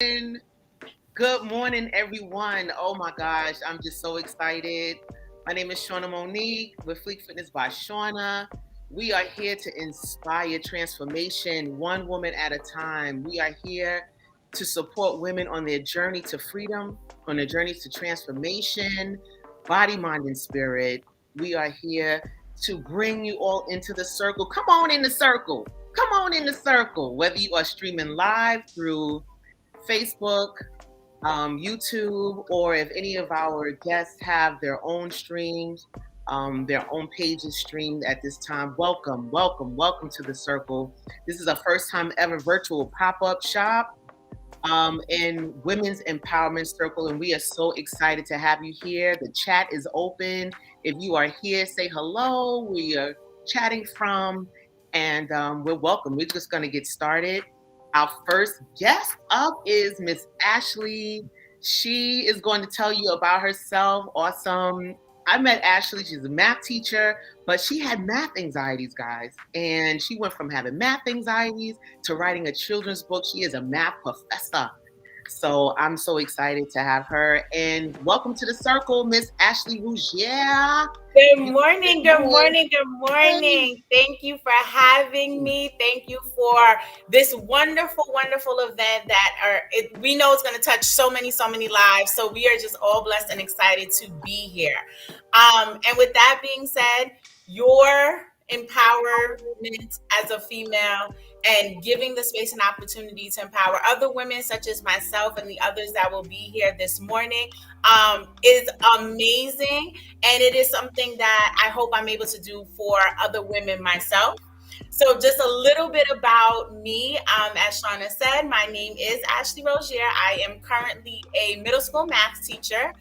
Good morning, everyone. Oh my gosh, I'm just so excited. My name is Shauna Monique with Fleek Fitness by Shauna. We are here to inspire transformation one woman at a time. We are here to support women on their journey to freedom, on their journey to transformation, body, mind, and spirit. We are here to bring you all into the circle. Come on in the circle. Come on in the circle. Whether you are streaming live through Facebook, YouTube, or if any of our guests have their own streams, their own pages streamed at this time, welcome, welcome, welcome to the circle. This is a first time ever virtual pop up shop in Women's Empowerment Circle, and we are so excited to have you here. The chat is open. If you are here, say hello. We are chatting from, and we're welcome. We're just going to get started. Our first guest up is Miss Ashley. She is going to tell you about herself. Awesome. I met Ashley. She's a math teacher, but she had math anxieties, guys. And she went from having math anxieties to writing a children's book. She is a math professor. So I'm so excited to have her. And welcome to the circle, Miss Ashley Rougier. Good morning, good morning, good morning. Thank you for having me. Thank you for this wonderful, wonderful event we know it's going to touch so many lives. So we are just all blessed and excited to be here. And with that being said, your empowerment as a female and giving the space and opportunity to empower other women such as myself and the others that will be here this morning is amazing. And it is something that I hope I'm able to do for other women myself. So just a little bit about me. As Shauna said, my name is Ashley Rozier. I am currently a middle school math teacher,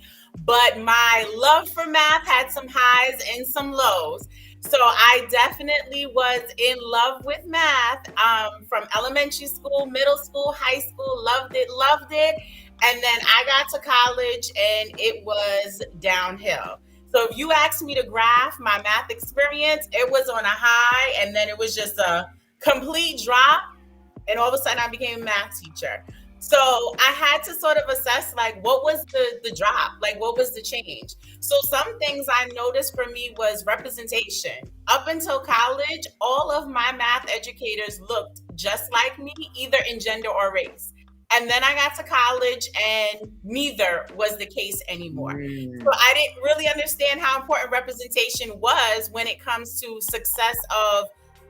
but my love for math had some highs and some lows. So I definitely was in love with math from elementary school, middle school, high school, loved it. And then I got to college and it was downhill. So if you asked me to graph my math experience, it was on a high and then it was just a complete drop. And all of a sudden I became a math teacher. So I had to sort of assess what was the drop? What was the change? So some things I noticed for me was representation. Up until college, all of my math educators looked just like me, either in gender or race. And then I got to college and neither was the case anymore. So I didn't really understand how important representation was when it comes to success of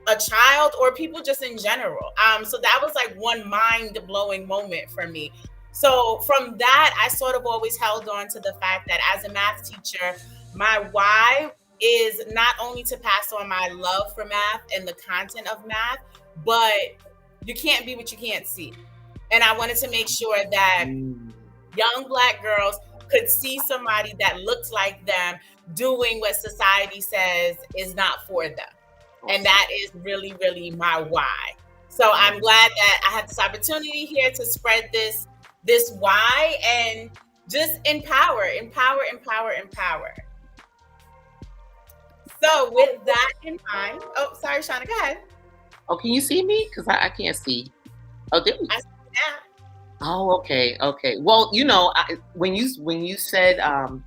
a child or people just in general. So that was one mind-blowing moment for me. So from that, I sort of always held on to the fact that as a math teacher, my why is not only to pass on my love for math and the content of math, but you can't be what you can't see. And I wanted to make sure that young Black girls could see somebody that looks like them doing what society says is not for them. And that is really, really my why. So I'm glad that I had this opportunity here to spread this why and just empower. So with that in mind, sorry, Shauna, go ahead. Oh, can you see me? Because I can't see. Oh, there we go. Oh, okay. Well, when you said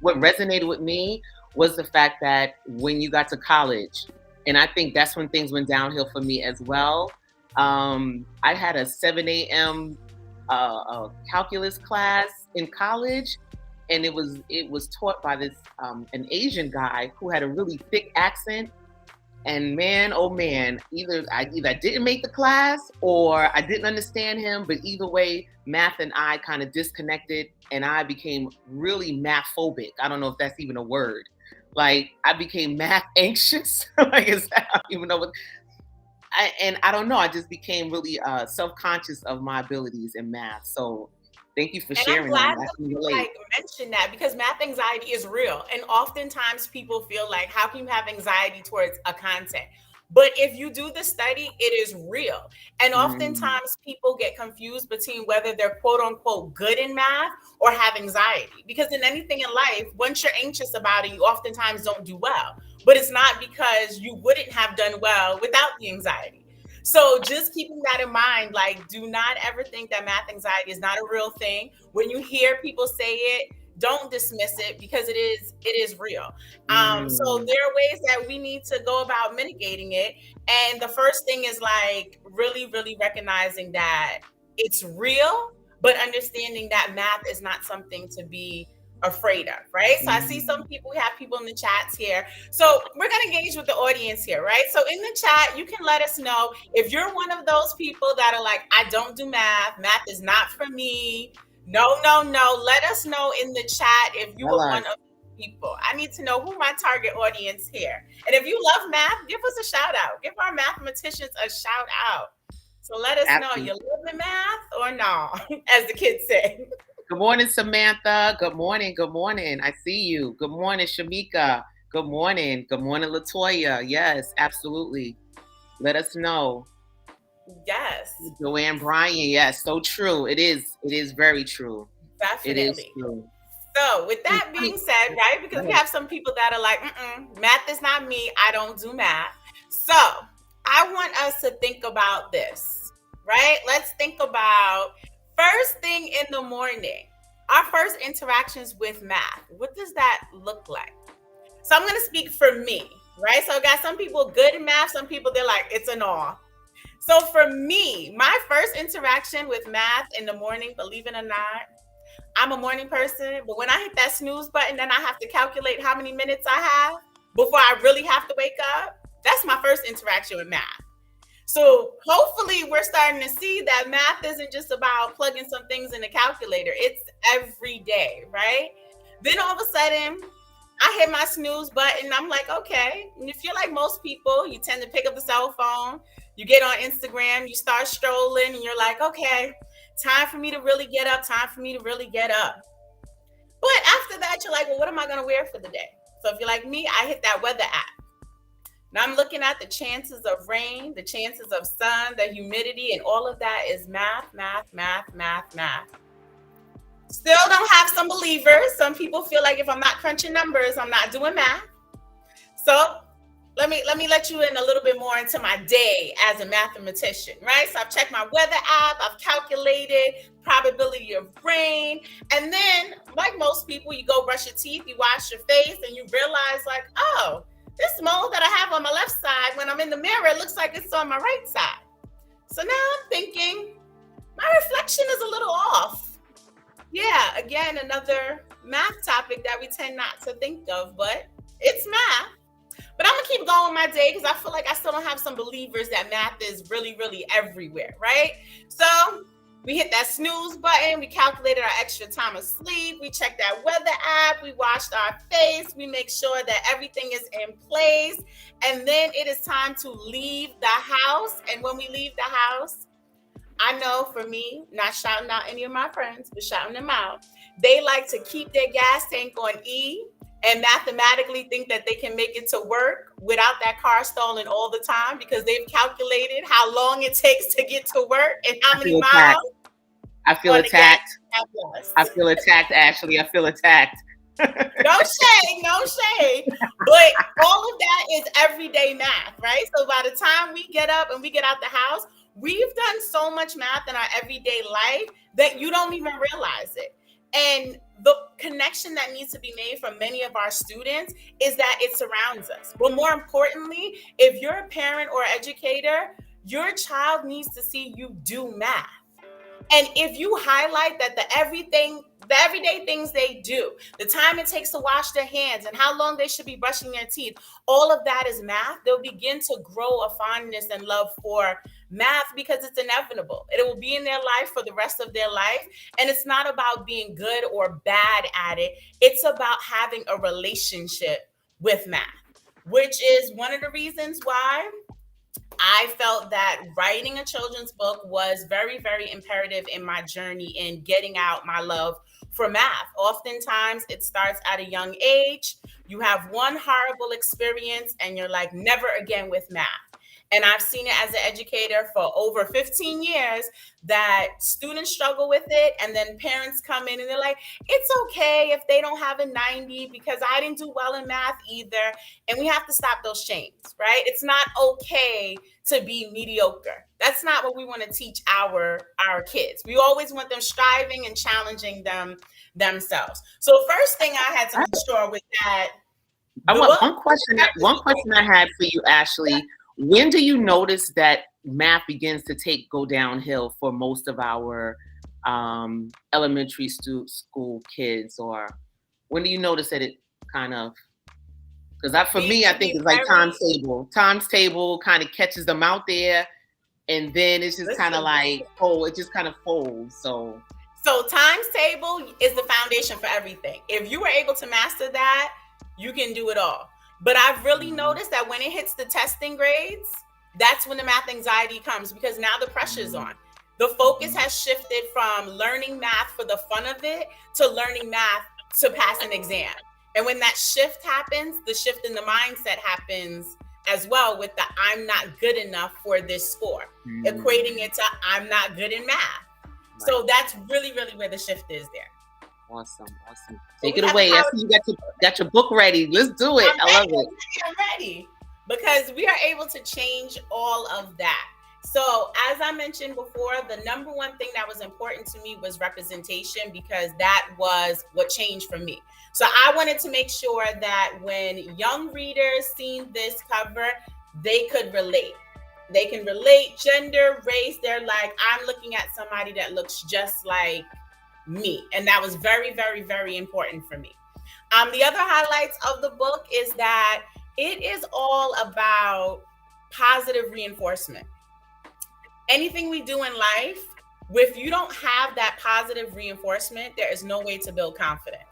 what resonated with me was the fact that when you got to college, and I think that's when things went downhill for me as well. I had a 7 a.m. Calculus class in college, and it was taught by this an Asian guy who had a really thick accent. And man, oh man, either I didn't make the class or I didn't understand him, but either way, math and I kind of disconnected and I became really math phobic. I don't know if that's even a word. I became math anxious. I don't even know what. I don't know. I just became really self-conscious of my abilities in math. So thank you for sharing that. I'm glad that you mentioned that because math anxiety is real. And oftentimes people feel like, how can you have anxiety towards a content? But if you do the study, it is real. And oftentimes people get confused between whether they're quote unquote good in math or have anxiety. Because in anything in life, once you're anxious about it, you oftentimes don't do well. But it's not because you wouldn't have done well without the anxiety. So just keeping that in mind, like, do not ever think that math anxiety is not a real thing. When you hear people say it, don't dismiss it, because it is real. So Mm, there are ways that we need to go about mitigating it. And the first thing is like really, really recognizing that it's real, but understanding that math is not something to be afraid of, right? So I see some mm. people, we have people in the chats here. So we're going to engage with the audience here, right? So in the chat, you can let us know if you're one of those people that are like, I don't do math, math is not for me. No, no, no. Let us know in the chat if you Tell are one us. of those people. I need to know who my target audience here. And if you love math, give us a shout out. Give our mathematicians a shout out. So let us know, you Absolutely. love the math or no, as the kids say. Good morning, Samantha. Good morning. Good morning. I see you. Good morning, Shamika. Good morning. Good morning, Latoya. Yes, absolutely. Let us know. Yes, Joanne Bryan. Yes, so true. It is. It is very true. It is definitely. true. So, with It's that funny. being said, right, because we Yes. have some people that are like, math is not me. I don't do math. So, I want us to think about this, right? Let's think about first thing in the morning, our first interactions with math. What does that look like? So, I'm going to speak for me, right? So, I got some people good in math, some people they're like, it's an awe. So, for me, my first interaction with math in the morning, believe it or not, I'm a morning person, but when I hit that snooze button, then I have to calculate how many minutes I have before I really have to wake up. That's my first interaction with math. So hopefully we're starting to see that math isn't just about plugging some things in the calculator. It's every day, right? Then all of a sudden, I hit my snooze button. I'm like, okay. And if you're like most people, you tend to pick up the cell phone, you get on Instagram, you start strolling, and you're like, okay, time for me to really get up, time for me to really get up. But after that, you're like, well, what am I going to wear for the day? So if you're like me, I hit that weather app. Now I'm looking at the chances of rain, the chances of sun, the humidity, and all of that is math, math, math, math, math. Still don't have some believers. Some people feel like if I'm not crunching numbers, I'm not doing math. So let me let you in a little bit more into my day as a mathematician, right? So I've checked my weather app, I've calculated probability of rain, and then like most people, you go brush your teeth, you wash your face, and you realize like, oh, this mole that I have on my left side, when I'm in the mirror, it looks like it's on my right side. So now I'm thinking my reflection is a little off. Yeah, again, another math topic that we tend not to think of, but it's math. But I'm gonna keep going my day because I feel like I still don't have some believers that math is really, really everywhere, right? So we hit that snooze button, we calculated our extra time of sleep, we checked that weather app, we washed our face, we make sure that everything is in place, and then it is time to leave the house. And when we leave the house, I know for me, not shouting out any of my friends, but shouting them out, they like to keep their gas tank on E and mathematically think that they can make it to work without that car stalling all the time because they've calculated how long it takes to get to work and how I many feel attacked. miles I feel on the gas attacked. tank I was. feel attacked, Ashley. I feel attacked. No shade, no shade. But all of that is everyday math, right? So by the time we get up and we get out the house, we've done so much math in our everyday life that you don't even realize it. And the connection that needs to be made for many of our students is that it surrounds us. But more importantly, if you're a parent or educator, your child needs to see you do math. And if you highlight that the everyday things they do, the time it takes to wash their hands and how long they should be brushing their teeth, all of that is math, they'll begin to grow a fondness and love for math because it's inevitable. It will be in their life for the rest of their life. And it's not about being good or bad at it. It's about having a relationship with math, which is one of the reasons why I felt that writing a children's book was very, very imperative in my journey in getting out my love for math. Oftentimes, it starts at a young age. You have one horrible experience and you're like, never again with math. And I've seen it as an educator for over 15 years that students struggle with it. And then parents come in and they're like, it's okay if they don't have a 90 because I didn't do well in math either. And we have to stop those chains, right? It's not okay to be mediocre. That's not what we want to teach our kids. We always want them striving and challenging themselves. So first thing I had to make sure with that. I want one question. One question I had for you, Ashley. When do you notice that math begins to go downhill for most of our elementary school kids, or when do you notice that it kind of? Because for me, I think it's like times table. Times table kind of catches them out there, and then it's just kind of like it just kind of folds. So times table is the foundation for everything. If you were able to master that, you can do it all. But I've really noticed that when it hits the testing grades, that's when the math anxiety comes, because now the pressure's on. The focus has shifted from learning math for the fun of it to learning math to pass an exam. And when that shift happens, the shift in the mindset happens as well, with the I'm not good enough for this score, equating it to I'm not good in math. Right. So that's really, really where the shift is there. Awesome. Take it away. I see you got your book ready. Let's do it. I love it. I'm ready, because we are able to change all of that. So as I mentioned before, the number one thing that was important to me was representation, because that was what changed for me. So I wanted to make sure that when young readers seen this cover, they could relate. They can relate gender, race. They're like, I'm looking at somebody that looks just like me. And that was very, very, very important for me. The other highlights of the book is that it is all about positive reinforcement. Anything we do in life, if you don't have that positive reinforcement, there is no way to build confidence.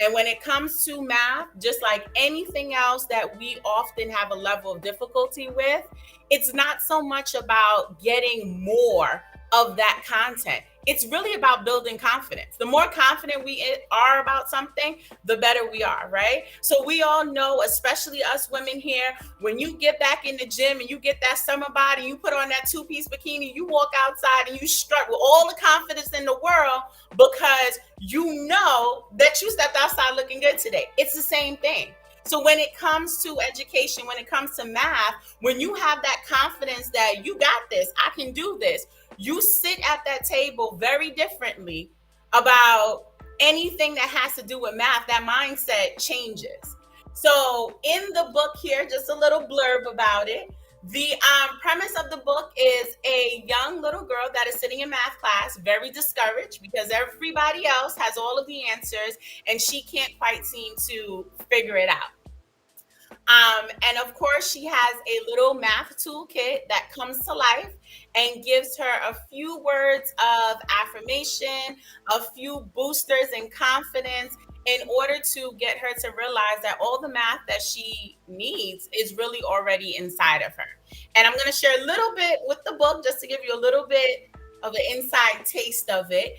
And when it comes to math, just like anything else that we often have a level of difficulty with, it's not so much about getting more of that content. It's really about building confidence. The more confident we are about something, the better we are, right? So we all know, especially us women here, when you get back in the gym and you get that summer body, you put on that two-piece bikini, you walk outside and you strut with all the confidence in the world because you know that you stepped outside looking good today. It's the same thing. So when it comes to education, when it comes to math, when you have that confidence that you got this, I can do this, you sit at that table very differently about anything that has to do with math. That mindset changes. So in the book here, just a little blurb about it. The premise of the book is a young little girl that is sitting in math class, very discouraged because everybody else has all of the answers and she can't quite seem to figure it out. And of course, she has a little math toolkit that comes to life and gives her a few words of affirmation, a few boosters in confidence in order to get her to realize that all the math that she needs is really already inside of her. And I'm going to share a little bit with the book just to give you a little bit of an inside taste of it.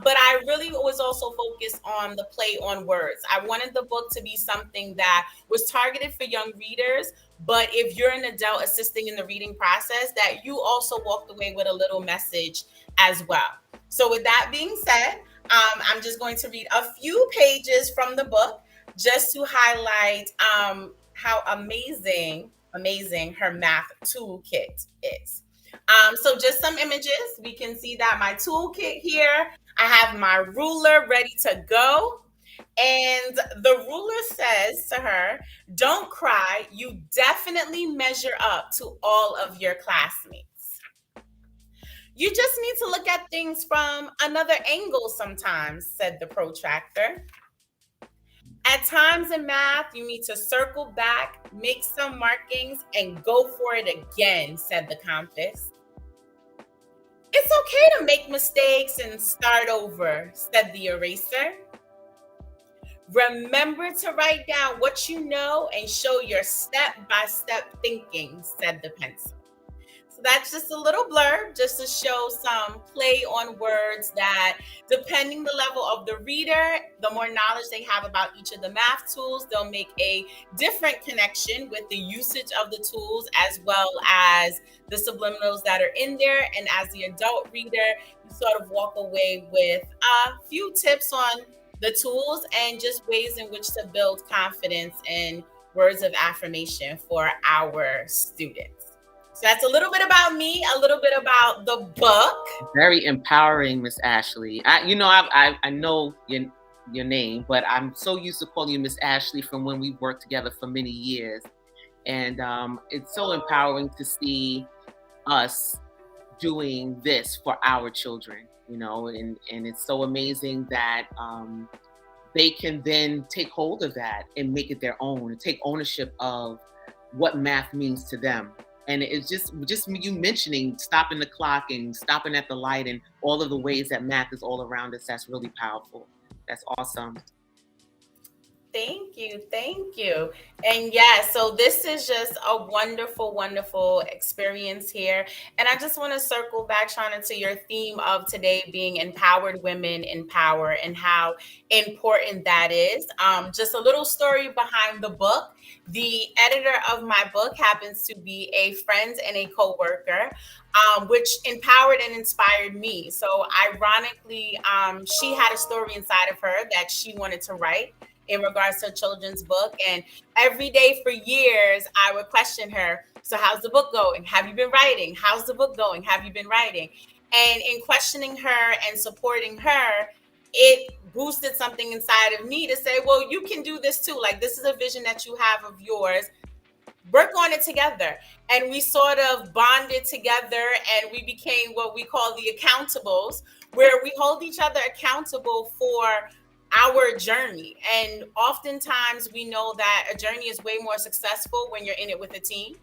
But I really was also focused on the play on words. I wanted the book to be something that was targeted for young readers, but if you're an adult assisting in the reading process, that you also walked away with a little message as well. So with that being said, I'm just going to read a few pages from the book just to highlight how amazing her math toolkit is. So just some images. We can see that my toolkit here, I have my ruler ready to go. And the ruler says to her, don't cry. You definitely measure up to all of your classmates. You just need to look at things from another angle sometimes, said the protractor. At times in math, you need to circle back, make some markings, and go for it again, said the compass. It's okay to make mistakes and start over, said the eraser. Remember to write down what you know and show your step-by-step thinking, said the pencil. So that's just a little blurb just to show some play on words that, depending the level of the reader, the more knowledge they have about each of the math tools, they'll make a different connection with the usage of the tools as well as the subliminals that are in there. And as the adult reader, you sort of walk away with a few tips on the tools and just ways in which to build confidence and words of affirmation for our students. So that's a little bit about me, a little bit about the book. Very empowering, Miss Ashley. I know your name, but I'm so used to calling you Miss Ashley from when we worked together for many years, and it's so empowering to see us doing this for our children. And it's so amazing that they can then take hold of that and make it their own and take ownership of what math means to them. And it's just you mentioning stopping the clock and stopping at the light and all of the ways that math is all around us. That's really powerful. That's awesome. Thank you. Thank you. And yeah, so this is just a wonderful, wonderful experience here. And I just want to circle back, Shauna, to your theme of today being empowered women in power and how important that is. Just a little story behind the book. The editor of my book happens to be a friend and a coworker, which empowered and inspired me. So ironically, she had a story inside of her that she wanted to write in regards to a children's book. And every day for years, I would question her. So how's the book going? Have you been writing? How's the book going? Have you been writing? And in questioning her and supporting her, it boosted something inside of me to say, well, you can do this too. Like, this is a vision that you have of yours. Work on it together. And we sort of bonded together and we became what we call the accountables, where we hold each other accountable for our journey. And oftentimes we know that a journey is way more successful when you're in it with a team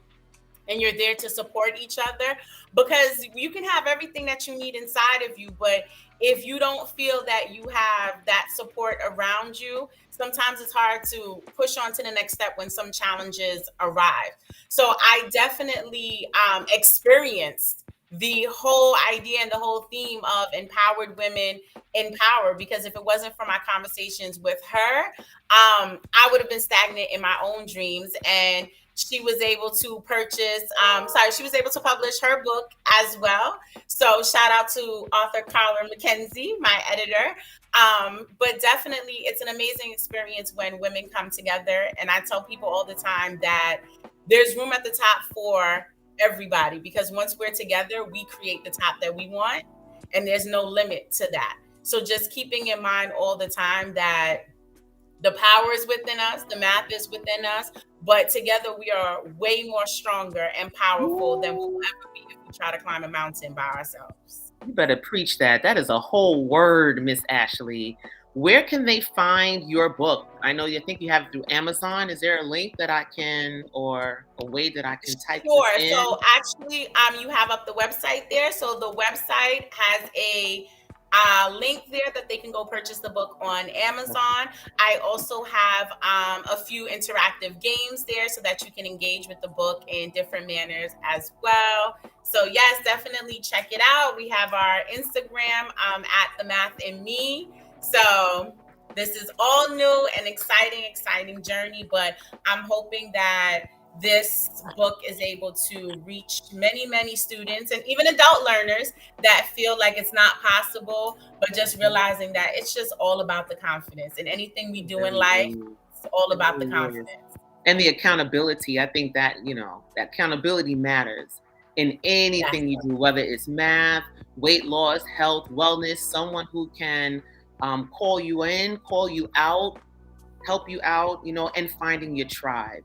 and you're there to support each other, because you can have everything that you need inside of you, but if you don't feel that you have that support around you, sometimes it's hard to push on to the next step when some challenges arrive. So I definitely experienced the whole idea and the whole theme of empowered women in power, because if it wasn't for my conversations with her, I would have been stagnant in my own dreams. And she was able to she was able to publish her book as well. So shout out to author Carla McKenzie, my editor. But definitely it's an amazing experience when women come together. And I tell people all the time that there's room at the top for everybody, because once we're together, we create the top that we want, and there's no limit to that. So just keeping in mind all the time that the power is within us, the math is within us, but together we are way more stronger and powerful than we will ever be if we try to climb a mountain by ourselves. You better preach that. That is a whole word, Miss Ashley. Where can they find your book? I think you have it through Amazon. Is there a link that I can, or a way that I can type Sure. this in? So actually, you have up the website there. So the website has a link there that they can go purchase the book on Amazon. I also have a few interactive games there so that you can engage with the book in different manners as well. So yes, definitely check it out. We have our Instagram at The Math in Me. So this is all new and exciting journey, but I'm hoping that this book is able to reach many students and even adult learners that feel like it's not possible, but just realizing that it's just all about the confidence. And anything we do in life, it's all about the confidence. And the accountability. I think that, that accountability matters in anything you do, whether it's math, weight loss, health, wellness, someone who can call you in, call you out, help you out, and finding your tribe,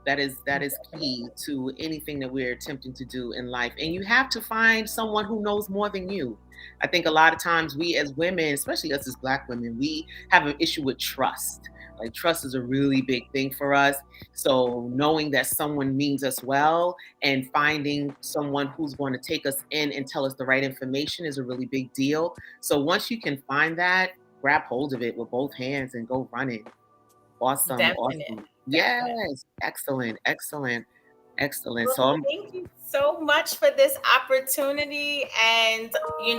that is key to anything that we're attempting to do in life. And you have to find someone who knows more than you. I think a lot of times we as women, especially us as Black women, we have an issue with trust. Like, trust is a really big thing for us. So knowing that someone means us well and finding someone who's going to take us in and tell us the right information is a really big deal. So once you can find that, grab hold of it with both hands and go running. Awesome. Definitely. Awesome. Yes. Excellent. Excellent. Well, So I'm thank you so much for this opportunity. And, you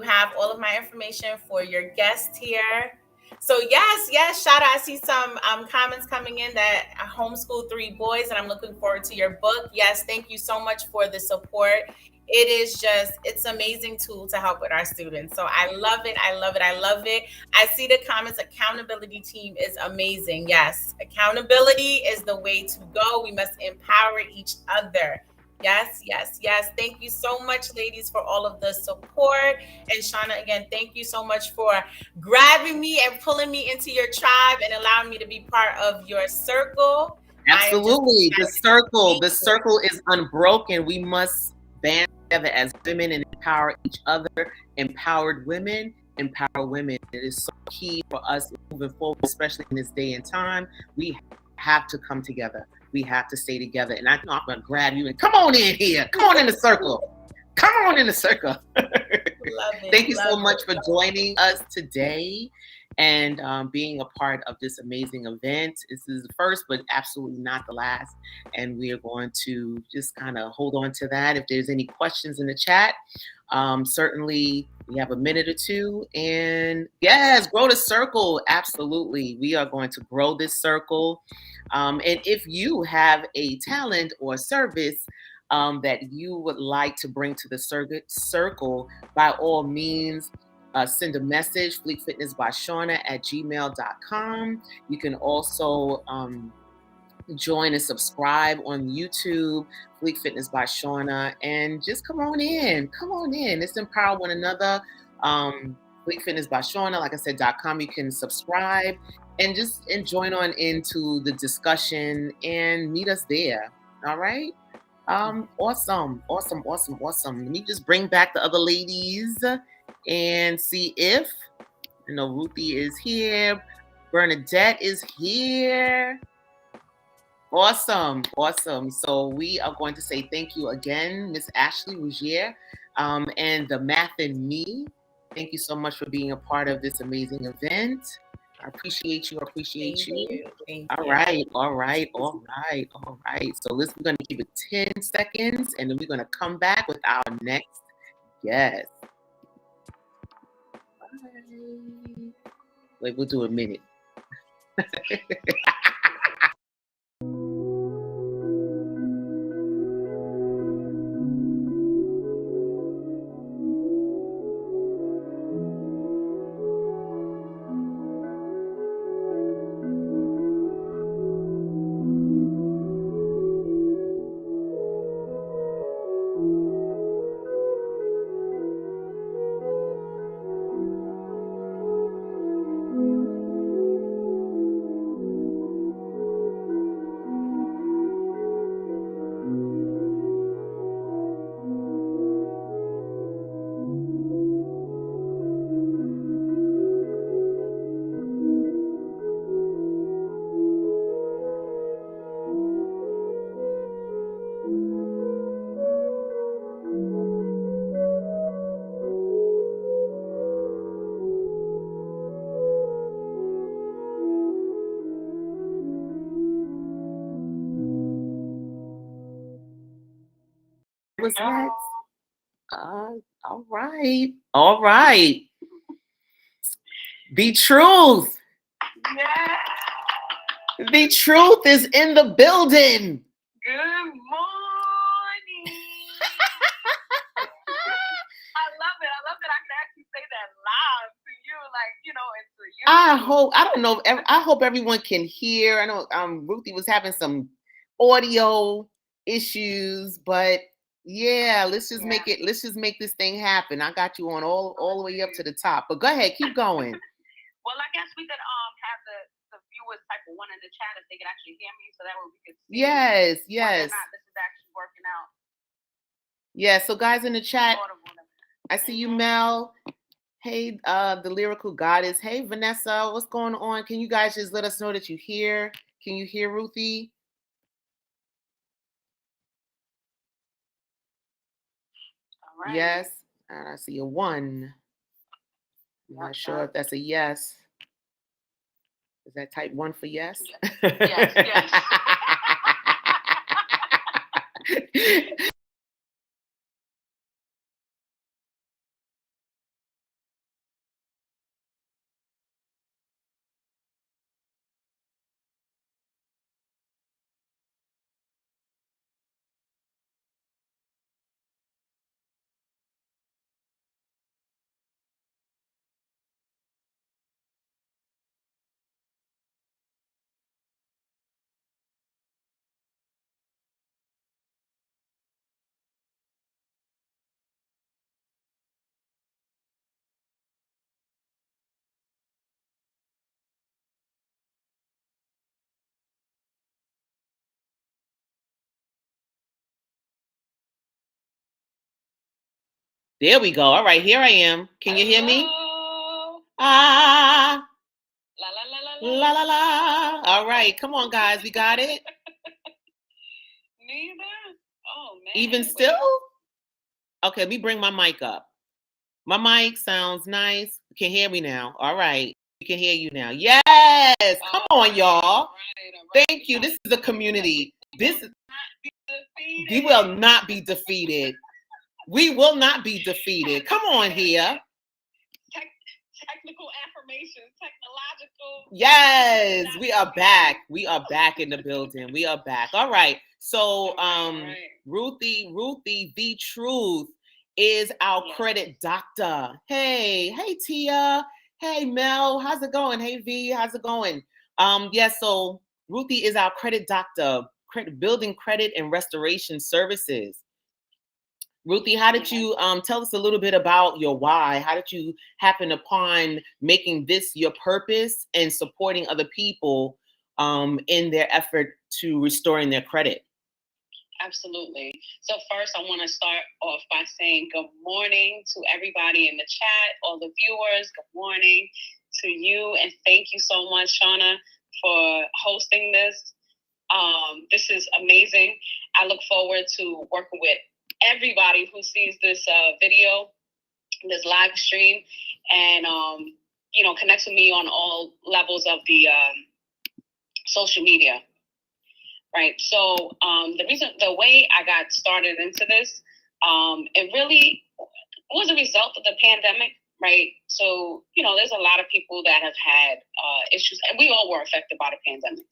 have all of my information for your guest here. So, yes, shout out. I see some comments coming in that I homeschool 3 boys, and I'm looking forward to your book. Yes, thank you so much for the support. It's amazing tool to help with our students. So I love it. I love it. I love it. I see the comments. Accountability team is amazing. Yes, accountability is the way to go. We must empower each other. Yes. Thank you so much, ladies, for all of the support. And Shauna, again, thank you so much for grabbing me and pulling me into your tribe and allowing me to be part of your circle. I am just absolutely the excited to circle. be The here. circle is unbroken. We must band together as women and empower each other. Empowered women empower women. It is so key for us moving forward, especially in this day and time. We have to come together. We have to stay together. And I know I'm gonna grab you and come on in here. Come on in the circle. Come on in the circle. Love Thank it. you so Love much it. for joining us today and being a part of this amazing event. This is the first, but absolutely not the last. And we are going to just kind of hold on to that. If there's any questions in the chat, certainly we have a minute or two. And yes, grow the circle. Absolutely. We are going to grow this circle. And if you have a talent or service, that you would like to bring to the circle, by all means, send a message, fleekfitnessbyShauna@gmail.com. You can also join and subscribe on YouTube, Fleek Fitness by Shauna, and just come on in. Come on in. Let's empower one another. Fleek Fitness by Shauna, like I said, .com. You can subscribe and join on into the discussion and meet us there. All right. Awesome. Let me just bring back the other ladies and see if Ruthie is here. Bernadette is here. Awesome. So we are going to say thank you again, Miss Ashley Rougier, and the Math and Me. Thank you so much for being a part of this amazing event. I appreciate you. Thank you. All right. So we're going to keep it 10 seconds, and then we're going to come back with our next guest. Bye. Wait, we'll do a minute. Was next? All right. The truth. Yeah. The truth is in the building. Good morning. I love it. I can actually say that live to you, and to you. I hope everyone can hear. I know Ruthie was having some audio issues, but yeah, let's just make this thing happen. I got you on all the way up to the top. But go ahead, keep going. Well, I guess we could have the viewers type of one in the chat if they can actually hear me, so that way we could see yes. whether or not this is actually working out. Yeah, so guys in the chat, I see you, Mel. Hey, the lyrical goddess. Hey, Vanessa, what's going on? Can you guys just let us know that you hear? Can you hear Ruthie? All right. Yes, and I see a 1. I'm not sure if that's a yes. Is that type 1 for yes? Yes. There we go. All right, here I am. Can you hear me? Ah. La la la la La la la. All right, come on, guys. We got it. Neither. Oh man. Even still? Okay, let me bring my mic up. My mic sounds nice. You can hear me now. All right. We can hear you now. Yes. Come on, y'all. All right. Thank you. This is a community. This is Defeated. we will not be defeated. We will not be defeated. Come on here. Technical affirmations, technological. Yes, we are back. We are back in the building. We are back. All right. So, Right. Ruthie, the truth is our credit doctor. Hey, Tia. Hey, Mel. How's it going? Hey, V. How's it going? So Ruthie is our credit doctor, building credit and restoration services. Ruthie, how did you tell us a little bit about your why? How did you happen upon making this your purpose and supporting other people in their effort to restoring their credit? Absolutely. So first, I want to start off by saying good morning to everybody in the chat, all the viewers. Good morning to you, and thank you so much, Shauna, for hosting this. This is amazing. I look forward to working with everybody who sees this video, this live stream, and connects with me on all levels of the social media. Right. So the way I got started into this, it really was a result of the pandemic. Right. So, there's a lot of people that have had issues, and we all were affected by the pandemic,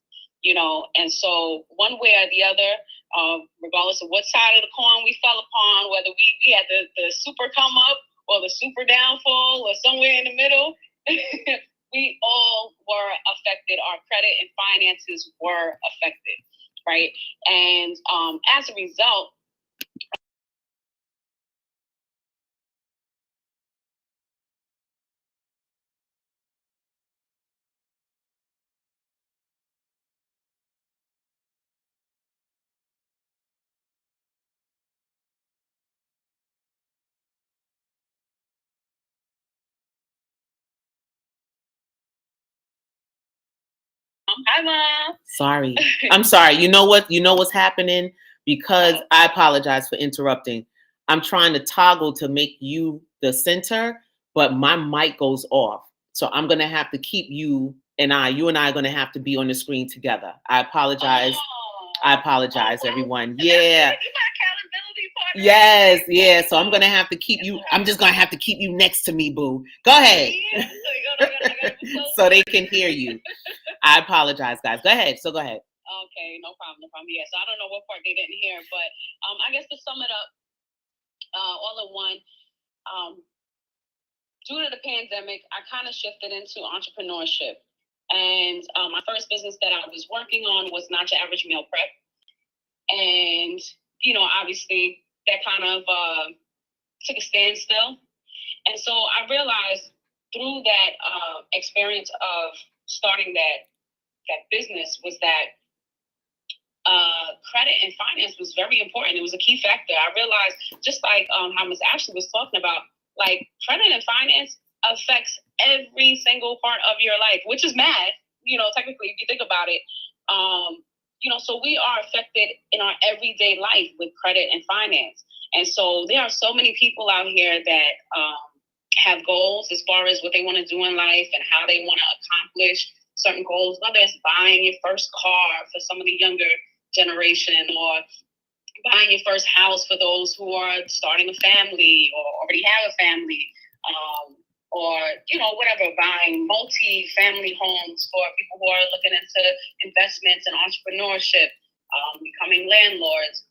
and so one way or the other, regardless of what side of the coin we fell upon, whether we had the super come up or the super downfall or somewhere in the middle, we all were affected. Our credit and finances were affected. Right. And as a result, hi, Mom. Sorry. I'm sorry. You know what's happening? Because I apologize for interrupting. I'm trying to toggle to make you the center, but my mic goes off. So I'm going to have to keep you and I are going to have to be on the screen together. I apologize. Everyone. Yeah. Yes, yeah. So I'm gonna have to keep you. I'm just gonna have to keep you next to me, boo. Go ahead, so they can hear you. I apologize, guys. Go ahead. So go ahead. Okay, no problem. Yeah. So I don't know what part they didn't hear, but I guess to sum it up, all in one, due to the pandemic, I kind of shifted into entrepreneurship, and my first business that I was working on was Not Your Average Meal Prep, and obviously that kind of took a standstill. And so I realized through that experience of starting that business was that credit and finance was very important. It was a key factor. I realized, just like how Ms. Ashley was talking about, like credit and finance affects every single part of your life, which is mad, technically, if you think about it. So we are affected in our everyday life with credit and finance. And so there are so many people out here that have goals as far as what they want to do in life and how they want to accomplish certain goals, whether it's buying your first car for some of the younger generation or buying your first house for those who are starting a family or already have a family, or, you know, whatever, buying multi-family homes for people who are looking into investments and entrepreneurship, becoming landlords.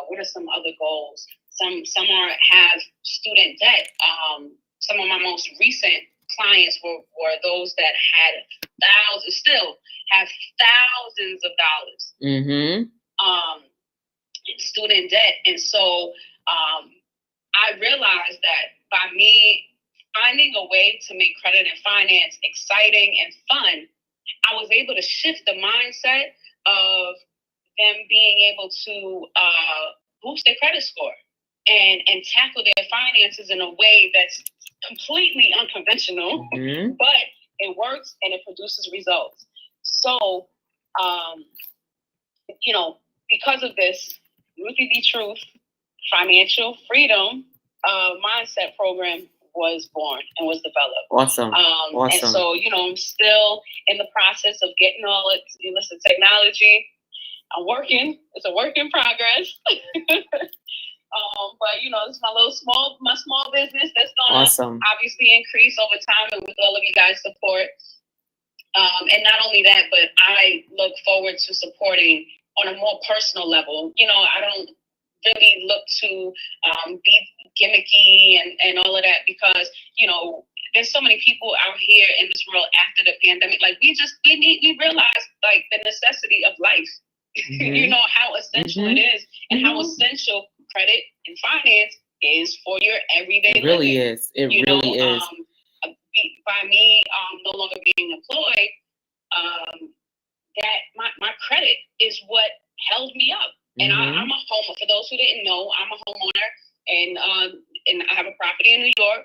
What are some other goals? Some have student debt. Some of my most recent clients were those that had still have thousands of dollars. Mm-hmm. Student debt. And so I realized that by me finding a way to make credit and finance exciting and fun, I was able to shift the mindset of them being able to boost their credit score and tackle their finances in a way that's completely unconventional, mm-hmm. but it works and it produces results. So, you know, because of this, Ruthie B. Truth Financial Freedom Mindset Program was born and was developed. Awesome. And so, you know, I'm still in the process of getting all it, illicit technology. I'm working. It's a work in progress. But you know, it's my small business that's gonna obviously increase over time and with all of you guys' support. And not only that, but I look forward to supporting on a more personal level. You know, I don't really look to be gimmicky and all of that because, you know, there's so many people out here in this world after the pandemic. Like we realize like the necessity of life. Mm-hmm. You know how essential it is and how essential credit and finance is for your everyday living. It really is. It really is. By me no longer being employed, that my credit is what held me up. And I'm a homeowner. For those who didn't know, I'm a homeowner, and I have a property in New York.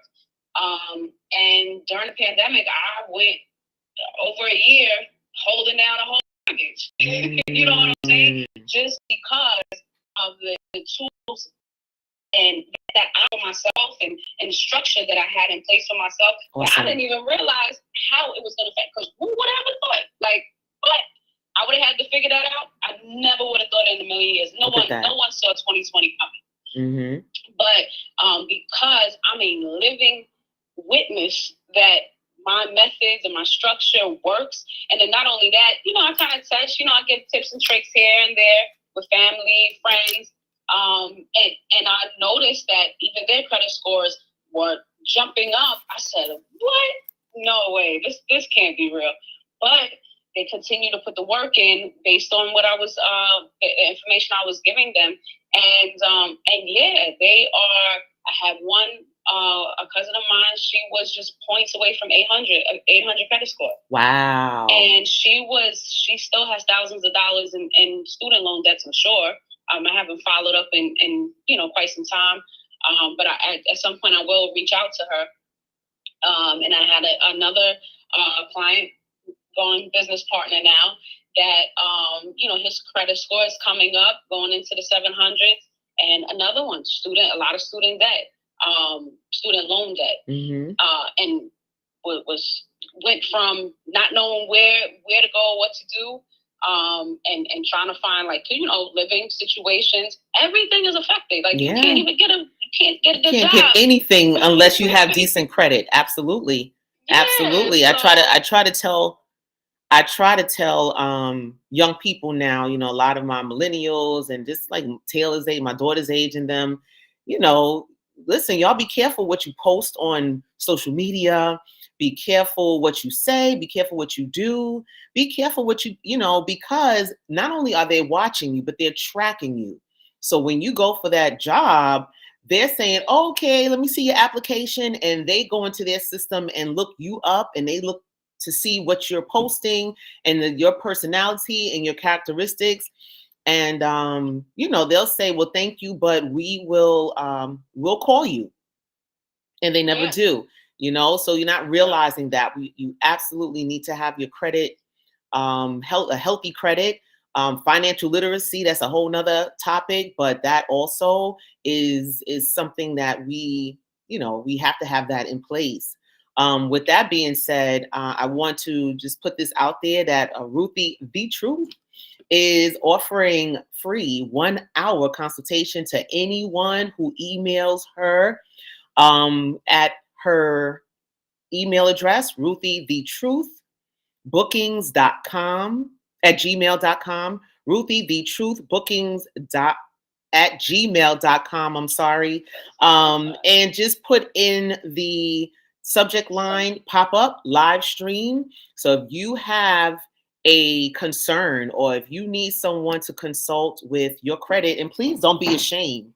And during the pandemic, I went over a year holding down a whole mortgage. You know what I'm saying? Just because of the tools and that I for myself and the structure that I had in place for myself. Awesome. I didn't even realize how it was going to affect. Because who would have ever thought? Like, but I would have had to figure that out. I never would have thought it in a million years. No one saw 2020 coming. Mm-hmm. But because I'm a living witness that my methods and my structure works, and then not only that, you know, I kind of touch, you know, I get tips and tricks here and there with family, friends. And I noticed that even their credit scores were jumping up. I said, what? No way. This can't be real. But they continue to put the work in based on what I was, the information I was giving them. And yeah, they are, I have one, a cousin of mine, she was just points away from 800 credit score. Wow. And she still has thousands of dollars in student loan debts, I'm sure. I haven't followed up in you know, quite some time, but at some point I will reach out to her. And I had another client, going business partner now, that you know, his credit score is coming up, going into the 700s, and another one, a lot of student debt, student loan debt, and went from not knowing where to go, what to do. And trying to find, like, you know, living situations, everything is affected. Like, you can't even get a good job. You can't get anything unless you have decent credit. Absolutely. Yeah, absolutely. So I try to tell young people now, you know, a lot of my millennials and just like Taylor's age, my daughter's age and them, you know, listen, y'all be careful what you post on social media. Be careful what you say, be careful what you do, be careful what you know, because not only are they watching you, but they're tracking you. So when you go for that job, they're saying, okay, let me see your application. And they go into their system and look you up, and they look to see what you're posting and your personality and your characteristics. And, you know, they'll say, well, thank you, but we'll call you. And they never do. You know, so you're not realizing that you absolutely need to have your credit, a healthy credit, financial literacy. That's a whole nother topic, but that also is something that we have to have that in place. With that being said, I want to just put this out there that Ruthie the Truth is offering free 1-hour consultation to anyone who emails her at her email address, ruthiethetruthbookings.com at gmail.com, ruthiethetruthbookings@gmail.com. I'm sorry. And just put in the subject line pop-up live stream. So if you have a concern or if you need someone to consult with your credit, and please don't be ashamed,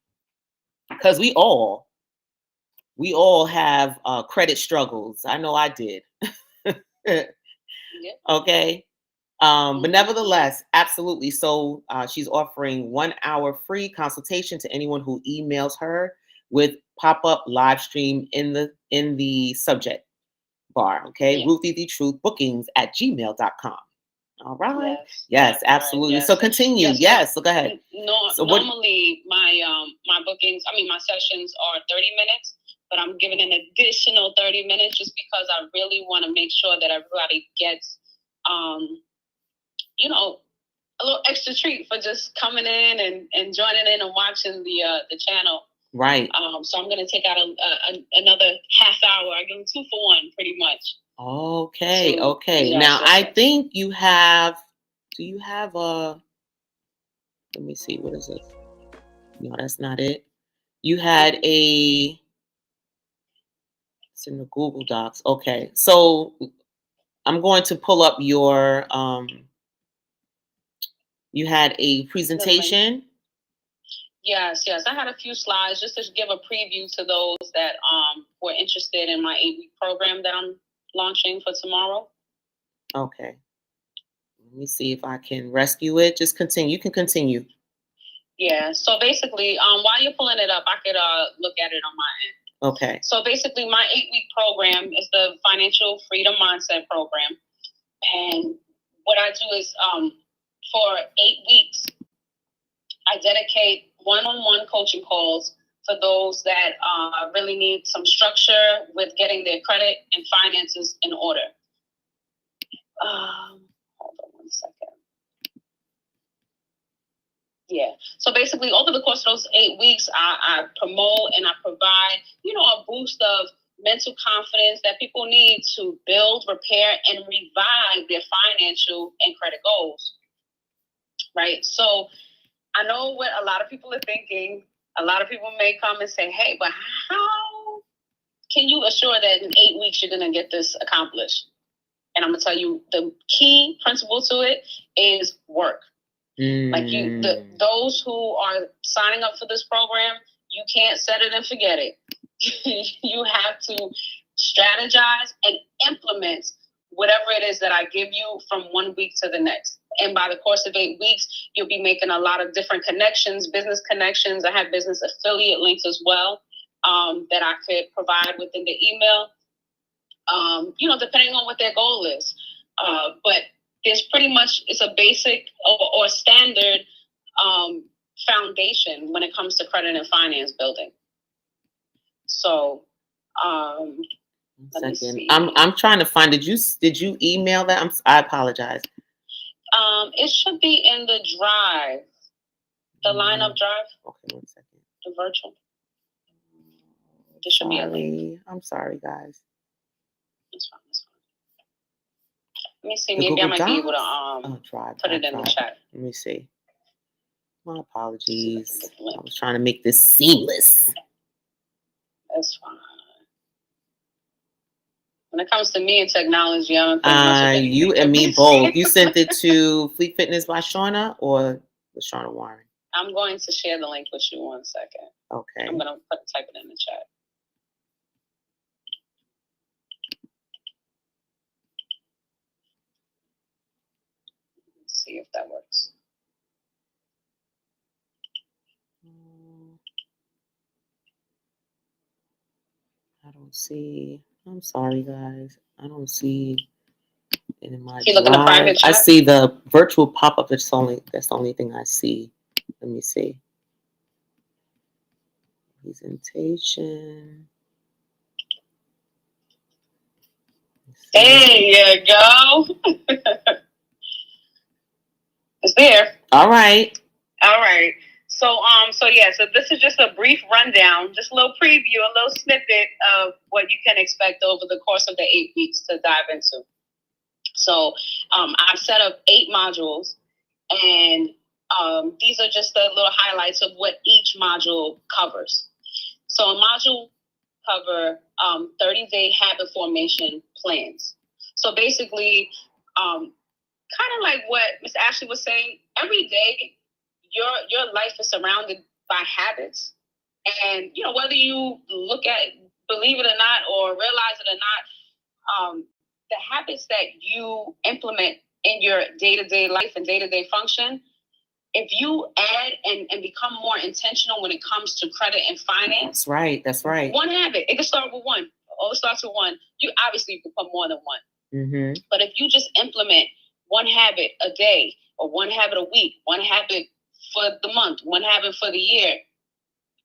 because we all have credit struggles. I know I did. Okay. But nevertheless, absolutely. So she's offering 1-hour free consultation to anyone who emails her with pop-up live stream in the subject bar. Okay. Yeah. ruthiethetruthbookings@gmail.com. All right. Yes, absolutely. Yes. So continue. Yes. So go ahead. So normally my bookings, my sessions are 30 minutes, but I'm giving an additional 30 minutes just because I really want to make sure that everybody gets a little extra treat for just coming in and joining in and watching the channel. Right. So I'm going to take out another half hour. I give them 2 for 1 pretty much. Okay. So, okay. Yes, now I think you have, do you have let me see, what is this? No, that's not it. You had it's in the Google Docs. Okay. So I'm going to pull up your, you had a presentation. Yes. I had a few slides just to give a preview to those that were interested in my 8-week program that I'm launching for tomorrow. Okay. Let me see if I can rescue it. Just continue. You can continue. Yeah. So basically, while you're pulling it up, I could look at it on my end. Okay. So basically, my 8-week program is the Financial Freedom Mindset Program. And what I do is for 8 weeks, I dedicate one-on-one coaching calls for those that really need some structure with getting their credit and finances in order. Hold on one second. Yeah. So basically, over the course of those 8 weeks, I promote and I provide, a boost of mental confidence that people need to build, repair, and revive their financial and credit goals. Right. So I know what a lot of people are thinking. A lot of people may come and say, hey, but how can you assure that in 8 weeks you're going to get this accomplished? And I'm going to tell you the key principle to it is work. Like those who are signing up for this program, you can't set it and forget it. You have to strategize and implement whatever it is that I give you from 1 week to the next. And by the course of 8 weeks, you'll be making a lot of different connections, business connections. I have business affiliate links as well that I could provide within the email, depending on what their goal is. But there's pretty much, it's a basic or standard foundation when it comes to credit and finance building. So, let me see. I'm trying to find. Did you email that? I apologize. It should be in the drive, the lineup drive. Okay, 1 second. The virtual. There should be a link. I'm sorry, guys. That's fine. Let me see. Maybe I might be able to put it in the chat. Let me see. My apologies. I was trying to make this seamless. That's fine. When it comes to me and technology, I don't think you and me both. You sent it to Fleet Fitness by Shauna or with Shauna Warren? I'm going to share the link with you 1 second. Okay. I'm going to type it in the chat. Let's see if that works. I don't see. I'm sorry, guys. I don't see it in my you look in the private chat? I see the virtual pop-up. That's the only thing I see. Let me see. Presentation. There you go. It's there. All right. All right. So this is just a brief rundown, just a little preview, a little snippet of what you can expect over the course of the 8 weeks to dive into. So I've set up 8 modules, and these are just the little highlights of what each module covers. So a module cover 30-day habit formation plans. So basically, kind of like what Ms. Ashley was saying, every day your life is surrounded by habits, and whether you believe it or not, or realize it or not, the habits that you implement in your day-to-day life and day-to-day function, if you add and become more intentional when it comes to credit and finance. That's right. One habit, it can start with one. All starts with one. You obviously can put more than one. Mm-hmm. But if you just implement one habit a day, or one habit a week, one habit for the month, one habit for the year,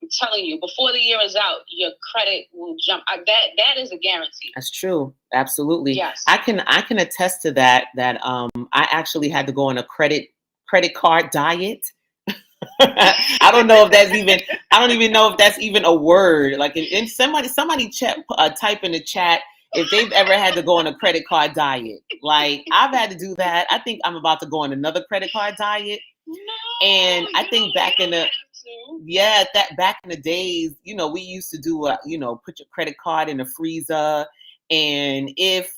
I'm telling you, before the year is out, your credit will jump. That is a guarantee. That's true. Absolutely. Yes. I can attest to that. I actually had to go on a credit card diet. I don't know if that's even. I don't even know if that's even a word. Like, and somebody type in the chat if they've ever had to go on a credit card diet. Like, I've had to do that. I think I'm about to go on another credit card diet. No, and I think back in the days, we used to do put your credit card in the freezer, and if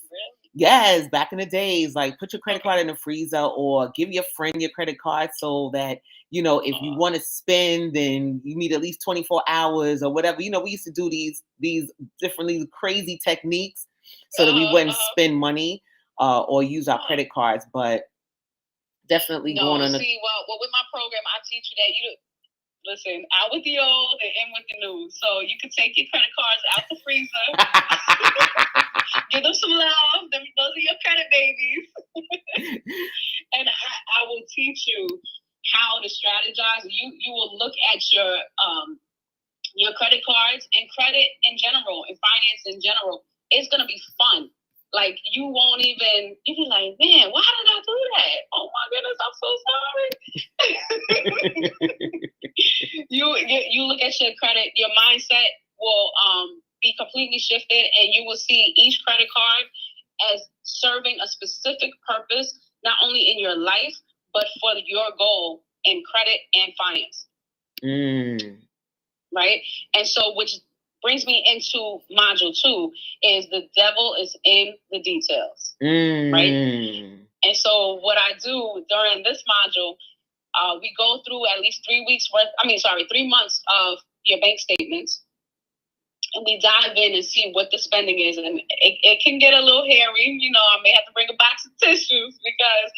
yes, back in the days, like, put your credit card in the freezer, or give your friend your credit card, so that if you want to spend, then you need at least 24 hours or whatever. We used to do these different crazy techniques so that we wouldn't spend money or use our credit cards, but definitely going on. Well, with my program, I teach you that you listen out with the old and in with the new. So you can take your credit cards out the freezer, give them some love. Those are your credit babies, and I will teach you how to strategize. You will look at your credit cards and credit in general and finance in general. It's gonna be fun. Like, you won't even, you be like, man, why did I do that? Oh my goodness, I'm so sorry. You look at your credit, your mindset will be completely shifted, and you will see each credit card as serving a specific purpose, not only in your life, but for your goal in credit and finance. Right? And so, which brings me into module 2, is the devil is in the details. Right? And so what I do during this module, we go through at least 3 months of your bank statements, and we dive in and see what the spending is. And it can get a little hairy. I may have to bring a box of tissues because,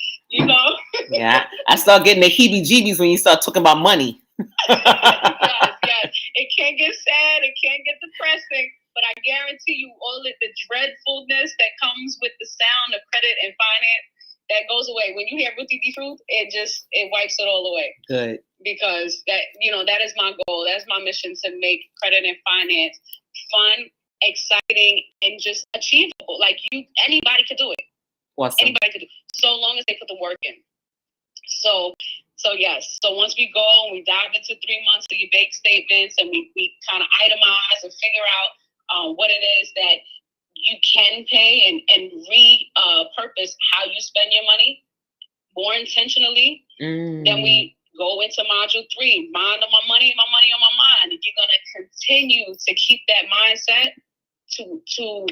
Yeah, I start getting the heebie-jeebies when you start talking about money. Yes. It can get sad. It can get depressing. But I guarantee you, all of the dreadfulness that comes with the sound of credit and finance, that goes away. When you hear Ruthie D. Truth, it wipes it all away. Good. Because that is my goal. That's my mission, to make credit and finance fun, exciting, and just achievable. Like, anybody could do it. Awesome. Anybody could do it, so long as they put the work in. So yes. So once we go and we dive into 3 months of your bank statements, and we kind of itemize and figure out what it is that you can pay, and repurpose how you spend your money more intentionally, then we go into module 3, mind on my money, my money on my mind. And you're gonna continue to keep that mindset to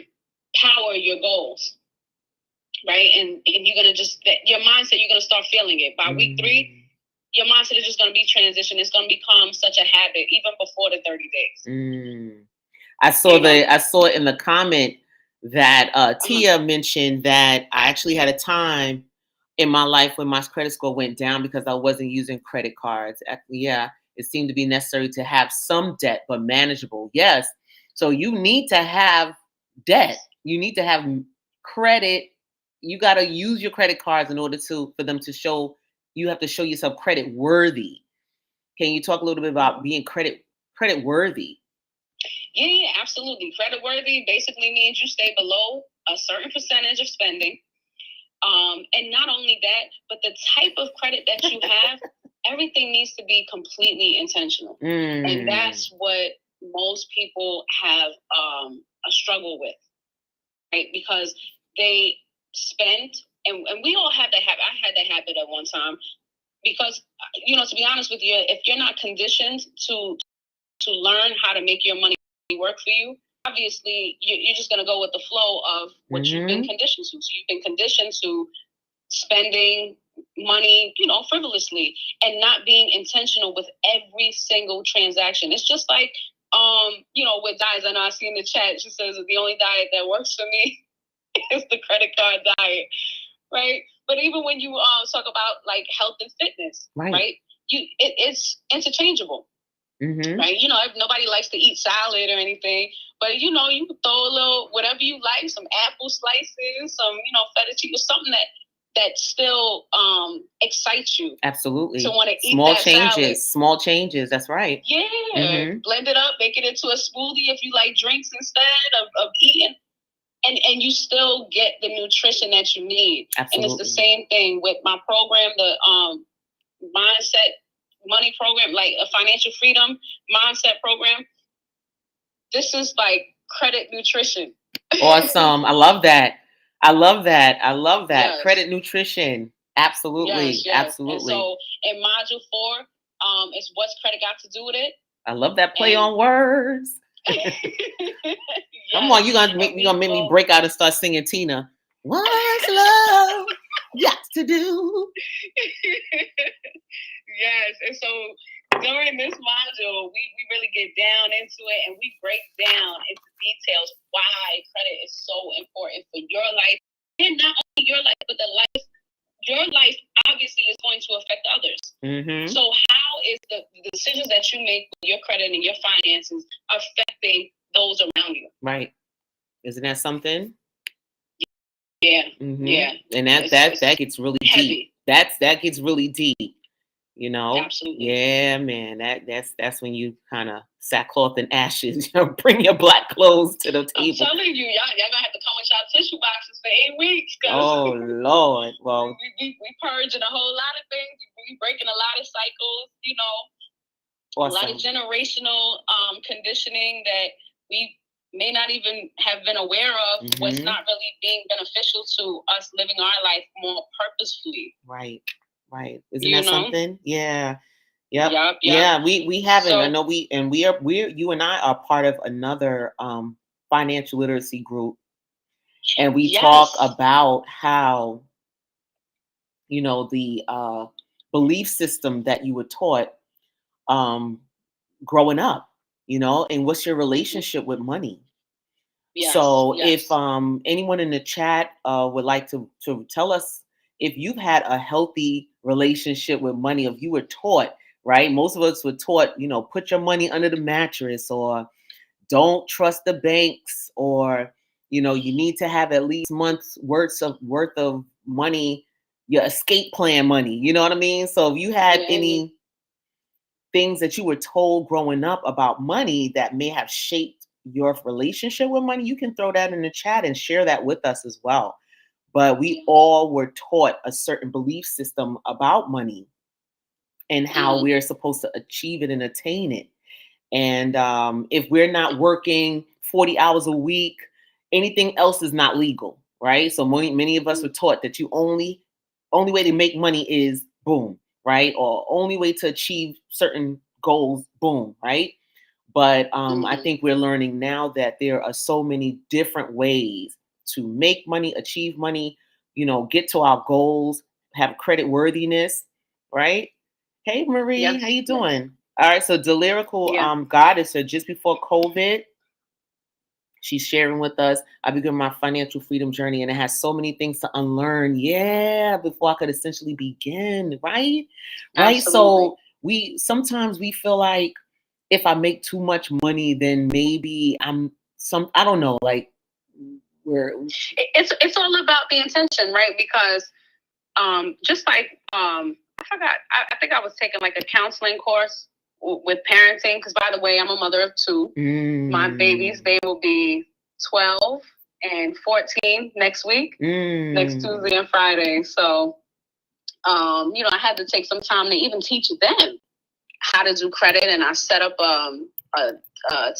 power your goals. Right? And you're gonna your mindset, you're gonna start feeling it. By week 3, your mindset is just going to be transition. It's going to become such a habit, even before the 30 days. I saw it in the comment that Tia mentioned that I actually had a time in my life when my credit score went down because I wasn't using credit cards. Yeah, it seemed to be necessary to have some debt, but manageable. Yes. So you need to have debt. You need to have credit. You got to use your credit cards in order for them to show. You have to show yourself credit worthy. Can you talk a little bit about being credit worthy? Yeah, absolutely. Credit worthy basically means you stay below a certain percentage of spending. And not only that, but the type of credit that you have, everything needs to be completely intentional. And that's what most people have a struggle with, right? Because they spend, and we all have that habit. I had that habit at one time because, to be honest with you, if you're not conditioned to learn how to make your money work for you, obviously you're just going to go with the flow of what you've been conditioned to. So you've been conditioned to spending money, frivolously and not being intentional with every single transaction. It's just like, with diets. I know I see in the chat, she says the only diet that works for me is the credit card diet, right? But even when you talk about like health and fitness, right? It's interchangeable. Right? Nobody likes to eat salad or anything, but you can throw a little whatever you like, some apple slices, some feta cheese, something that still excites you. Absolutely. To want to eat small that changes. salad. Small changes. That's right. Yeah. Blend it up, make it into a smoothie if you like drinks instead of eating. And you still get the nutrition that you need. Absolutely. And it's the same thing with my program, the mindset money program, like a financial freedom mindset program. This is like credit nutrition. Awesome. I love that. Yes. Credit nutrition. Absolutely. Yes. Absolutely. And so in module 4, is what's credit got to do with it? I love that play on words. Come on, you're gonna make me break out and start singing Tina. What's love got to do? Yes, and so during this module, we really get down into it and we break down into details why credit is so important for your life, and not only your life, but your life obviously is going to affect others. So how is the decisions that you make with your credit and your finances affecting those around you? Right. Isn't that something? Yeah. Yeah. And that gets really heavy. Deep. That gets really deep. Absolutely. Yeah, man. That's when you kind of sackcloth and ashes. Bring your black clothes to the table. I'm telling you, y'all gonna have to come with y'all tissue boxes for 8 weeks. Oh Lord. Well, we purging a whole lot of things. We breaking a lot of cycles. Awesome. A lot of generational conditioning that we may not even have been aware of. What's not really being beneficial to us living our life more purposefully. Right. Isn't that something? Yeah. Yep. Yeah, we haven't. So, I know we're you and I are part of another financial literacy group, and we talk about how the belief system that you were taught growing up, and what's your relationship with money. If anyone in the chat would like to tell us if you've had a healthy relationship with money, if you were taught, right? Most of us were taught, put your money under the mattress, or don't trust the banks, or, you need to have at least months worth of money, your escape plan money. You know what I mean? So if you had any things that you were told growing up about money that may have shaped your relationship with money, you can throw that in the chat and share that with us as well. But we all were taught a certain belief system about money and how we're supposed to achieve it and attain it. And if we're not working 40 hours a week, anything else is not legal, right? So many of us were taught that only way to make money is boom, right? Or only way to achieve certain goals, boom, right? But I think we're learning now that there are so many different ways to make money, achieve money, get to our goals, have credit worthiness, right? Hey, Marie, how you doing? All right, so the lyrical goddess said just before COVID, she's sharing with us, I began my financial freedom journey and it has so many things to unlearn. Yeah, before I could essentially begin, right? Right. So sometimes we feel like if I make too much money, then maybe I don't know, like it's all about the intention, right? Because just like I forgot, I think I was taking like a counseling course with parenting, because by the way, I'm a mother of 2. My babies, they will be 12 and 14 next week, next Tuesday and Friday. So, I had to take some time to even teach them how to do credit, and I set up a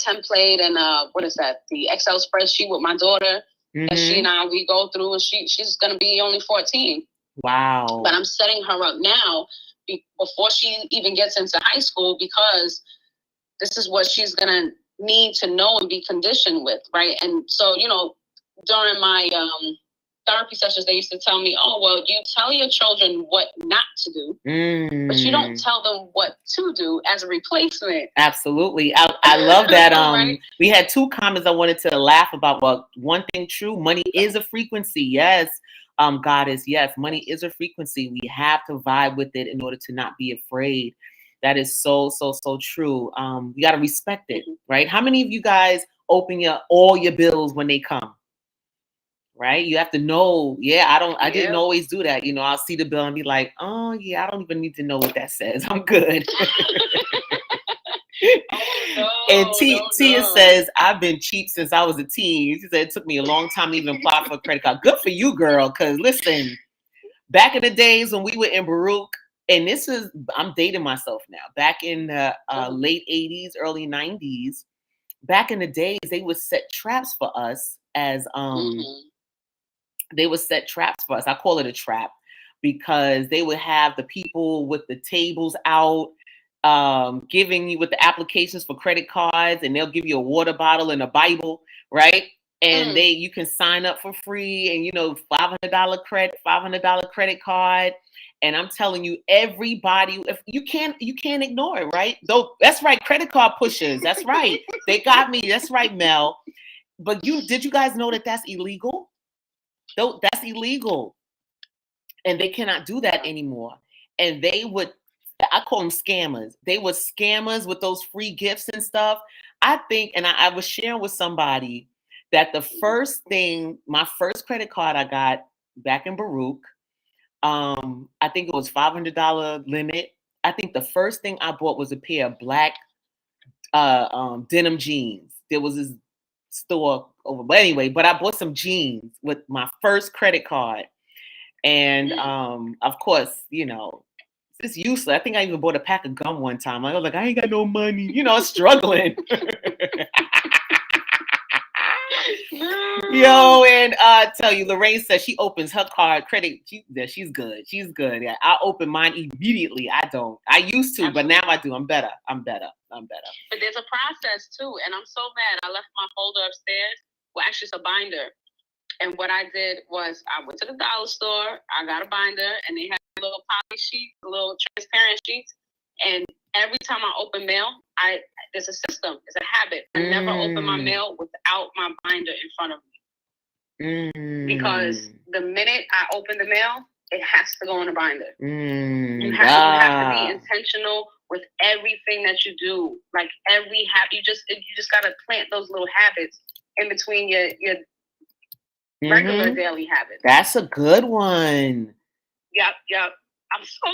template and what is that? The Excel spreadsheet with my daughter that she and I we go through, and she's gonna be only 14. Wow! But I'm setting her up now before she even gets into high school, because this is what she's gonna need to know and be conditioned with, right? And so, during my therapy sessions, they used to tell me, "Oh, well, you tell your children what not to do, but you don't tell them what to do as a replacement." Absolutely. I love that. Right? We had two comments I wanted to laugh about. Well, one thing true, money is a frequency. Yes. Goddess, yes, money is a frequency. We have to vibe with it in order to not be afraid. That is so, so, so true. You got to respect it, right? How many of you guys open all your bills when they come? Right? You have to know. Yeah, I didn't always do that. I'll see the bill and be like, oh yeah, I don't even need to know what that says. I'm good. And Tia says, I've been cheap since I was a teen. She said it took me a long time to even apply for a credit card. Good for you, girl. Because listen, back in the days when we were in Baruch, and I'm dating myself now, back in the late 80s, early 90s, back in the days, they would set traps for us as, they would set traps for us. I call it a trap because they would have the people with the tables out, giving you with the applications for credit cards, and they'll give you a water bottle and a Bible, right? And you can sign up for free, and $500 credit card. And I'm telling you, everybody, if you can't ignore it, right? Though that's right, credit card pushers. That's right. They got me. That's right, Mel. But did you guys know that that's illegal? Though that's illegal, and they cannot do that anymore. And I call them scammers. They were scammers with those free gifts and stuff. I think, and I was sharing with somebody that my first credit card I got back in Baruch, I think it was $500 limit. I think the first thing I bought was a pair of black denim jeans. There was this store over, but anyway, but I bought some jeans with my first credit card. And of course, it's useless. I think I even bought a pack of gum one time. I was like, I ain't got no money, struggling. Yo, and I tell you, Lorraine says she opens her card credit. She's good. She's good. Yeah, I open mine immediately. I don't. I used to, but now I do. I'm better. But there's a process too, and I'm so mad. I left my folder upstairs. Well, actually, it's a binder. And what I did was I went to the dollar store. I got a binder, and they had little poly sheets, little transparent sheets. And every time I open mail, there's a system. It's a habit. I never open my mail without my binder in front of me. Because the minute I open the mail, it has to go in the binder. You have to be intentional with everything that you do. Like every habit, you just gotta plant those little habits in between your regular daily habits. That's a good one. Yep. I'm so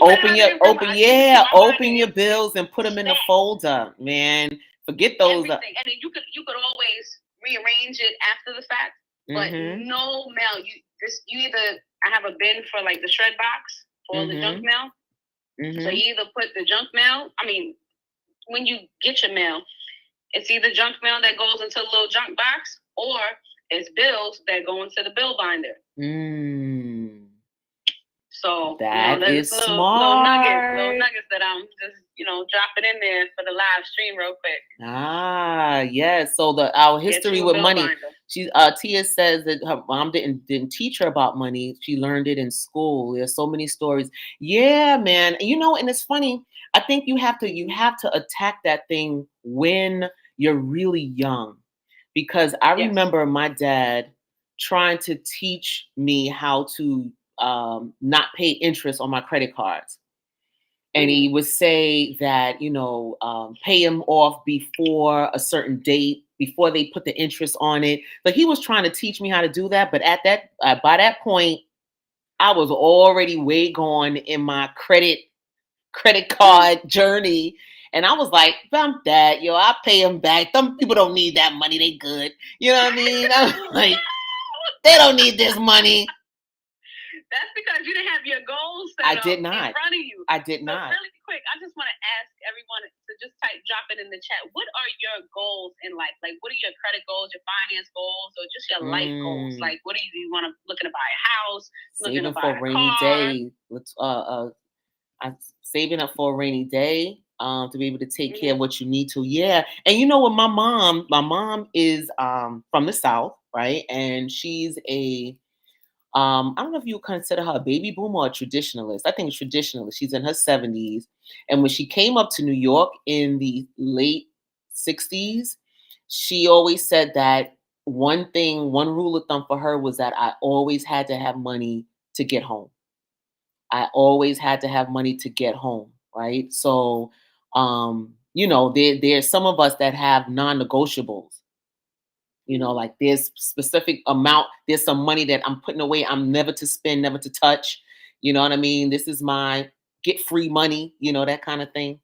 open your bills and put them in the folder, man. Forget those. Everything. And then you could always rearrange it after the fact, but no mail. I have a bin for like the shred box for the junk mail. So you either put the junk mail. I mean, when you get your mail, it's either junk mail that goes into the little junk box, or it's bills that go into the bill binder. So that is smart. Little nuggets that I'm just dropping in there for the live stream real quick. Yes. So our history with money. Tia says that her mom didn't teach her about money. She learned it in school. There's so many stories. Yeah, man. And it's funny. I think you have to attack that thing when you're really young, because I remember my dad trying to teach me how to not pay interest on my credit cards. And he would say that, pay them off before a certain date, before they put the interest on it. But he was trying to teach me how to do that. But by that point, I was already way gone in my credit card journey. And I was like, bump that, I'll pay them back. Some people don't need that money. They good. You know what I mean? I was like, They don't need this money. That's because you didn't have your goals set I up did not. in front of you. I did So not. really quick, I just want to ask everyone to just drop it in the chat. What are your goals in life? Like, what are your credit goals, your finance goals, or just your life goals? Like, what do you want to looking to buy a house, looking to buy a rainy car? day? I'm saving up for a rainy day. To be able to take care of what you need to. Yeah. And you know what, my mom is from the South, right? And she's a I don't know if you consider her a baby boomer or a traditionalist. I think a traditionalist. She's in her 70s. And when she came up to New York in the late 60s, she always said that one rule of thumb for her was that I always had to have money to get home. I always had to have money to get home, right? So, there's some of us that have non-negotiables. Like there's specific amount, there's some money that I'm putting away. I'm never to spend, never to touch. You know what I mean? This is my get free money, that kind of thing.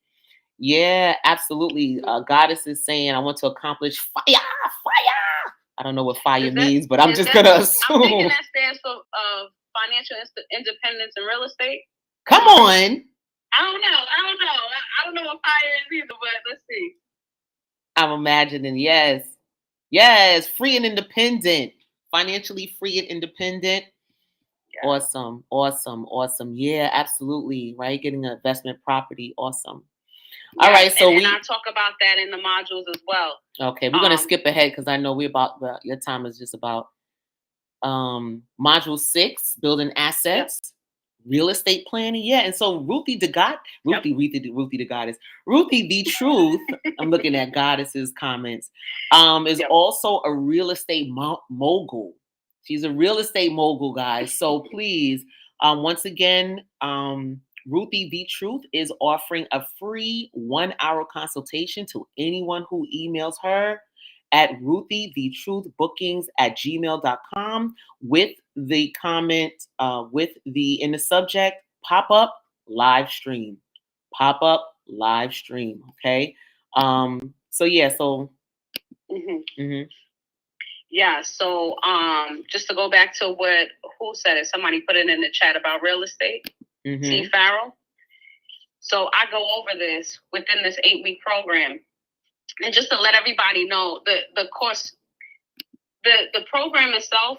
Yeah, absolutely. Goddess is saying, I want to accomplish fire. I don't know what fire means, but I'm just going to assume. I'm thinking that stands for financial independence in real estate. Come on. I don't know. I don't know what fire is either, but let's see. I'm imagining, yes, free and independent, financially free and independent. Yeah. Awesome. Yeah, absolutely. Right, getting an investment property, awesome. Yes, all right, so and I'll talk about that in the modules as well. Okay, we're gonna skip ahead because I know your time is just about module 6, building assets. Yep. Real estate planning, yeah. And so Ruthie the Goddess, Ruthie the Truth. I'm looking at Goddess's comments. Is also a real estate mogul. She's a real estate mogul, guys. So please, once again, Ruthie the Truth is offering a free 1-hour consultation to anyone who emails her at ruthiethetruthbookings@gmail.com with the comment, in the subject, pop-up live stream. Pop-up live stream. Okay. So yeah, so yeah, so just to go back to who said it, somebody put it in the chat about real estate. T. Farrell. So I go over this within this 8-week program. And just to let everybody know, the course, the program itself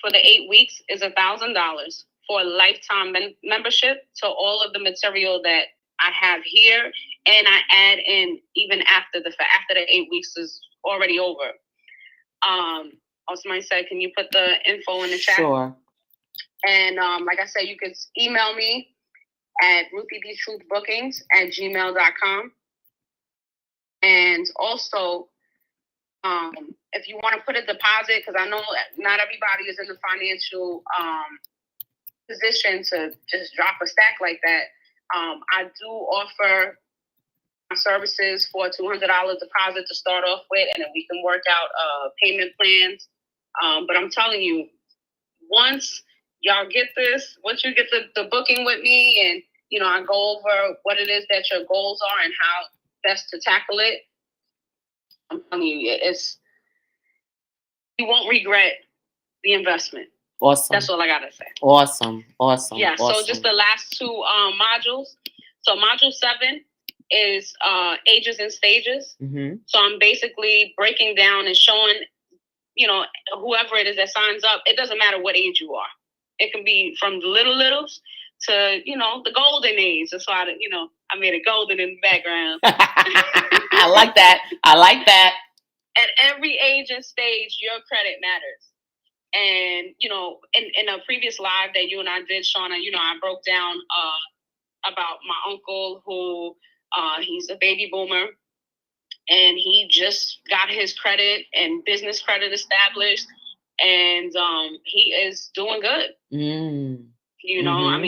for the 8 weeks is $1,000 for a lifetime membership to all of the material that I have here, and I add in even after the 8 weeks is already over. Somebody said, can you put the info in the chat? Sure. And like I said, you could email me at ruthiethetruthbookings@gmail.com. And also, if you want to put a deposit, because I know not everybody is in the financial position to just drop a stack like that, I do offer my services for a $200 deposit to start off with, and then we can work out payment plans. But I'm telling you, once y'all get this, once you get the booking with me, and I go over what it is that your goals are and how best to tackle it, I'm telling you, you won't regret the investment. Awesome. That's all I gotta say. Awesome. Yeah. So just the last 2 modules. So module 7 is ages and stages. So I'm basically breaking down and showing, whoever it is that signs up, it doesn't matter what age you are. It can be from the littles to, the golden age. That's why, I made it golden in the background. I like that. At every age and stage, your credit matters. And, in a previous live that you and I did, Shauna, I broke down about my uncle who, he's a baby boomer, and he just got his credit and business credit established, and he is doing good. I mean,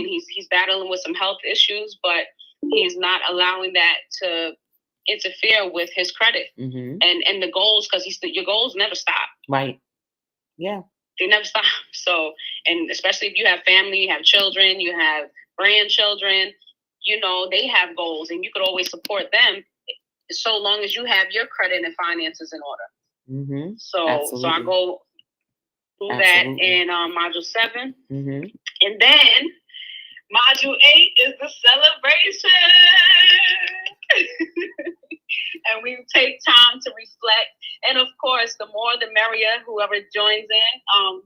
he's battling with some health issues, but he's not allowing that to interfere with his credit and the goals, because your goals never stop. Right. Yeah. They never stop. So, and especially if you have family, you have children, you have grandchildren, they have goals, and you could always support them so long as you have your credit and finances in order. Absolutely. So I go that in module 7. Mm-hmm. And then module 8 is the celebration. And we take time to reflect. And of course, the more the merrier, whoever joins in.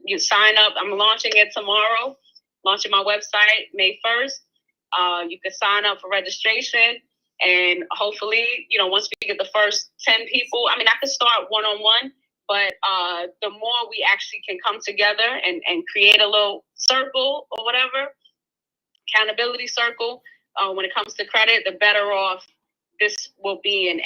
You sign up. I'm launching it tomorrow, launching my website May 1st. You can sign up for registration. And hopefully, once we get the first 10 people, I could start one-on-one, but the more we actually can come together and create a little circle or whatever, accountability circle, when it comes to credit, the better off this will be. And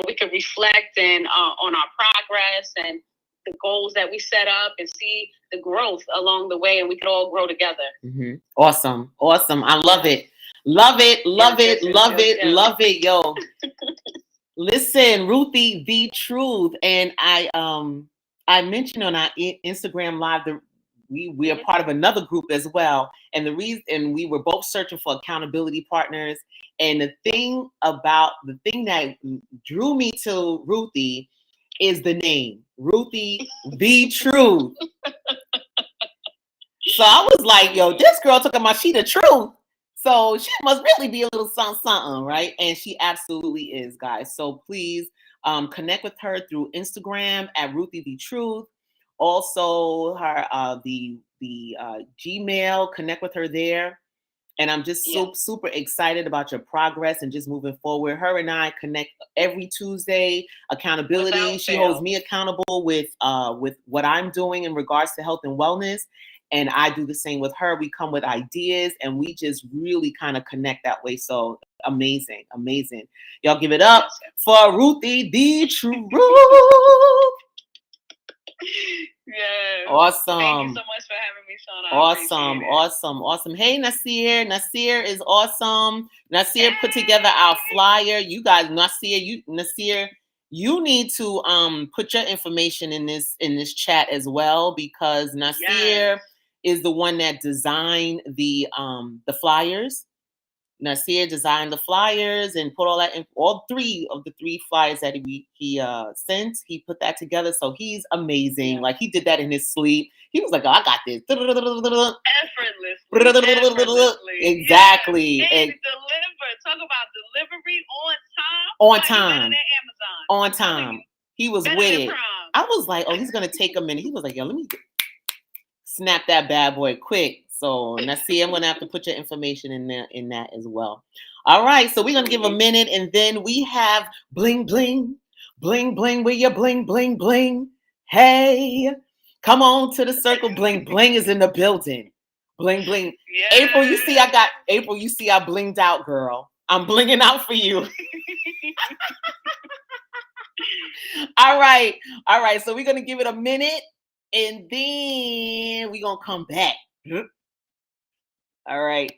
we can reflect on our progress and the goals that we set up and see the growth along the way, and we can all grow together. Mm-hmm. Awesome. I love it. Love it. Yo. Listen, Ruthie, the truth. And I mentioned on our Instagram live that we are part of another group as well. And we were both searching for accountability partners. And the thing that drew me to Ruthie is the name, Ruthie the Truth. So I was like, yo, this girl took my sheet of truth. So she must really be a little something, right? And she absolutely is, guys. So please connect with her through Instagram at Ruthie the Truth. Also, her the Gmail, connect with her there. And I'm just super excited about your progress and just moving forward. Her and I connect every Tuesday. Accountability. She holds me accountable with what I'm doing in regards to health and wellness. And I do the same with her. We come with ideas and we just really kind of connect that way. So amazing. Y'all give it up for Ruthie the Truth. Yeah. Awesome. Thank you so much for having me, Shauna. Awesome. Hey, Nasir. Nasir is awesome. Nasir put together our flyer. You guys, Nasir, you need to put your information in this chat as well, because Nasir is the one that designed the flyers. Nasir designed the flyers and put all that in, all 3 of the 3 flyers that he sent. He put that together, so he's amazing. Yeah. Like, he did that in his sleep. He was like, "Oh, I got this." Effortlessly. Exactly. Yeah. And deliver. Talk about delivery on time. On time. He was with it. I was like, oh, he's gonna take a minute. He was like, yo, let me snap that bad boy quick. So Nasir, I'm gonna have to put your information in there in that as well. All right, so we're gonna give a minute, and then we have bling bling, bling bling. Where your bling bling bling? Hey, come on to the circle. Bling bling is in the building. Bling bling. Yeah. April, you see I blinged out, girl. I'm blinging out for you. All right. So we're gonna give it a minute, and then we're gonna come back. All right.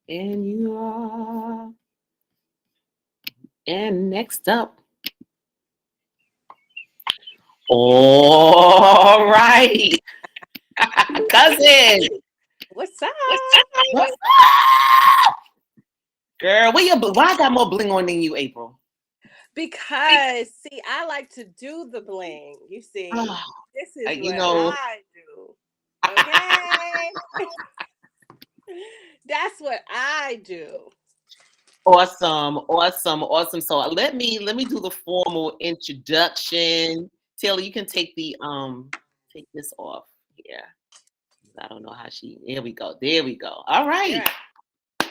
And you are. And next up. All right. Cousin. What's up? What's up? Girl, why I got more bling on than you, April? Because, see, I like to do the bling. You see, this is what I do. Okay. That's what I do. Awesome, awesome, awesome. So let me do the formal introduction. Taylor, you can take this off here. I don't know how she. There we go. There we go. All right. Yeah.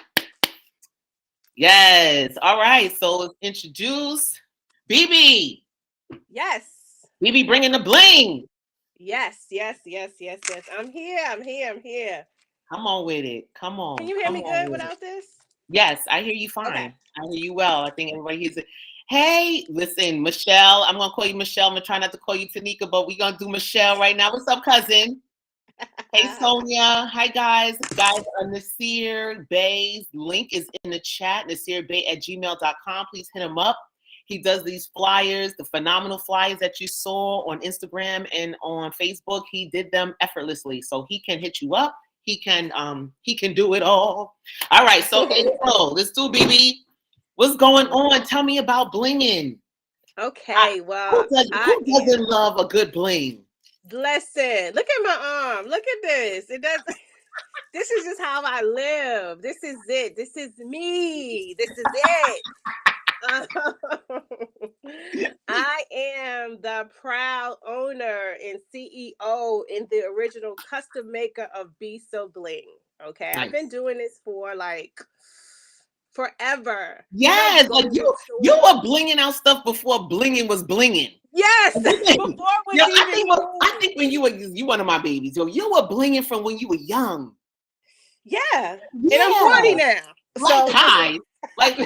Yes. All right. So let's introduce BB. Yes. BB bringing the bling. Yes. Yes. Yes. Yes. Yes. I'm here. I'm here. I'm here. Come on with it. Come Can on. you hear Come me on good with it. without this? Yes, I hear you Okay. fine. I hear you well. I think everybody hears it. Hey, listen, Michelle. I'm gonna call you Michelle. I'm gonna try not to call you Tanika, but we're gonna do Michelle right now. What's up, cousin? Hey, Sonia. Hi, guys. Guys, Nasir Bay's link is in the chat, nasirbay@gmail.com. Please hit him up. He does these flyers, the phenomenal flyers that you saw on Instagram and on Facebook. He did them effortlessly. So he can hit you up. He can do it all. All right. So April, let's do BB. What's going on? Tell me about blinging. Okay. Well, Who doesn't love a good bling? listen. Look at my arm. Look at this. It does. This is just how I live. This is it. This is me. This is it. I am the proud owner and CEO and the original custom maker of Be So Bling. Okay, Nice. I've been doing this for like forever. Yes, Go like to the you store. were blinging out stuff before blinging was blinging. Yes, before it was Yo, even cool. I think when you one of my babies, yo, you were blinging from when you were young. Yeah, and I'm 40 now. Like So hi, like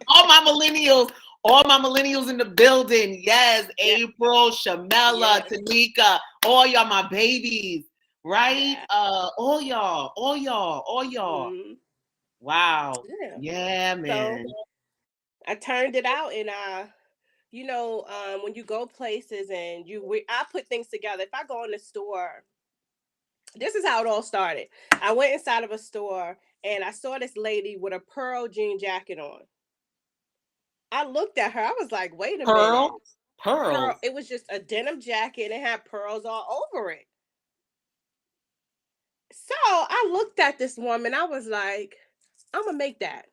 all my millennials in the building. Yes, Yeah. April, Shamela, Yes. Tanika, all y'all my babies, right? Yeah. All y'all. Mhm. Wow. Yeah. Yeah, man. So I turned it out, and when you go places and I put things together. If I go in the store, this is how it all started. I went inside of a store and I saw this lady with a pearl jean jacket on. I looked at her. I was like, wait a minute. Pearl. It was just a denim jacket and it had pearls all over it. So I looked at this woman. I was like, I'm going to make that.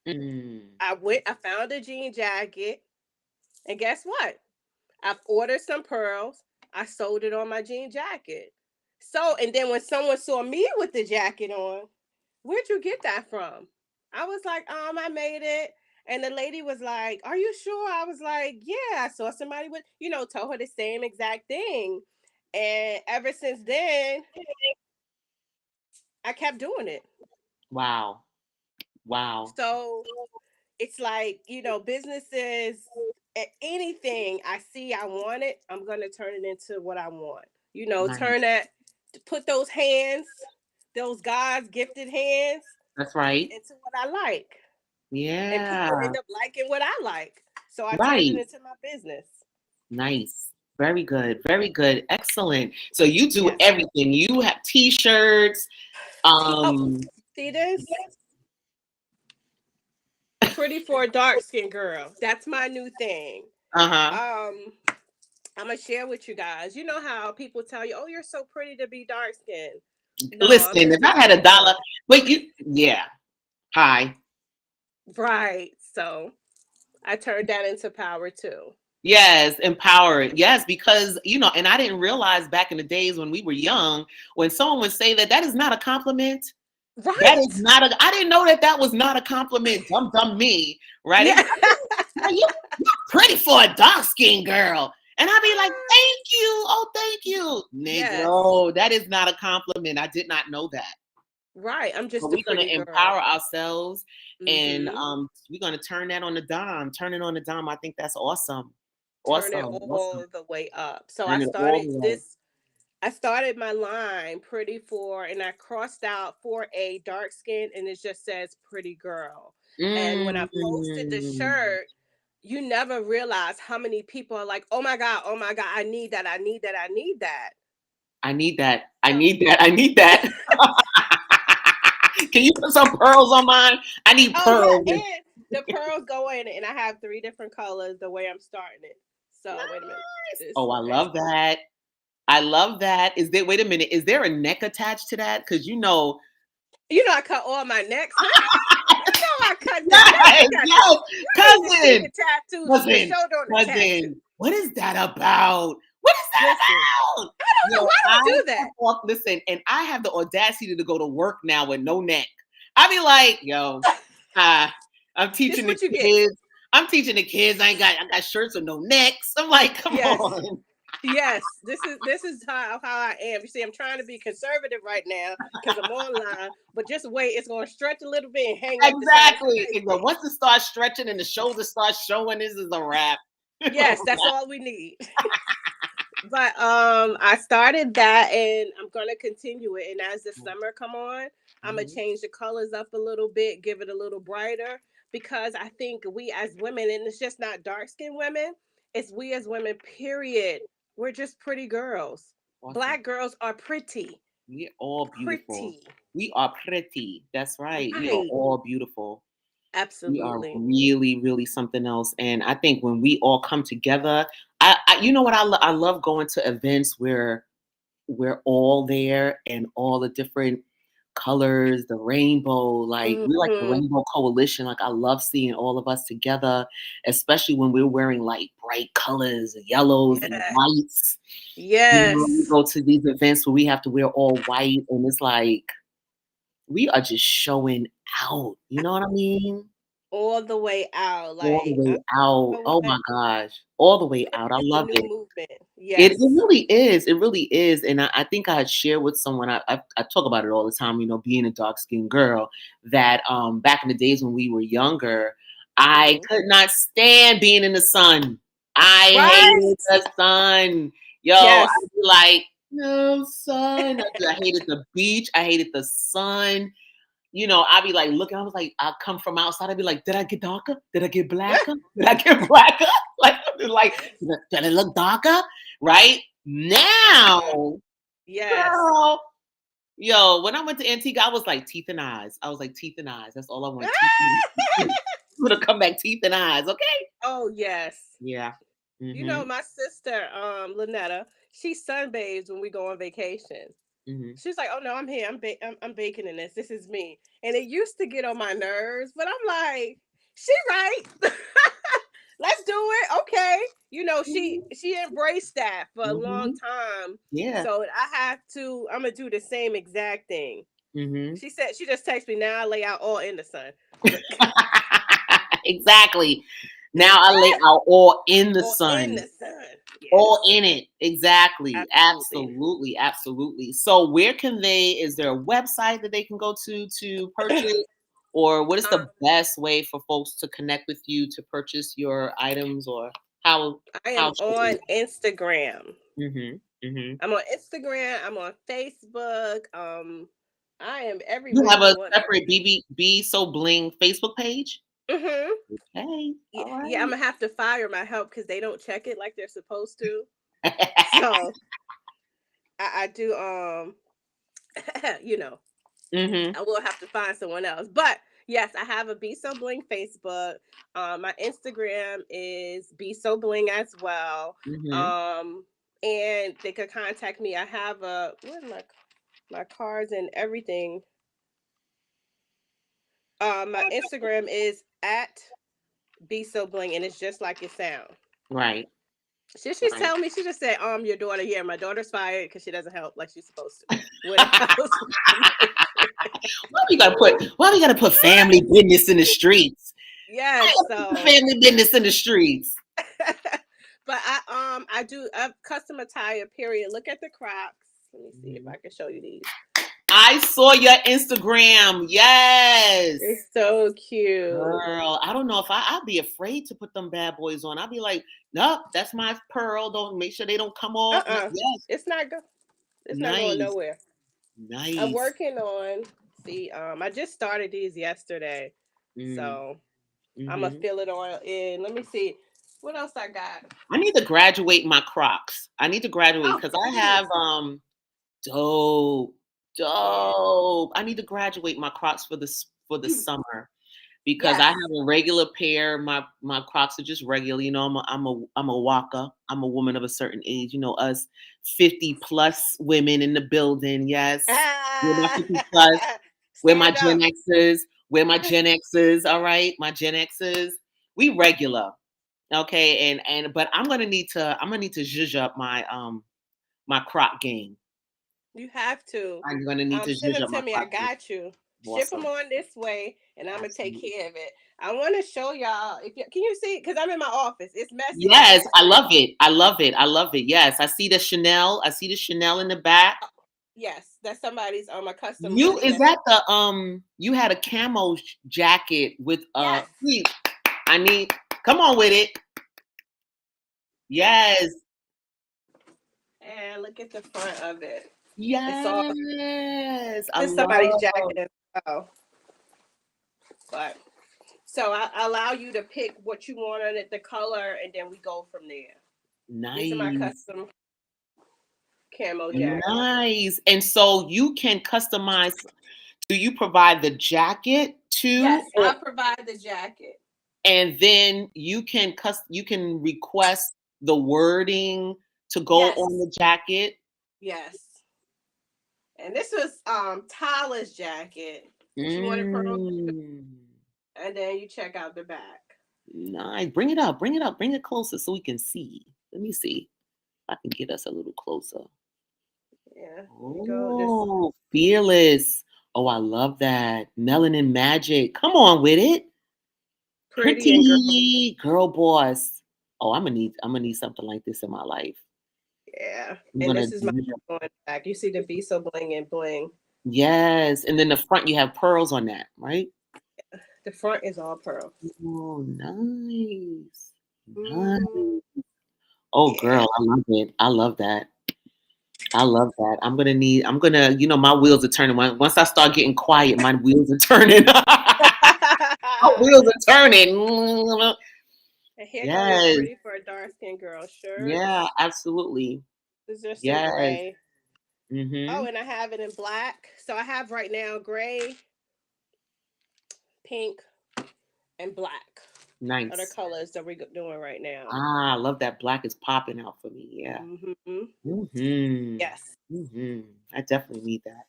Mm. I found a jean jacket. And guess what? I've ordered some pearls. I sold it on my jean jacket. So, and then when someone saw me with the jacket on, where'd you get that from? I was like, I made it. And the lady was like, are you sure? I was like, yeah, I saw somebody with, told her the same exact thing. And ever since then, I kept doing it. Wow. So it's like, businesses, anything I see I want it, I'm going to turn it into what I want. Nice. Put those hands, those God's gifted hands, That's right. into what I like. And people Yeah. end up liking what I like. So I turned it Right. into my business. Nice. Very good. Very good. Excellent. So you do Yes. everything. You have t-shirts. See this? Pretty for a dark skinned girl. That's my new thing. Uh-huh. I'm gonna share with you guys. You know how people tell you, "Oh, you're so pretty to be dark skinned." No, I'm Listen, just if I had a dollar, different. wait, yeah. Hi. Right. So I turned that into power too. Yes, empowered. Yes, because and I didn't realize back in the days when we were young, when someone would say that is not a compliment. That is Right. not I didn't know that was not a compliment. Dumb me, right? Yeah. You're pretty for a dark skinned girl. And I'd be like, thank you. Oh, thank you. Yes. Negro, that is not a compliment. I did not know that. Right. I'm just But a we're gonna pretty girl. empower ourselves and Mm-hmm. we're gonna turn that on the dime. Turn it on the dime. I think that's awesome. Turn it Awesome. all the way up. So Turn it all the way. I started my line pretty for, and I crossed out for a dark skin, and it just says pretty girl. And when I posted the Mm. shirt, you never realize how many people are like, oh my God, I need that, I need that, I need that. I need that. I need that. I need that. Can you put some pearls on mine? I need pearls. Yeah, and the pearls go in it, and I have 3 different colors the way I'm starting it. So Nice. wait a minute. Oh, I love that. I love that. Wait a minute, is there a neck attached to that? Because You know I cut all my necks, honey. You know I cut the neck. Yes, You need to see cousin. the tattoos. The Cousin, shoulder on the tattoo. cousin, what is that about? What is that Listen, about? I don't know Yo, why you do that. listen, and I have the audacity to go to work now with no neck. I be like, yo, I'm teaching the what you get. kids. I'm teaching the kids. I got shirts with no necks. I'm like, come Yes. on. Yes, this is how I am. You see, I'm trying to be conservative right now because I'm online, but just wait, it's gonna stretch a little bit and hang up Exactly. the But once it starts stretching and the shoulders start showing, this is a wrap. Yes, that's all we need. But I started that and I'm gonna continue it. And as the summer come on, I'm gonna change the colors up a little bit, give it a little brighter because I think we as women, and it's just not dark skinned women, it's we as women, period. We're just pretty girls. Awesome. Black girls are pretty. We're all beautiful. Pretty. We are pretty. That's right. We are Right. all beautiful. We are Absolutely. really, really something else. And I think when we all come together, you know what I love going to events where we're all there and all the different colors, the rainbow, like we're like the Mhm. rainbow coalition. Like I love seeing all of us together, especially when we're wearing like bright colors, yellows and Yeah. whites. You know, we Yes. go to these events where we have to wear all white, and it's like we are just showing out. You know what I mean? All the way out. All the Like, way out. know Oh what? my gosh. All the way out. I It's the love new it. movement. It Yes. really is. It really is. And I think I had shared with someone, I talk about it all the time, you know, being a dark skinned girl, that back in the days when we were younger, I Mhm. could not stand being in the sun. I hated Right. the sun. Yo, Yes. I'd be like, no sun. I hated the beach. I hated the sun. You know, I'd be like looking, I was like, I'd come from outside, I'd be like, did I get darker? Did I get blacker? Did I get blacker? Like, did I look darker? Right? Now, Yes. girl, yo, when I went to Antigua, I was like teeth and eyes. I was like teeth and eyes. That's all I want. Teeth and eyes. I'm gonna come back teeth and eyes, okay? Oh yes. Yeah. You Mm-hmm. know, my sister, Lynetta, she sunbathes when we go on vacation. Mm-hmm. She's like, "Oh no, I'm here. I'm baking in this. This is me." And it used to get on my nerves, but I'm like, "She right. Let's do it." Okay. You know, she embraced that for a long Mm-hmm. time. Yeah. So I'm gonna do the same exact thing. Mm-hmm. She said she just texted me now. I lay out all in the sun. Exactly. Now I lay out all in the All in sun. the sun. Yes. All in it. Exactly. Absolutely. Absolutely. Absolutely. So where can is there a website that they can go to purchase? Or what is the best way for folks to connect with you to purchase your items, or I am how should on Instagram. mm-hmm, mm-hmm. I'm on Instagram. I'm on Facebook. I am You everywhere have you a want. separate Be So Bling Facebook page? Mm-hmm. Okay. Yeah, All yeah, I'm right. gonna have to fire my help because they don't check it like they're supposed to. So I do. You know, Mm-hmm. I will have to find someone else. But yes, I have a Be So Bling Facebook. My Instagram is Be So Bling as well. Mm-hmm. Um, and they could contact me. I have where's my cards and everything. My Instagram is at Be So Bling, and it's just like it sounds. Right. She's Right. telling me, she just said, your daughter here. My daughter's fired because she doesn't help like she's supposed to with house information. Why we gotta put family business in the streets? Yes, so Family business in the streets. but I do custom attire, period. Look at the Crocs. Let me see if I can show you these. I saw your Instagram. Yes. It's so cute. Girl, I don't know if I'd be afraid to put them bad boys on. I'd be like, nope, that's my pearl. Don't make sure they don't come off. No, yes. It's not good. It's not going Nice. nowhere. I'm Nice. working on I just started these yesterday. So I'm gonna Mm-hmm. fill it on in. Let me see. What else I got? I need to graduate my Crocs. I need to graduate because I have dope. Yeah. I need to graduate my Crocs for the summer because I Yes. have a regular pair. My Crocs are just regular. You know, I'm a walker. I'm a woman of a certain age. You know, us 50 plus women in the building. Yes, we're not 50 plus. Where my Stand up. Gen X's, all right? My Gen X's. We regular. Okay, but I'm gonna need to zhuzh up my crop game. You have to. I'm gonna need to Send zhuzh them up my to me. I crop game. got you. Ship them Awesome. on this way, and I'm gonna take Absolutely. care of it. I want to show y'all. If you can you see? Because I'm in my office. It's messy, but Yes, it's I love it. I love it. I love it. Yes, I see the Chanel. I see the Chanel in the back. yes. That's somebody's my custom You hoodie. is That's that the you had a camo jacket with yes. please, I need come on with it. Yes. And look at the front of it. It's all Yes. I this somebody's love. jacket as well. But so I allow you to pick what you want on it, the color, and then we go from there. These are my Nice. custom camo jackets. Nice. And so you can customize. Do you provide the jacket too? Yes, I provide the jacket. And then you can request the wording to go Yes. on the jacket. Yes. And this was Tyler's jacket. And she wanted pearls. Mm. And then you check out the back. Nice. Bring it up. Bring it up. Bring it closer so we can see. Let me see if I can get us a little closer. Yeah. Oh, fearless. Oh, I love that. Melanin magic. Come on with it. Pretty and Pretty girl boss. Oh, I'm gonna need something like this in my life. yeah. I'm And gonna this is my going back. You see the be so bling and bling. Yes. And then the front you have pearls on that, right? The front is all pearl. Oh, nice. Nice. Mm-hmm. Oh, Yeah. girl, I love it. I love that. I love that. My wheels are turning. Once I start getting quiet, my wheels are turning. My wheels are turning. And here go your Yes. pretty for a dark skinned girl shirts. Yeah, absolutely. These are some Yes. gray. Mm-hmm. Oh, and I have it in black. So I have right now gray, pink, and black are the Nice. colors that we're doing right now. Ah, I love that black is popping out for me. Yeah. Mm-hmm. Mm-hmm. Yes. Mm-hmm. I definitely need that.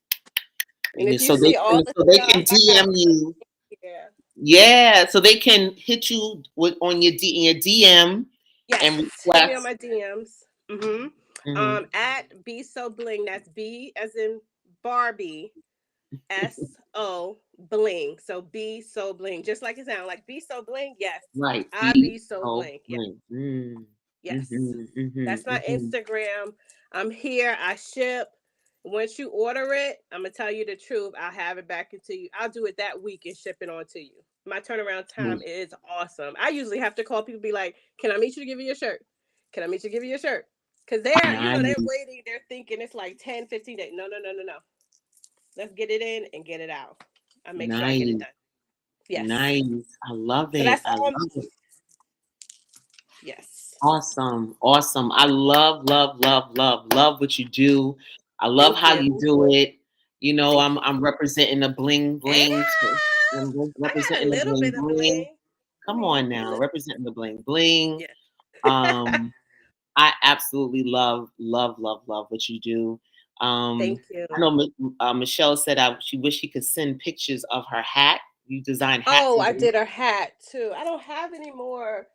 And if you So they see all can the so they stuff can I got, DM you. yeah. Yeah, so they can hit you on your DM Yes. and Hit me on request. my DMs. Mm-hmm. Mm-hmm. At Be So Bling. That's B as in Barbie. SO Bling. So Be So Bling. Just like it sounds like Be So Bling. Yes. Right. I Be So Bling. Yeah. Mm. Yes. Mm-hmm. Mm-hmm. That's my Mm-hmm. Instagram. I'm here. I ship. Once you order it, I'm gonna tell you the truth. I'll have it back into you. I'll do it that week and ship it on to you. My turnaround time is awesome. I usually have to call people, be like, "Can I meet you to give you your shirt? Can I meet you to give you your shirt?" Because they're Nice. waiting. They're thinking it's like 10, 15 days. No, no, no, no, no. Let's get it in and get it out. I make sure I get it Nice. done. Yes. Nice. I love So it. that's I all. love it. Yes. Awesome. Awesome. I love, love, love, love, love what you do. I love Thank how you. you do it. Thank you. I'm representing the bling Yeah. bling. I'm I got a representing the little bling bit of bling. bling. Come on now, representing the bling bling. Yeah. Um, I absolutely love, love, love, love what you do. Thank you. I know Michelle said she wished she could send pictures of her hat. You design hats. Oh, I did her hat too. I don't have any more.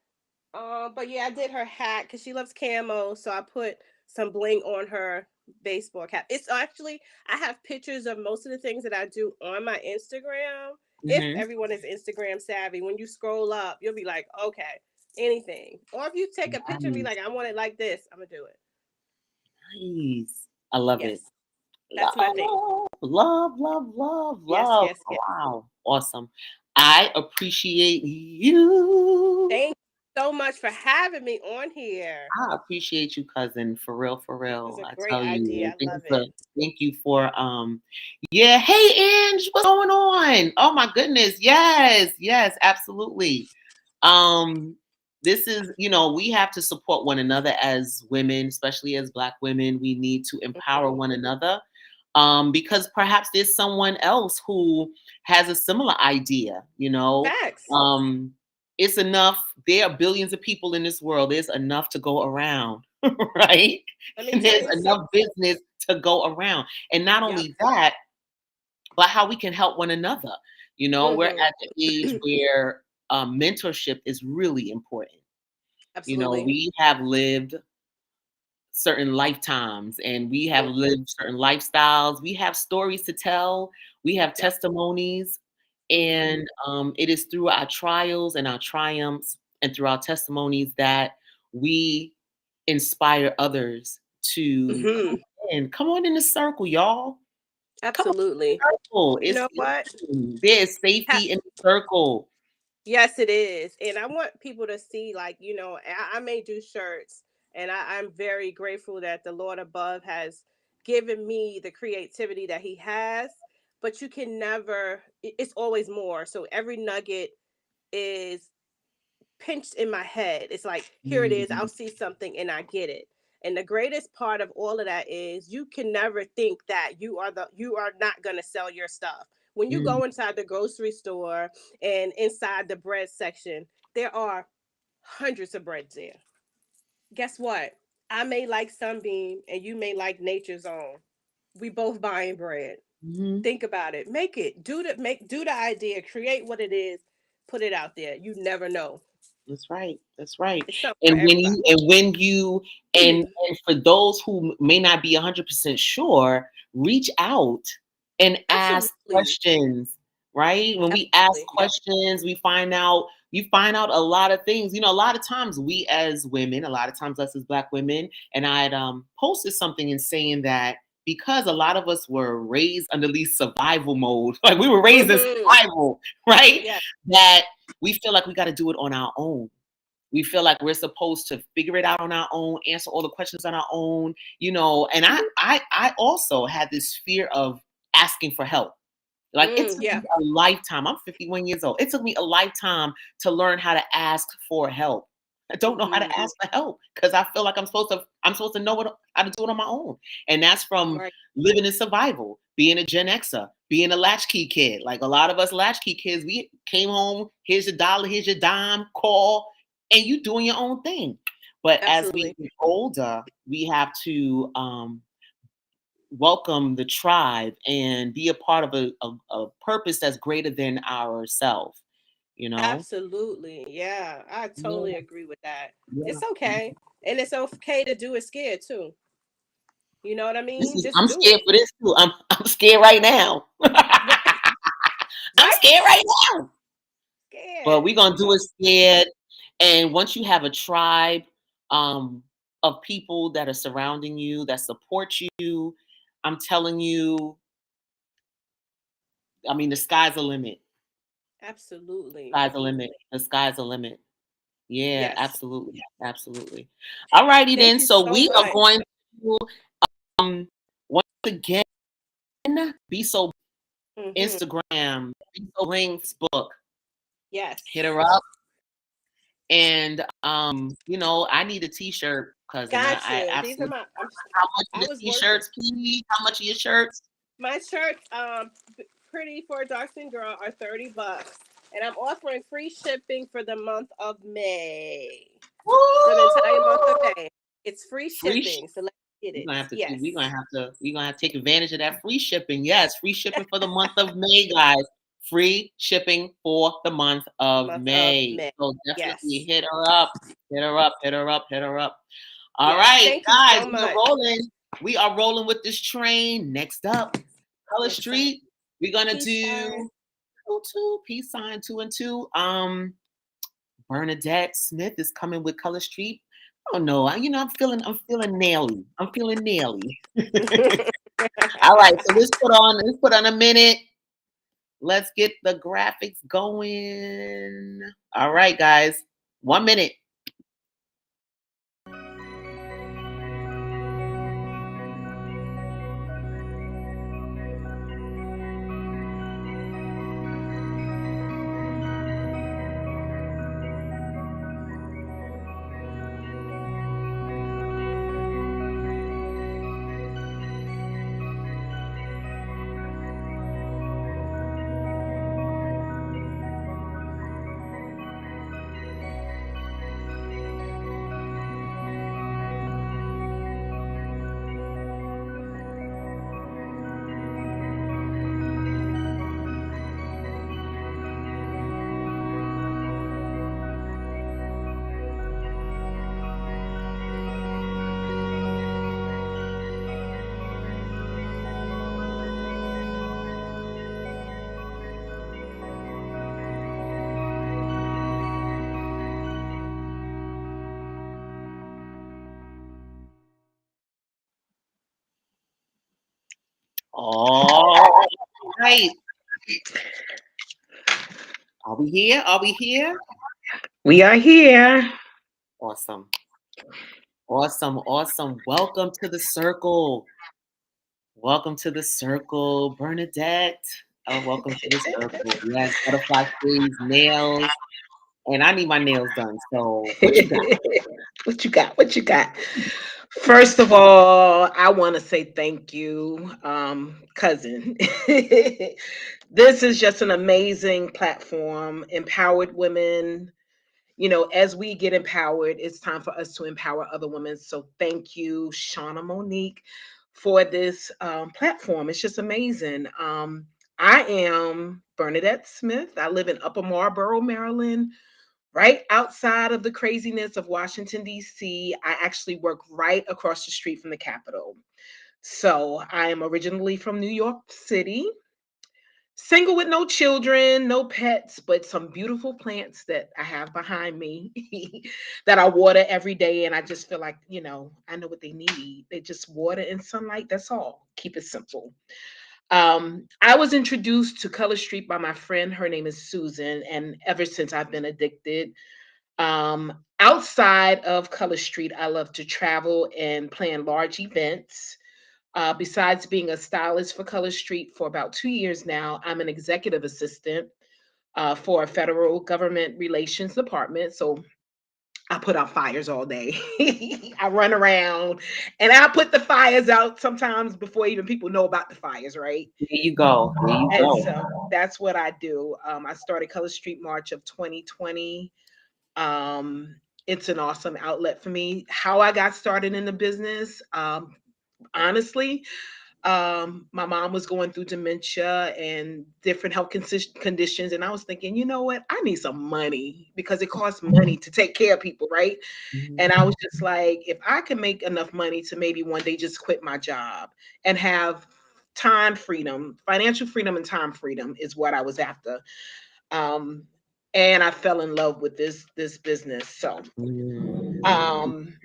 But yeah, I did her hat because she loves camo. So I put some bling on her baseball cap. It's actually I have pictures of most of the things that I do on my Instagram. If Mm-hmm. everyone is Instagram savvy, when you scroll up, you'll be like, okay, anything. Or if you take a picture and be Nice. like, I want it like this, I'm gonna do it. Nice. I love it. Yes, that's my thing. Love, love, love, Yes, love. yes, yes. Wow. Awesome. I appreciate you. Thank you so much for having me on here. I appreciate you, cousin. For real, for It was real. a I great tell you. idea. And I love it. thank you for yeah. Hey Ange, what's going on? Oh my goodness. Yes, yes, absolutely. Um, this is, we have to support one another as women, especially as Black women. We need to empower Mhm. one another. Because perhaps there's someone else who has a similar idea, Facts. It's enough. There are billions of people in this world. There's enough to go around, right? Let me And tell there's you something. enough business to go around. And not Yep. only that, but how we can help one another. You know, we're Mm-hmm. at the age where mentorship is really important. You know, Absolutely. we have lived certain lifetimes and we have Mm-hmm. lived certain lifestyles. We have stories to tell. We have Yep. testimonies. Mm-hmm. And it is through our trials and our triumphs and through our testimonies that we inspire others to Mm-hmm. come on in the circle, y'all. Come on Absolutely. in the circle. You know what? There's safety in the circle. Yes, it is. And I want people to see, like, I may do shirts, and I'm very grateful that the Lord above has given me the creativity that He has. But you can never, it's always more. So every nugget is pinched in my head. It's like, here it is. Mhm. I'll see something and I get it. And the greatest part of all of that is you can never think that you are not going to sell your stuff. When you Mhm. go inside the grocery store and inside the bread section, there are hundreds of breads there. Guess what? I may like Sunbeam and you may like Nature's Own. We both buying bread. Mhm. Think about it. Make it. Do the idea. Create what it is. Put it out there. You never know. That's right. That's right. It's something for And when everybody. you and for those who may not be 100% sure, reach out and ask Absolutely. questions, right? When we ask Absolutely. Yep. questions, you find out a lot of things. You know, a lot of times we as women, a lot of times us as Black women, and I had posted something in saying that because a lot of us were raised under least survival mode, like we were raised in Mm-hmm. survival, right? Yeah. That we feel like we got to do it on our own. We feel like we're supposed to figure it out on our own, answer all the questions on our own, you know. And I, Mm-hmm. I also had this fear of asking for help. Like it took me Yeah. a lifetime. I'm 51 years old. It took me a lifetime to learn how to ask for help. I don't know how Mm-hmm. to ask for help because I feel like I'm supposed to know how to do it on my own. And that's from Right. living in survival, being a Gen Xer, being a latchkey kid. Like a lot of us latchkey kids, we came home, here's your dollar, here's your dime, call, and you doing your own thing. But as we Absolutely. get older, we have to welcome the tribe and be a part of a purpose that's greater than ourselves, you know? Absolutely. Yeah. I Yeah, totally agree with that. yeah. It's okay. And it's okay to do it scared too. You know what I mean? Just I'm do scared it. for this too. I'm scared right now. Right. I'm scared Right? right now. But Scared. we're gonna do it scared. And once you have a tribe um of people that are surrounding you, that support you, I'm telling you, I mean the sky's the limit. Absolutely. Sky's the limit. The sky's the limit. Yeah, Yes. absolutely. Absolutely. All righty Thank then. you So so we are much. going to once again be so Mm-hmm. Instagram, be so links book. Hit Yes. her up. And you know, I need a t-shirt, cousin. Got I you. These are absolutely. How much are I the was working. t-shirts, please? How much are your shirts? My shirts, pretty for a dark skin girl, are $30, and I'm offering free shipping for the month of May. For the entire month of Woo! May, it's free Free sh- shipping. So let's get we're it. gonna have to Yes, we're gonna have to take advantage of that free shipping. Yes, free shipping for the month of May, guys. Free shipping for the month the of month of May. May. So definitely Yes, hit her up. Hit her up, hit her up, hit her up. All yes. right, Thank you guys, so we are much. rolling. We are rolling with this train. Next up, Color Next up, Street. We're gonna peace sign. do two, peace sign, 2 and 2. Bernadette Smith is coming with Color Street. Oh no, I'm feeling naily. I'm feeling naily. All right, so let's put on a minute. Let's get the graphics going. All right, guys. 1 minute. All right. Are we here? Are we here? We are here. Awesome. Awesome. Awesome. Welcome to the circle. Welcome to the circle, Bernadette. Oh, welcome to the circle. Yes, butterfly phase, nails. And I need my nails done. So what you got? What you got? What you got? First of all, I want to say thank you, cousin. This is just an amazing platform. Empowered women. As we get empowered, it's time for us to empower other women. So thank you, Shauna Monique, for this platform. It's just amazing. I am Bernadette Smith. I live in Upper Marlboro, Maryland, right outside of the craziness of Washington, D.C. I actually work right across the street from the Capitol. So I am originally from New York City, single with no children, no pets, but some beautiful plants that I have behind me that I water every day. And I just feel like, I know what they need. They just water and sunlight. That's all. Keep it simple. I was introduced to Color Street by my friend. Her name is Susan. And ever since I've been addicted. Outside of Color Street, I love to travel and plan large events. Besides being a stylist for Color Street for about 2 years now, I'm an executive assistant for a federal government relations department. So I put out fires all day. I run around and I put the fires out sometimes before even people know about the fires, right? There you go. There you And go. so that's what I do. I started Color Street March of 2020. It's an awesome outlet for me. How I got started in the business, honestly, my mom was going through dementia and different health conditions, and I was thinking, you know what, I need some money because it costs money to take care of people, right? And I was just like, if I can make enough money to maybe one day just quit my job and have time freedom, financial freedom and time freedom is what I was after. um, and I fell in love with this business. So Mm. um,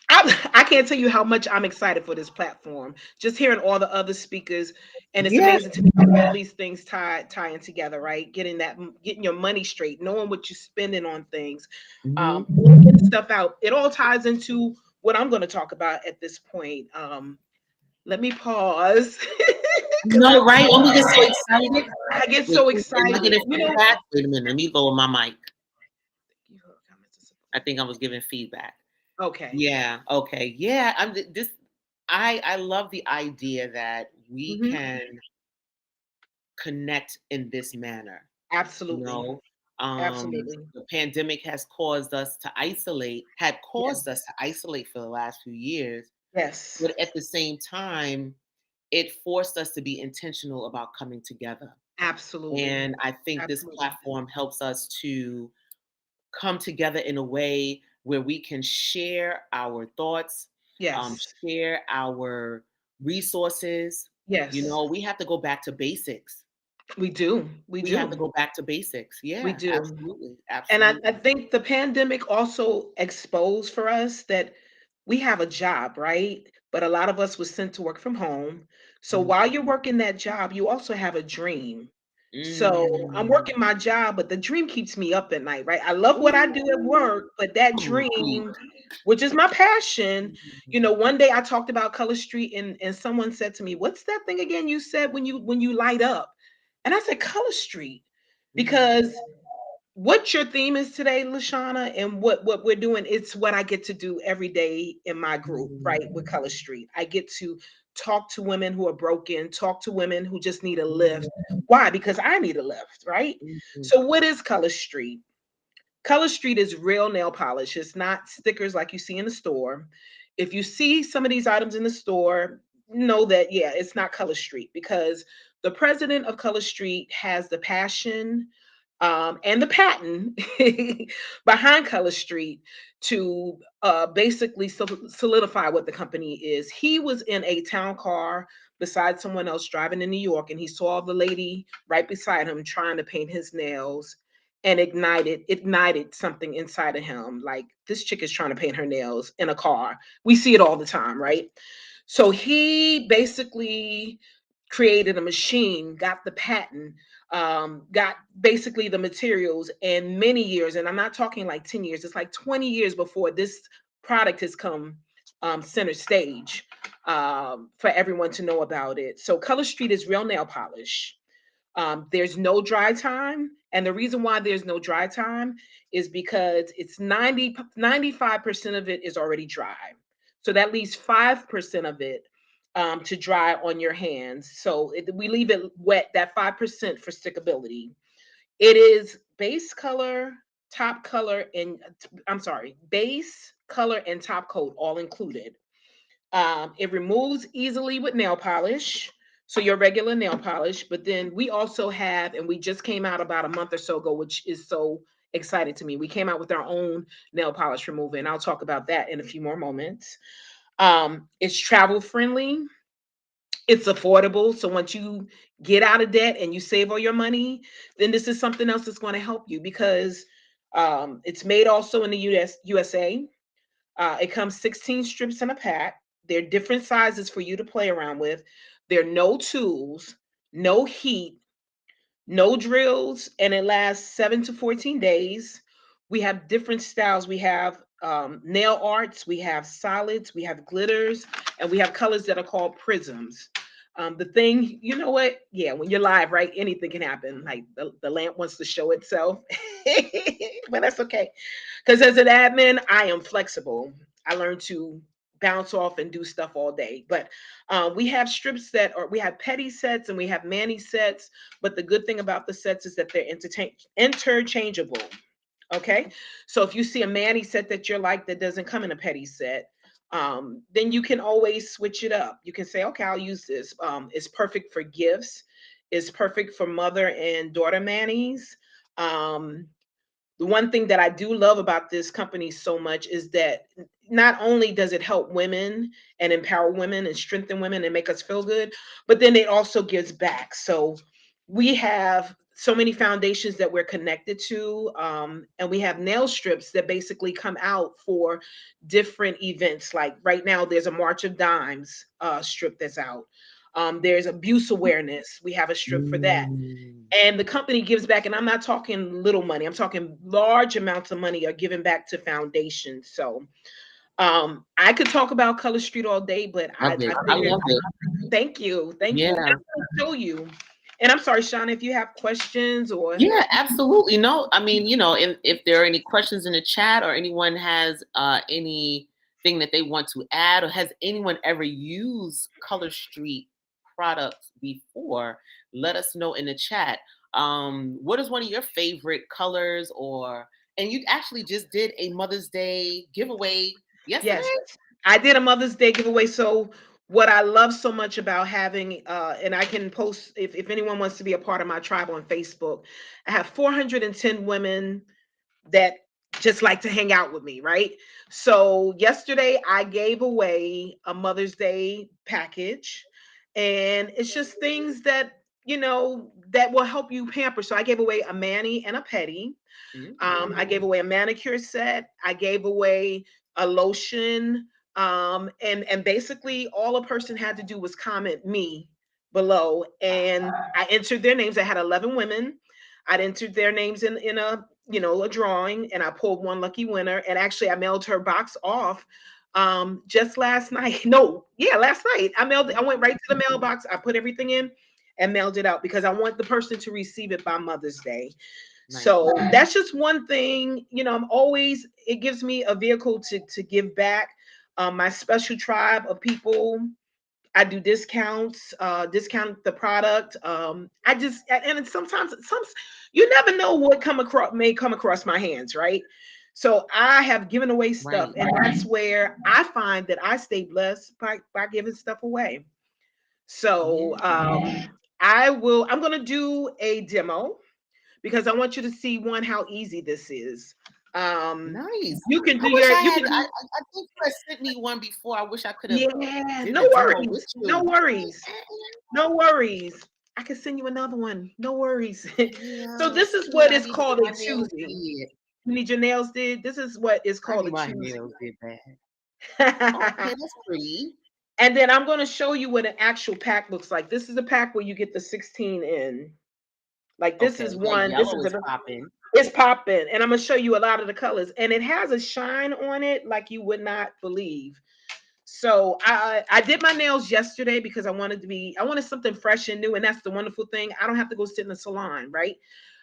I can't tell you how much I'm excited for this platform. Just hearing all the other speakers, and it's Yeah. amazing to me how all these things tying together, right? Getting your money straight, knowing what you're spending on things, Mhm. getting stuff out. It all ties into what I'm going to talk about at this point. Let me pause because No, right? And we get so excited. I get Wait, so am I excited. getting feedback? Wait a minute. Let me lower my mic. I think I was giving feedback. Okay. Yeah. Okay. Yeah. This. I love the idea that we Hmm. can connect in this manner. You Absolutely. know, Absolutely. the pandemic has caused us to isolate. Had Yes. caused us to isolate for the last few years, Yes. but at the same time, it forced us to be intentional about coming together. Absolutely. And I think this Absolutely. platform helps us to come together in a way where we can share our thoughts, Yes. share our resources. Yes. We have to go back to basics. We do. We We have do. to go back to basics. We Yeah, do. absolutely. And I Absolutely. think the pandemic also exposed for us that we have a job, right? But a lot of us was sent to work from home. So Mm. while you're working that job, you also have a dream. So I'm Mm. working my job, but the dream keeps me up at night, right? I love what I do at Ooh. work, but that Come on, preach. dream, which is my passion, one day I talked about Color Street and someone said to me, "What's that thing again you said when you light up?" And I said, "Color Street." Mm. Because what your theme is today, Lashana, and what we're doing, it's what I get to do every day in my group, right? With Mm. Color Street. I get to talk to women who are broken, talk to women who just need a Mm. lift. Why? Because I need a lift, right? Mm. So what is Color Street? Color Street is real nail polish. It's not stickers like you see in the store. If you see some of these items in the store, know that, yeah, it's not Color Street because the president of Color Street has the passion and the patent behind Color Street to basically solidify what the company is. He was in a town car beside someone else driving in New York, and he saw the lady right beside him trying to paint his nails and ignited something inside of him like this chick is trying to paint her nails in a car. We see it all the time, right? So he basically created a machine, got the patent, got basically the materials, and many years, and I'm not talking like 10 years, it's like 20 years before this product has come center stage for everyone to know about it. So Color Street is real nail polish. There's no dry time. And the reason why there's no dry time is because it's 95% of it is already dry. So that leaves 5% of it to dry on your hands. So we leave it wet, that 5% for stickability. It is base color, top color, and I'm sorry, base, color, and top coat all included. It removes easily with nail polish, so your regular nail polish. But then we also have, and we just came out about a month or so ago, which is so exciting to me. We came out with our own nail polish remover, and I'll talk about that in a few more moments. It's travel friendly. It's affordable. So once you get out of debt and you save all your money, then this is something else that's going to help you because it's made also in the USA. It comes 16 strips in a pack. There are different sizes for you to play around with. There are no tools, no heat, no drills, and it lasts 7 to 14 days. We have different styles. We have nail arts, we have solids, we have glitters, and we have colors that are called prisms. The thing, you know what? Yeah, when you're live, right? Anything can happen. Like the lamp wants to show itself, but that's okay. Because as an admin, I am flexible. I learned to bounce off and do stuff all day. But we have strips that are, we have petty sets and we have mani sets. But the good thing about the sets is that they're interchangeable. Okay. So if you see a mani set that you're like that doesn't come in a petty set, then you can always switch it up. You can say, okay, I'll use this. It's perfect for gifts. It's perfect for mother and daughter manis. Um, the one thing that I do love about this company so much is that not only does it help women and empower women and strengthen women and make us feel good, but then it also gives back. So we have so many foundations that we're connected to, and we have nail strips that basically come out for different events. Like right now, there's a March of Dimes strip that's out. There's abuse awareness. We have a strip for that, and the company gives back, and I'm not talking little money, I'm talking large amounts of money are given back to foundations. So I could talk about Color Street all day, but Love it. I I figured, love it. thank you, and Yeah. I'm going to show you. And I'm sorry, Shauna, if you have questions or Yeah, absolutely. No, I mean, if there are any questions in the chat or anyone has anything that they want to add, or has anyone ever used Color Street products before, let us know in the chat. What is one of your favorite colors, and you actually just did a Mother's Day giveaway yesterday? yes, I did a Mother's Day giveaway. So what I love so much about having, and I can post if anyone wants to be a part of my tribe on Facebook, I have 410 women that just like to hang out with me, right? So yesterday I gave away a Mother's Day package, and it's just things that that will help you pamper. So I gave away a mani and a pedi. I gave away a manicure set. I gave away a lotion. And basically all a person had to do was comment me below, and I entered their names. I had 11 women. I'd entered their names in a drawing, and I pulled one lucky winner. And actually, I mailed her box off just last night. No, yeah, last night. I went right to the mailbox. I put everything in and mailed it out because I want the person to receive it by Mother's Day. Nice. So that's just one thing. It gives me a vehicle to give back. My special tribe of people, I do discounts, discount the product. And sometimes you never know what may come across my hands, right? So I have given away stuff, Right. and that's where I find that I stay blessed by giving stuff away. So I'm gonna do a demo because I want you to see how easy this is. Nice. You can do I wish your, I you had. can I, do, I I think you had sent me one before. I wish I could have yeah, did no the demo worries, with no you. worries, no worries. I can send you another one, no worries. So Yeah, this is what yeah. I is need to called get a my nails choosy. did. You need your nails did. This is what is I called need a my choosy. nails did that. Okay, that's pretty. And then I'm going to show you what an actual pack looks like. This is a pack where you get the 16 in. Like this Okay, is that one. This yellow is is a. popping. It's popping, and I'm gonna show you a lot of the colors, and it has a shine on it like you would not believe. So I did my nails yesterday because I wanted something fresh and new, and that's the wonderful thing. I don't have to go sit in the salon, right?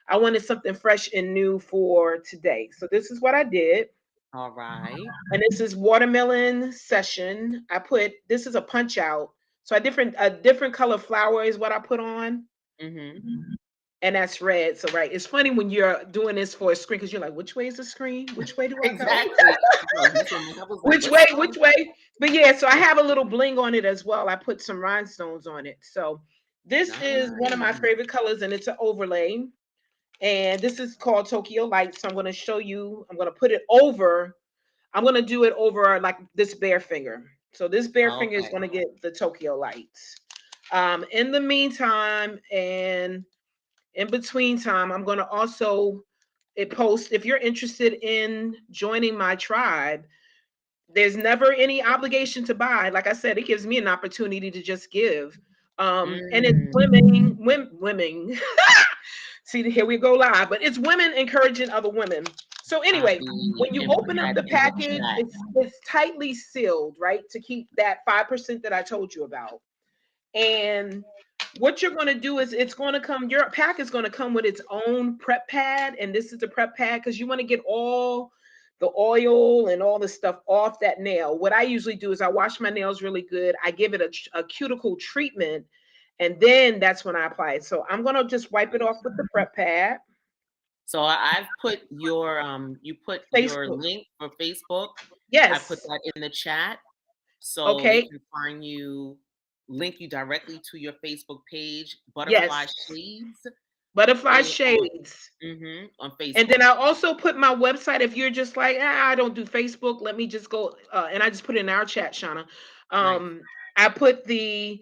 I wanted something fresh and new for today. So this is what I did. All right. And this is watermelon session. I put this is a punch out. So a different color flower is what I put on. Mm-hmm. And that's red. So right. It's funny when you're doing this for a screen because you're like, which way is the screen? Which way do I go? Exactly. No, this one, I was like, Which what's way? going Which way? But yeah, so I have a little bling on it as well. I put some rhinestones on it. So this is one of my Nice. favorite colors, and it's an overlay. And this is called Tokyo Light. So I'm going to show you. I'm going to put it over. I'm going to do it over like this bare finger. So this bare finger is Okay. going to get the Tokyo lights. In the meantime, and in between time, I'm going to also post if you're interested in joining my tribe. There's never any obligation to buy. Like I said, it gives me an opportunity to just give. And it's Mm, women. See, here we go live, but it's women encouraging other women. So I anyway, be when you and put open up that the in the package, chat. it's tightly sealed, right, to keep that 5% that I told you about. And what you're going to do is it's going to come, your pack is going to come with its own prep pad. And this is the prep pad because you want to get all the oil and all the stuff off that nail. What I usually do is I wash my nails really good. I give it a cuticle treatment. And then that's when I apply it. So I'm going to just wipe it off with the prep pad. So I've put your you put your Facebook. link for Facebook. I put Yes. that in the chat so they Okay. can find you, link you directly to your Facebook page, Butterfly Yes. Shades, Butterfly and shades. on And then Facebook. I also put my website. If you're just like, I don't do Facebook, let me just go. And I just put it in our chat, Shauna. Nice. I put the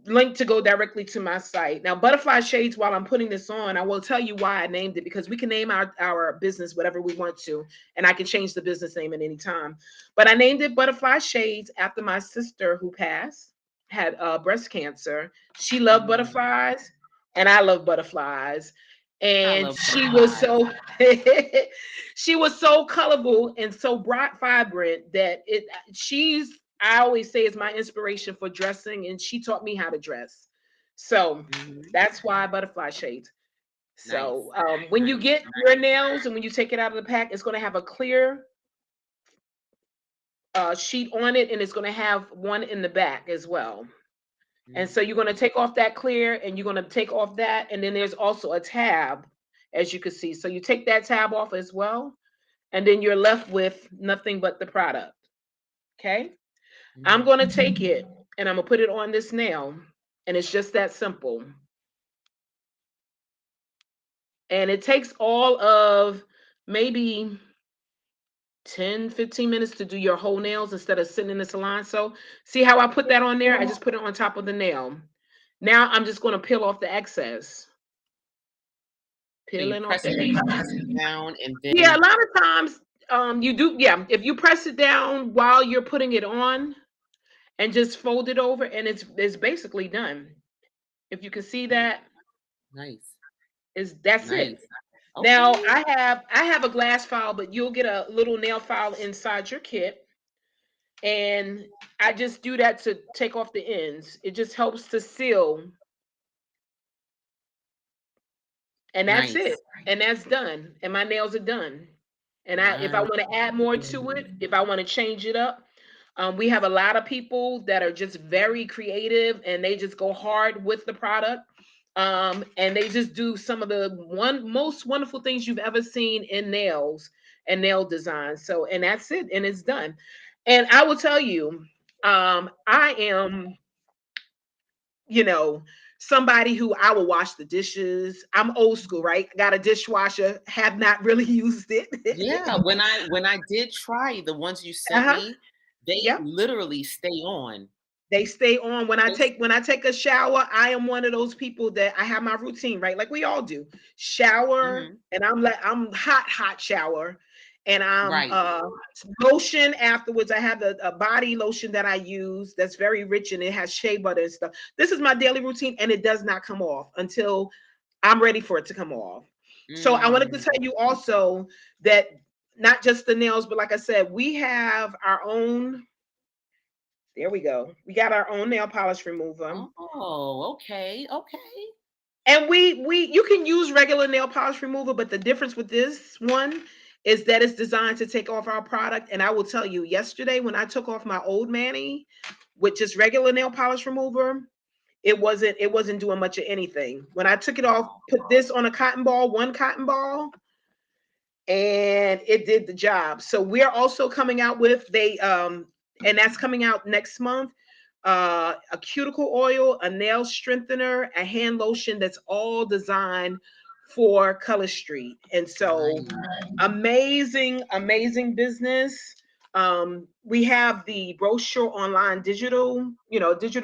link to go directly to my site. Now, Butterfly Shades, while I'm putting this on, I will tell you why I named it because we can name our business whatever we want to, and I can change the business name at any time. But I named it Butterfly Shades after my sister who passed, had breast cancer. She loved Mm, butterflies, and I love butterflies. I And love she was butterflies. so she was so colorful and so bright vibrant that she's I always say is my inspiration for dressing, and she taught me how to dress. So Hmm. that's why butterfly shades. Nice. So when you Nice. get your nails and when you take it out of the pack, it's going to have a clear sheet on it, and it's going to have one in the back as well. And so Hmm. you're going to take off that clear, and you're going to take off that, and then there's also a tab, as you can see. So you take that tab off as well, and then you're left with nothing but the product. Okay. I'm Hmm. going to take it and I'm going to put it on this nail. And it's just that simple. And it takes all of maybe 10-15 minutes to do your whole nails instead of sitting in the salon. So see how I put that on there? I just put it on top of the nail. Now I'm just going to peel off the excess. So you Peeling off press the you excess. press it down and Yeah, a then lot of times you do, yeah. If you press it down while you're putting it on and just fold it over, and it's basically done. If you can see nice, that, nice, is that's it. nice. Now Okay. I have a glass file, but you'll get a little nail file inside your kit. And I just do that to take off the ends. It just helps to seal, and that's it. Nice. And that's done. And my nails are done. And if I Nice. want to add more to it, if I want to change it up, we have a lot of people that are just very creative and they just go hard with the product. And they just do some of the most wonderful things you've ever seen in nails and nail design. So, and that's it, and it's done. And I will tell you, I am, you know, somebody who I will wash the dishes. I'm old school, right? Got a dishwasher, have not really used it. Yeah, when I did try the ones you sent Uh-huh. me, they Yep. literally stay on. They stay on. When I They, take a shower, I am one of those people that I have my routine, right? Like we all do. Shower, mhm. and I'm hot shower. And I'm Right. lotion afterwards. I have a body lotion that I use that's very rich and it has shea butter and stuff. This is my daily routine, and it does not come off until I'm ready for it to come off. So I wanted to Mm. tell you also that not just the nails, but like I said, we have our own. There we go. We got our own nail polish remover. Oh, okay. Okay. And we you can use regular nail polish remover, but the difference with this one is that it's designed to take off our product. And I will tell you, yesterday when I took off my old Manny with just regular nail polish remover, it wasn't doing much of anything. When I took it off, Wow. put this on a cotton ball, one cotton ball, and it did the job. So we're also coming out with and that's coming out next month, a cuticle oil, a nail strengthener, a hand lotion that's all designed for Color Street. And so Nice. amazing business. We have the brochure online, digital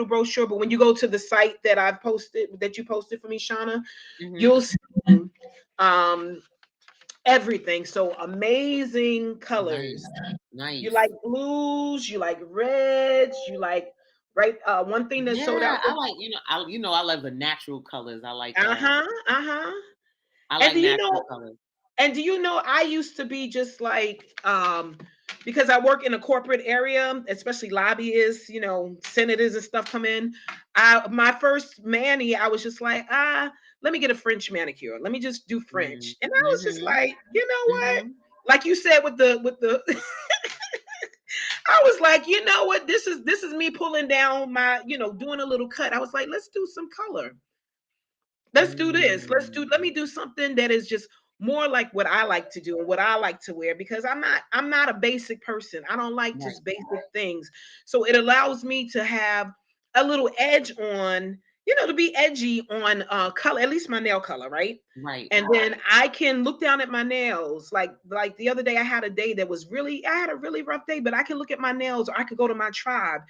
brochure, but when you go to the site that you posted for me, Shauna, Mm-hmm. you'll see um everything. So amazing colors. Nice. You Nice. like blues, you like reds, you like right. One thing that sold Yeah, out. I like, I love the natural colors. I like Uh-huh. Uh-huh. I And like do you natural know, colors. I used to be just like because I work in a corporate area, especially lobbyists, senators and stuff come in. My first mani, I was just like, let me get a French manicure. Let me just do French. And I was just Mm-hmm. like, you know what? Mm-hmm. Like you said with the I was like, you know what? This is me pulling down my, doing a little cut. I was like, let's do some color. Let's do this. Let Mm. me do something that is just more like what I like to do and what I like to wear, because I'm not a basic person. I don't like Right. just basic things. So it allows me to have a little edge on, to be edgy on color, at least my nail color, right? Right. And then I can look down at my nails. Like the other day I had a day that was really, I had a really rough day, but I can look at my nails, or I could go to my tribe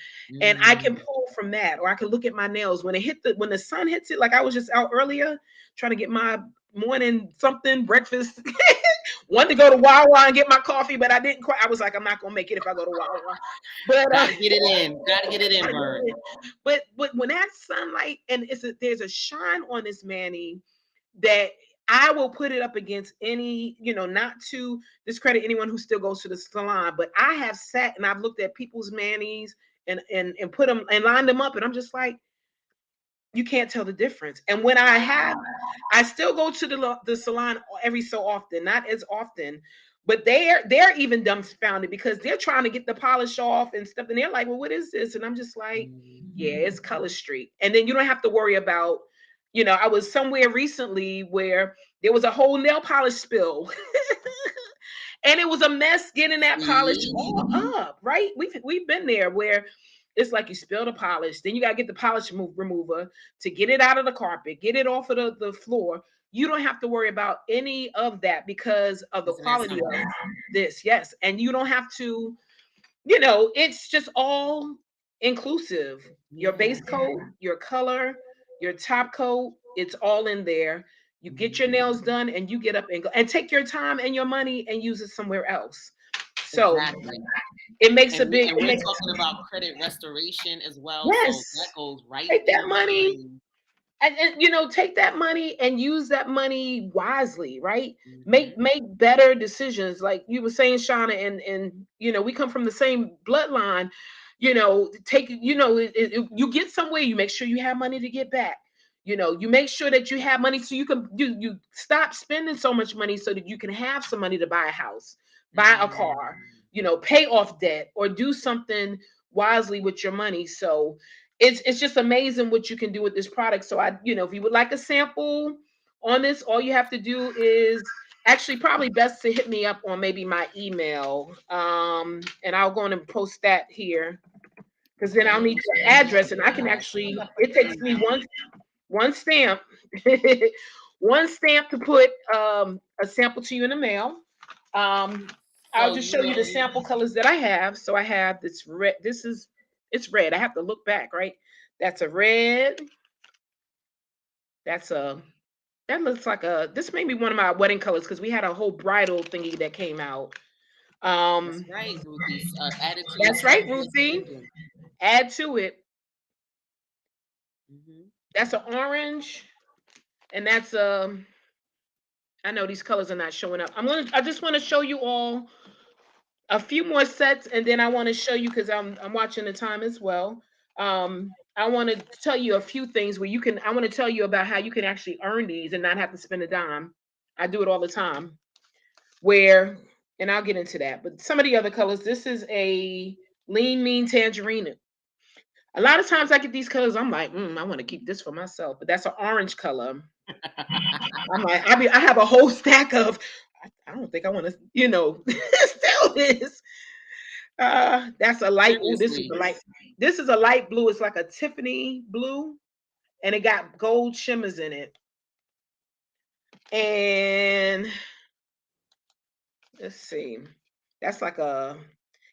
and I can Mm. pull from that, or I can look at my nails when the sun hits it. Like I was just out earlier trying to get my morning something breakfast. Wanted to go to Wawa and get my coffee, but I didn't quite. I was like, I'm not gonna make it if I go to Wawa. But Gotta get it in. Gotta get it in, bird. but when that sunlight, and there's a shine on this Manny that I will put it up against any, not to discredit anyone who still goes to the salon, but I have sat and I've looked at people's manis and put them and lined them up, and I'm just like, you can't tell the difference. And when I still go to the salon every so often, not as often, but they're even dumbfounded because they're trying to get the polish off and stuff, and they're like, well, what is this? And I'm just like, yeah, Mm. it's Color Street. And then you don't have to worry about, I was somewhere recently where there was a whole nail polish spill. And it was a mess getting that polish See? all up, right? We've been there where it's like you spill the polish, then you gotta get the polish remover to get it out of the carpet, get it off of the floor. You don't have to worry about any of that because of the Isn't that quality of something? this. Yes. And you don't have to, it's just all inclusive. Your Yeah. base coat, your color, your top coat, it's all in there. You get your Mhm. nails done and you get up and go and take your time and your money and use it somewhere else. So Exactly. And it we're makes talking about credit restoration as well. So that yes. goes right Take that in money line. and take that money and use that money wisely, right? make Hmm. make better decisions, like you were saying, Shauna, and we come from the same bloodline. Take you get somewhere, you make sure you have money to get back. You make sure that you have money so you stop spending so much money so that you can have some money to buy a house, buy a car, Mm. pay off debt, or do something wisely with your money. So it's just amazing what you can do with this product. So if you would like a sample on this, all you have to do is actually probably best to hit me up on maybe my email. And I'll go on and post that here because then I'll Okay. need your address and I can actually, it takes me one stamp, one stamp to put a sample to you in the mail. Um, I'll So just show you the sample colors that I have. So I have this red. It's red. I have to look back, right? That's a red. That's a that looks like this may be one of my wedding colors because we had a whole bridal thingy that came out. That's Um, right, Ruthie. Add it to your that's right, Sunday Ruthie. spending. Add to it. Hmm. That's an orange, and that's I know these colors are not showing up. I just want to show you all a few more sets, and then I want to show you because I'm watching the time as well. I want to tell you a few things where you can. I want to tell you about how you can actually earn these and not have to spend a dime. I do it all the time. Where, and I'll get into that. But some of the other colors. This is a lean mean tangerine. A lot of times I get these colors. I'm like, I want to keep this for myself. But that's an orange color. I'm like, I have a whole stack of. I don't think I want to, sell this. That's a light. Oh, this is Seriously. a light. This is a light blue. It's like a Tiffany blue, and it got gold shimmers in it. And let's see. That's like a.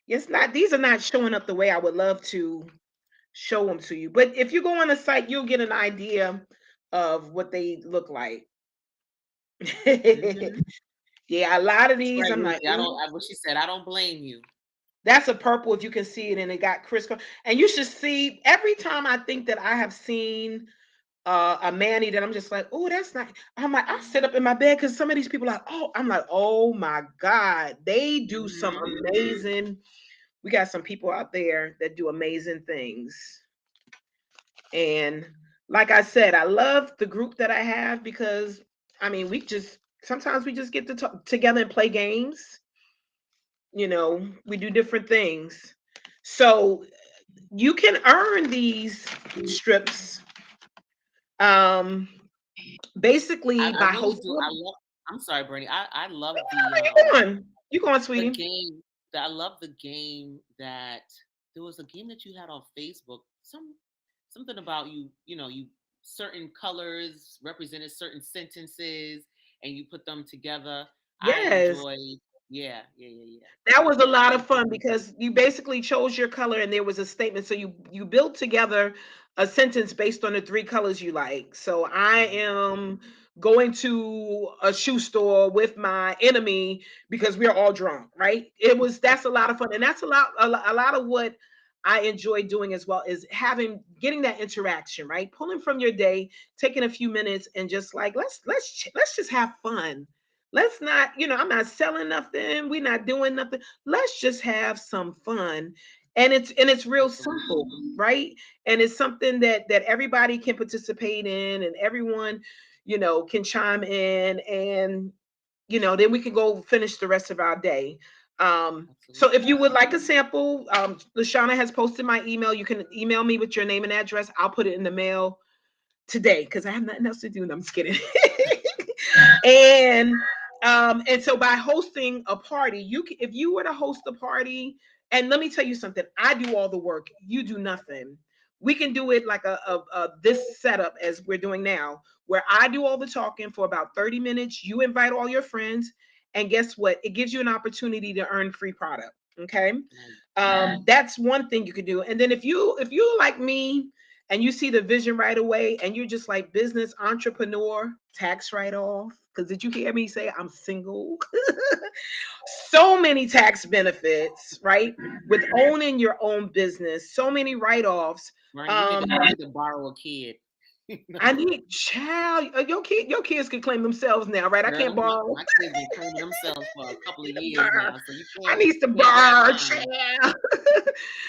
It's not. These are not showing up the way I would love to show them to you. But if you go on the site, you'll get an idea of what they look like. Hmm. Yeah, a lot of That's these, right, I'm like, Ruthie. I don't. What she said. I don't blame you. that's a purple if you can see it, and it got crisscross. And you should see every time I think that I have seen a Manny that I'm just like, oh, that's not. I'm like, I sit up in my bed because some of these people are, oh, I'm like, oh my God, they do some Hmm. amazing. We got some people out there that do amazing things. And like I said, I love the group that I have because I mean, we just sometimes we just get to talk together and play games. We do different things. So you can earn these strips um basically I by really do. I hosting. love. I'm sorry, Bernie. I love Where you going? You going, the sweetie? game. I love the game that there was a game that you had on Facebook. Something about you. You certain colors represented certain sentences, and you put them together. I Yes. enjoy. Yeah, yeah, yeah, yeah. That was a I lot of like the fun game. because you basically chose your color and there was a statement. So you built together a sentence based on the three colors you like. So I Mhm. am going to a shoe store with my enemy because we're all drunk, right? That's a lot of fun. And that's a lot of what I enjoy doing as well is getting that interaction, right? Pulling from your day, taking a few minutes and just like let's just have fun. Let's not, I'm not selling nothing. We're not doing nothing. Let's just have some fun. And it's real Absolutely. simple, right? And it's something that everybody can participate in and everyone, can chime in and then we can go finish the rest of our day. So if Absolutely. you would like a sample, Lashana has posted my email. You can email me with your name and address. I'll put it in the mail today because I have nothing else to do. And I'm just kidding. and and so by hosting a party, if you were to host a party, and let me tell you something, I do all the work, you do nothing. We can do it like this setup as we're doing now, where I do all the talking for about 30 minutes. You invite all your friends, and guess what? It gives you an opportunity to earn free product. Okay, Right. that's one thing you could do. And then if you like me and you see the vision right away and you're just like business entrepreneur, tax write-off, because did you hear me say I'm single? So many tax benefits, right? With owning your own business, so many write-offs. Bernie, you need um to you need to borrow a kid. I need child, your kids can claim themselves now, right? I can't Girl, my, borrow. my kids been claiming themselves for a couple of years Borrow. now, so you I can't need to can't grab borrow mine. child.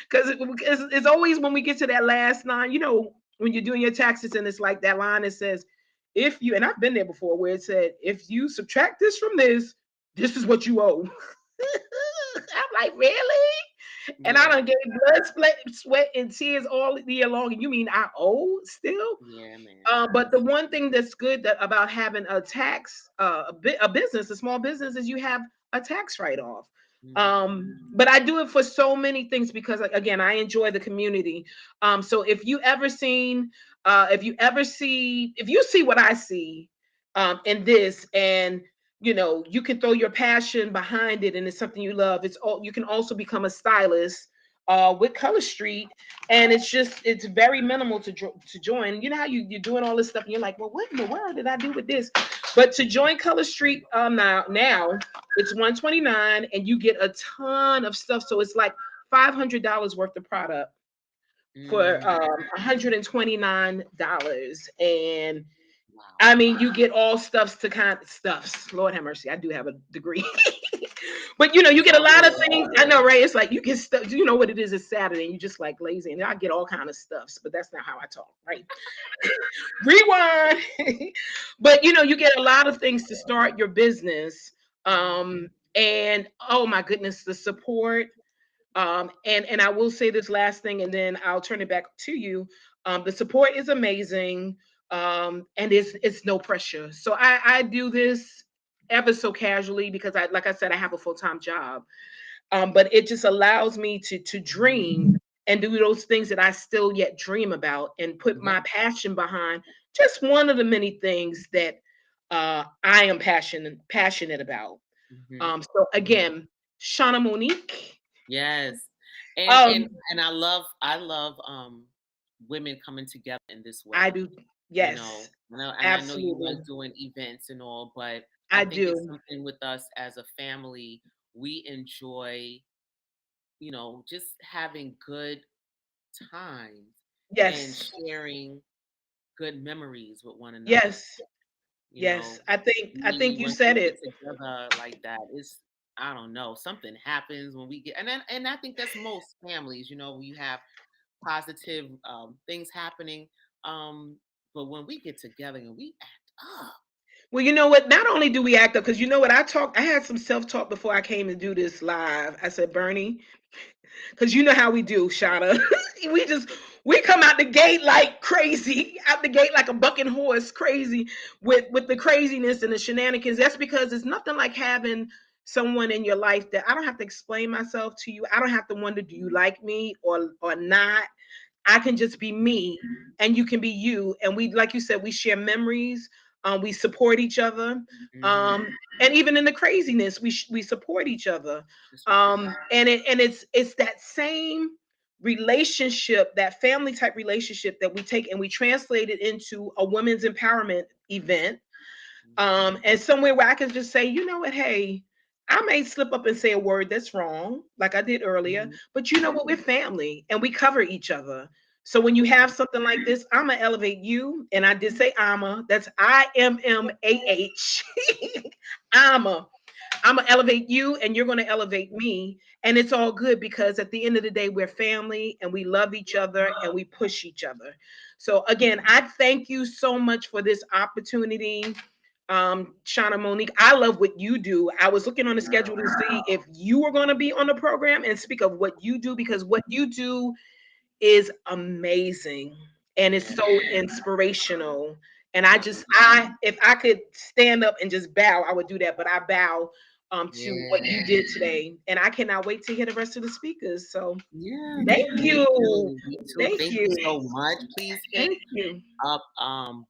Because it's always when we get to that last line, when you're doing your taxes and it's like that line that says, if you, and I've been there before where it said, if you subtract this from this is what you owe. I'm like, really? And I Yeah, done gave blood, sweat, and tears all year long. And you mean I owe still? yeah, man. But the one thing that's good about having a tax, a business, a small business, is you have a tax write-off. Mhm. But I do it for so many things because, like, again, I enjoy the community. So if you see what I see, in this, and you can throw your passion behind it, and it's something you love. You can also become a stylist with Color Street, and it's very minimal to join. You know how you're doing all this stuff, and you're like, well, what in the world did I do with this? But to join Color Street, now it's 129, and you get a ton of stuff. So it's like $500 worth of product for Mm, $129, and wow. I mean, you get all stuffs to kind of stuffs. Lord have mercy, I do have a degree. But you get a lot of things. I know, right? It's like you get stuff. You know what it is? It's Saturday, and you just like lazy, and I get all kind of stuffs. But that's not how I talk, right? Rewind. But you get a lot of things to start your business. And oh my goodness, the support. And I will say this last thing, and then I'll turn it back to you. The support is amazing, and it's no pressure. So I do this ever so casually because like I said, I have a full-time job. But it just allows me to dream and do those things that I still yet dream about, and put Yeah. my passion behind just one of the many things that I am passionate about. Hmm. So again, Shauna Monique. Yes. And and Um, and I love women coming together in this I way. do. You know, Yes, and I know you absolutely. was doing events and all, but I I think it's do. something with us as a family. We enjoy, just having good times and Yes. sharing good memories with one another. Yes. You Yes. know, I think we you when said we get it. together like that, it's I don't know, something happens when we get, and I think that's most families. We have positive things happening, um, but when we get together and we act up, Well, you know what? Not only do we act up, because you know what? I had some self-talk before I came to do this live. I said, Bernie, because you know how we do, Shauna. we just we come out the gate like crazy, out the gate like a bucking horse, crazy with the craziness and the shenanigans. That's because it's nothing like having someone in your life that I don't have to explain myself to you. I don't have to wonder, do you like me or not? I can just be me, and you can be you. And we, like you said, we share memories. We support each other. hmm And even in the craziness, we support each other. that's right. It's that same relationship, that family type relationship that we take and we translate it into a women's empowerment event, and somewhere where I can just say, you know what, hey, I may slip up and say a word that's wrong, like I did earlier, Mhm. but you know what, we're family and we cover each other. So when you have something like this, I'ma elevate you, and I did say I'ma. That's IMMAH. I'ma. I'm gonna elevate you, and you're gonna elevate me, and it's all good because at the end of the day, we're family and we love each other and we push each other. So again, I thank you so much for this opportunity, Shauna Monique. I love what you do. I was looking on the schedule to see if you were going to be on the program and speak of what you do, because what you do is amazing and it's Yeah, so inspirational. And thank you. if I could stand up and just bow, I would do that. But I bow to what you Yeah, did today, and I cannot wait to hear the rest of the speakers. So yeah, thank me you, too. Me too. thank Thank you you, so much. Please hit thank you. up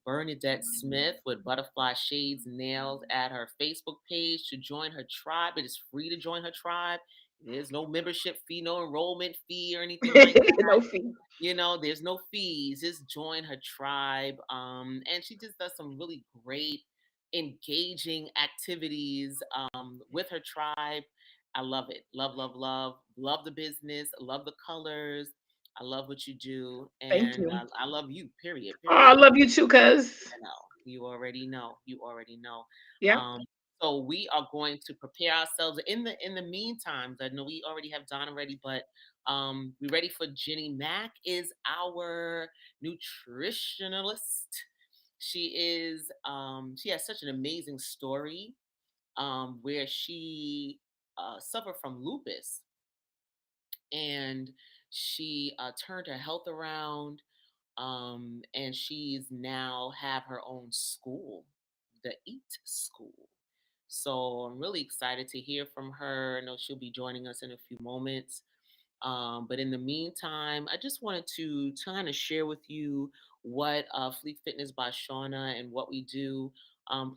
Bernadette Smith with Butterfly Shades Nails at her Facebook page to join her tribe. It is free to join her tribe. There's no membership fee, no enrollment fee, or anything like that. No fee. There's no fees. Just join her tribe. And she just does some really great, engaging activities with her tribe. I love it. Love, love, love. Love the business. Love the colors. I love what you do, Thank and you. I love you. Period. Oh, I Period. love you too, cuz. You know, you already know. You already know. Yeah. Um, so we are going to prepare ourselves. In the meantime, I know we already have Donna ready, but we ready for Jenny Mack is our nutritionalist. She has such an amazing story where she suffered from lupus, and she turned her health around, and she's now have her own school, the Eat School. So I'm really excited to hear from her. I know she'll be joining us in a few moments. But in the meantime, I just wanted to kind of share with you what Fleet Fitness by Shauna and what we do.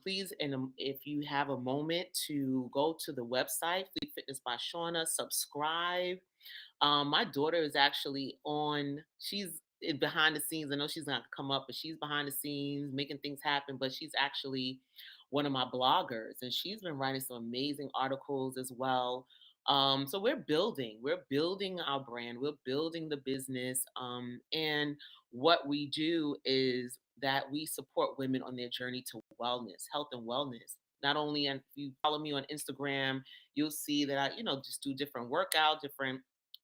Please, and if you have a moment to go to the website, Fleet Fitness by Shauna, subscribe. My daughter is actually on, she's behind the scenes. I know she's not come up, but she's behind the scenes making things happen. But she's actually one of my bloggers, and she's been writing some amazing articles as well. So we're building our brand, we're building the business. And what we do is that we support women on their journey to wellness, health and wellness. Not only, and if you follow me on Instagram, you'll see that I, just do different workout, different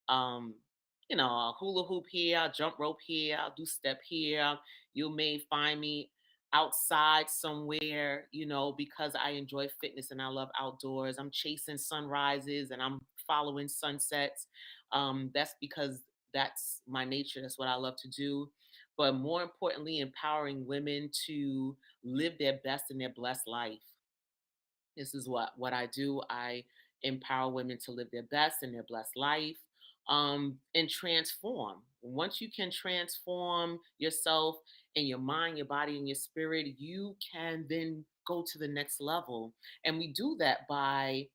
um, I'll hula hoop here, I'll jump rope here, I'll do step here. You may find me outside somewhere, because I enjoy fitness and I love outdoors. I'm chasing sunrises and I'm following sunsets. That's because that's my nature. That's what I love to do. But more importantly, empowering women to live their best and their blessed life. This is what I do. I empower women to live their best and their blessed life, and transform. Once you can transform yourself and your mind, your body, and your spirit, you can then go to the next level. And we do that by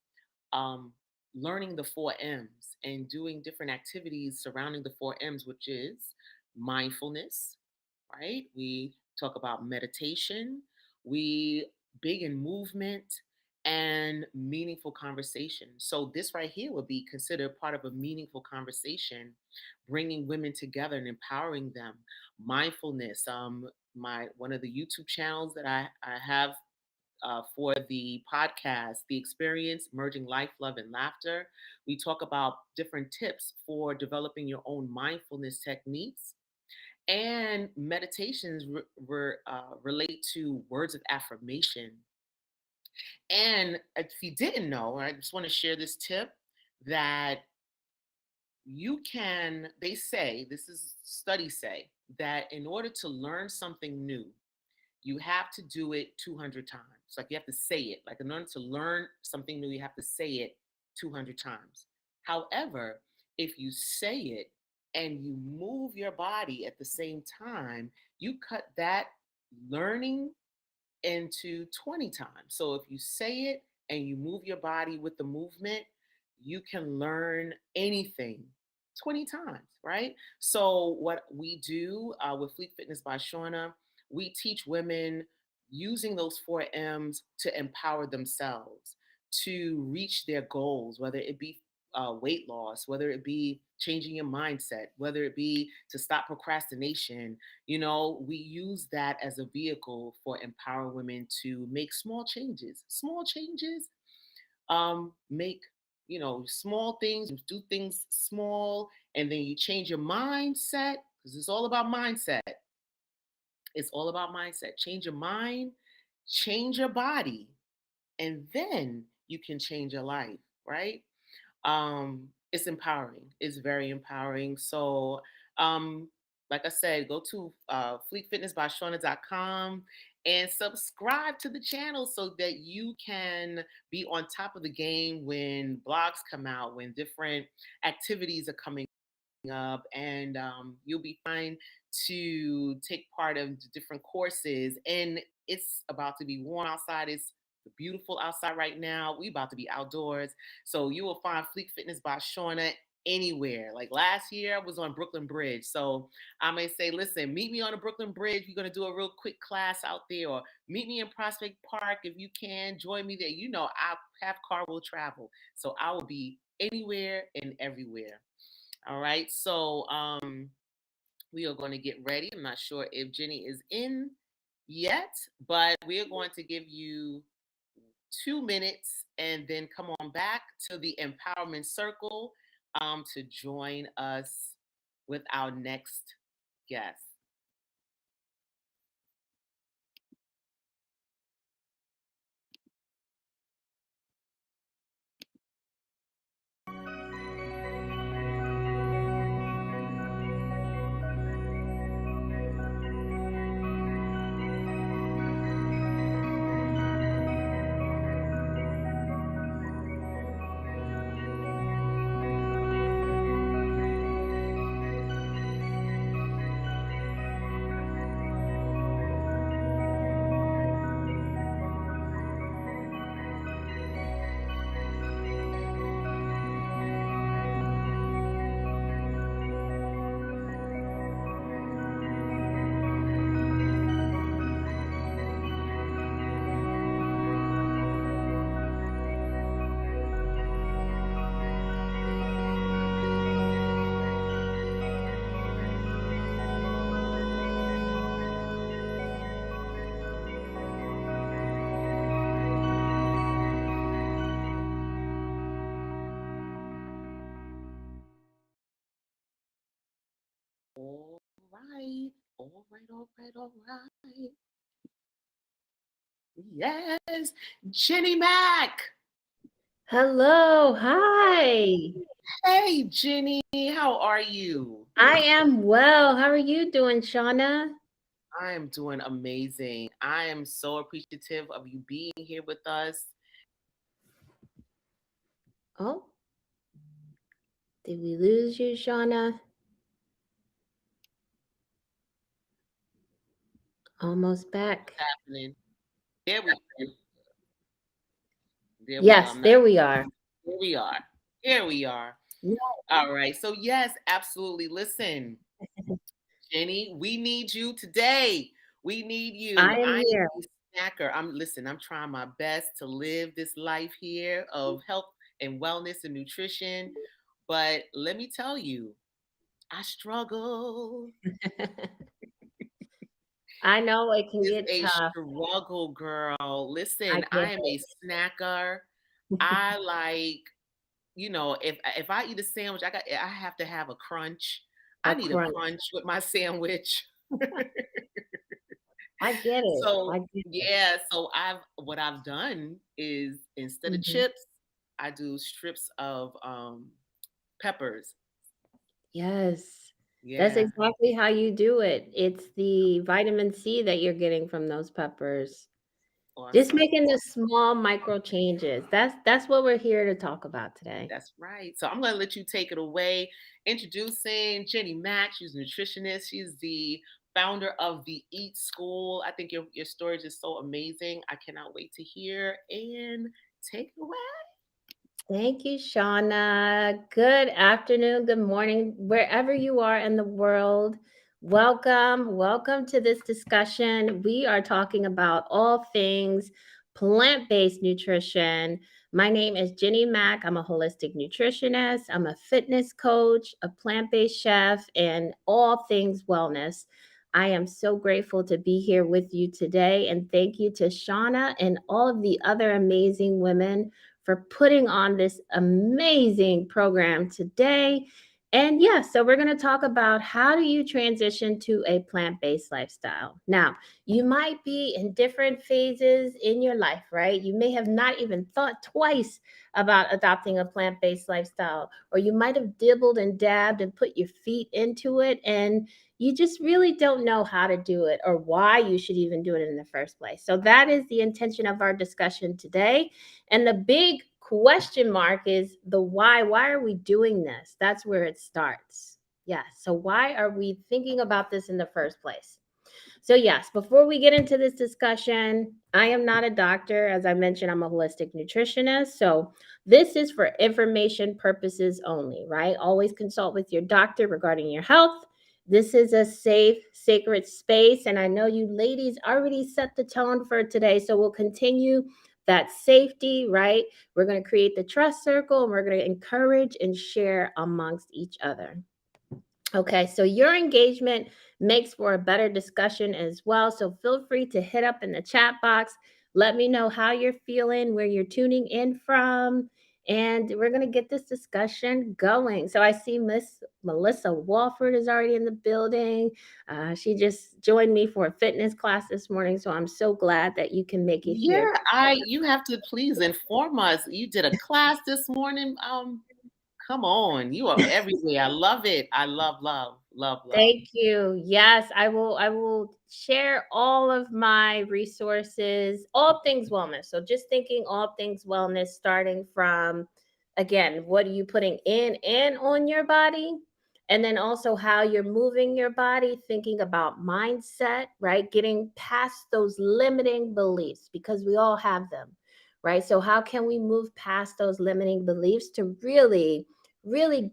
um, learning the four M's and doing different activities surrounding the four M's, which is mindfulness, right? We talk about meditation, we big in movement and meaningful conversation. So this right here would be considered part of a meaningful conversation, bringing women together and empowering them. Mindfulness, my one of the YouTube channels that I have for the podcast, The Experience, Merging Life, Love, and Laughter. We talk about different tips for developing your own mindfulness techniques. And meditations relate to words of affirmation. And if you didn't know, I just want to share this tip that they say, this is studies say, that in order to learn something new, you have to do it 200 times. Like you have to say it. Like in order to learn something new, you have to say it 200 times. However, if you say it and you move your body at the same time, you cut that learning into 20 times. So if you say it and you move your body with the movement, you can learn anything 20 times, right? So what we do with Fleet Fitness by Shauna, we teach women using those four M's to empower themselves to reach their goals, whether it be weight loss, whether it be changing your mindset, whether it be to stop procrastination. We use that as a vehicle for empowering women to make small changes. Small changes make, small things, you do things small, and then you change your mindset because it's all about mindset. It's all about mindset. Change your mind, change your body, and then you can change your life, right? It's empowering. It's very empowering. So, like I said, go to fleetfitnessbyshawna.com and subscribe to the channel so that you can be on top of the game when blogs come out, when different activities are coming up, and you'll be fine to take part of the different courses. And it's about to be warm outside. It's beautiful outside right now. We about to be outdoors. So you will find Fleet Fitness by Shauna anywhere. Like last year, I was on Brooklyn Bridge. So I may say, listen, meet me on the Brooklyn Bridge. We're going to do a real quick class out there, or meet me in Prospect Park. If you can, join me there. I have car will travel. So I will be anywhere and everywhere. All right. So we are going to get ready. I'm not sure if Jenny is in yet, but we are going to give you 2 minutes and then come on back to the empowerment circle to join us with our next guest. All right, all right, all right. Yes, Jenny Mac. Hello, hi. Hey, Jenny, how are you? I am well. How are you doing, Shauna? I am doing amazing. I am so appreciative of you being here with us. Oh, did we lose you, Shauna? Almost back. Happening. There we there we go. Yes, I'm not there we are. here we are. Here we are. Yeah, All right. So yes, absolutely. Listen, Jenny, we need you today. We need you. I am I here. am a snacker. I'm trying my best to live this life here of health and wellness and nutrition. But let me tell you, I struggle. I know it can It's get a tough. struggle, girl. I Listen, get I am a snacker. I like, if I eat a sandwich, I have to have a crunch. I a need a crunch. crunch with my sandwich. I get it. So I get it. yeah, so I've done is instead of Mhm. chips, I do strips of peppers. Yes, that's Yeah, exactly how you do it. It's the vitamin C that you're getting from those peppers. Just awesome. making the small micro changes. That's what we're here to talk about today. That's right. So I'm going to let you take it away. Introducing Jenny Mack. She's a nutritionist. She's the founder of the Eat School. I think your story is just so amazing. I cannot wait to hear and take it away. Thank you, Shauna. Good afternoon, good morning, wherever you are in the world. Welcome, welcome to this discussion. We are talking about all things plant based nutrition. My name is Jenny Mack. I'm a holistic nutritionist, I'm a fitness coach, a plant based chef, and all things wellness. I am so grateful to be here with you today. And thank you to Shauna and all of the other amazing women for putting on this amazing program today. And yeah, so we're going to talk about how do you transition to a plant-based lifestyle. Now, you might be in different phases in your life, right? You may have not even thought twice about adopting a plant-based lifestyle, or you might have dibbled and dabbed and put your feet into it, and you just really don't know how to do it or why you should even do it in the first place. So that is the intention of our discussion today. And the big question mark is the why. Why are we doing this? That's where it starts. Yeah. So, why are we thinking about this in the first place? So, yes, before we get into this discussion, I am not a doctor. As I mentioned, I'm a holistic nutritionist. So, this is for information purposes only, right? Always consult with your doctor regarding your health. This is a safe, sacred space. And I know you ladies already set the tone for today. So, we'll continue that safety, right? We're going to create the trust circle and we're going to encourage and share amongst each other. Okay, so your engagement makes for a better discussion as well. So feel free to hit up in the chat box. Let me know how you're feeling, where you're tuning in from, and we're going to get this discussion going. So I see Miss Melissa Walford is already in the building. She just joined me for a fitness class this morning, so I'm so glad that you can make it Yeah, here. I you have to please inform us. You did a class this morning. Come on, you are everywhere. I love it. I love, love, love, love. Thank you. Yes, I will share all of my resources, all things wellness. So just thinking all things wellness starting from again, what are you putting in and on your body? And then also how you're moving your body, thinking about mindset, right? Getting past those limiting beliefs because we all have them, right? So how can we move past those limiting beliefs to really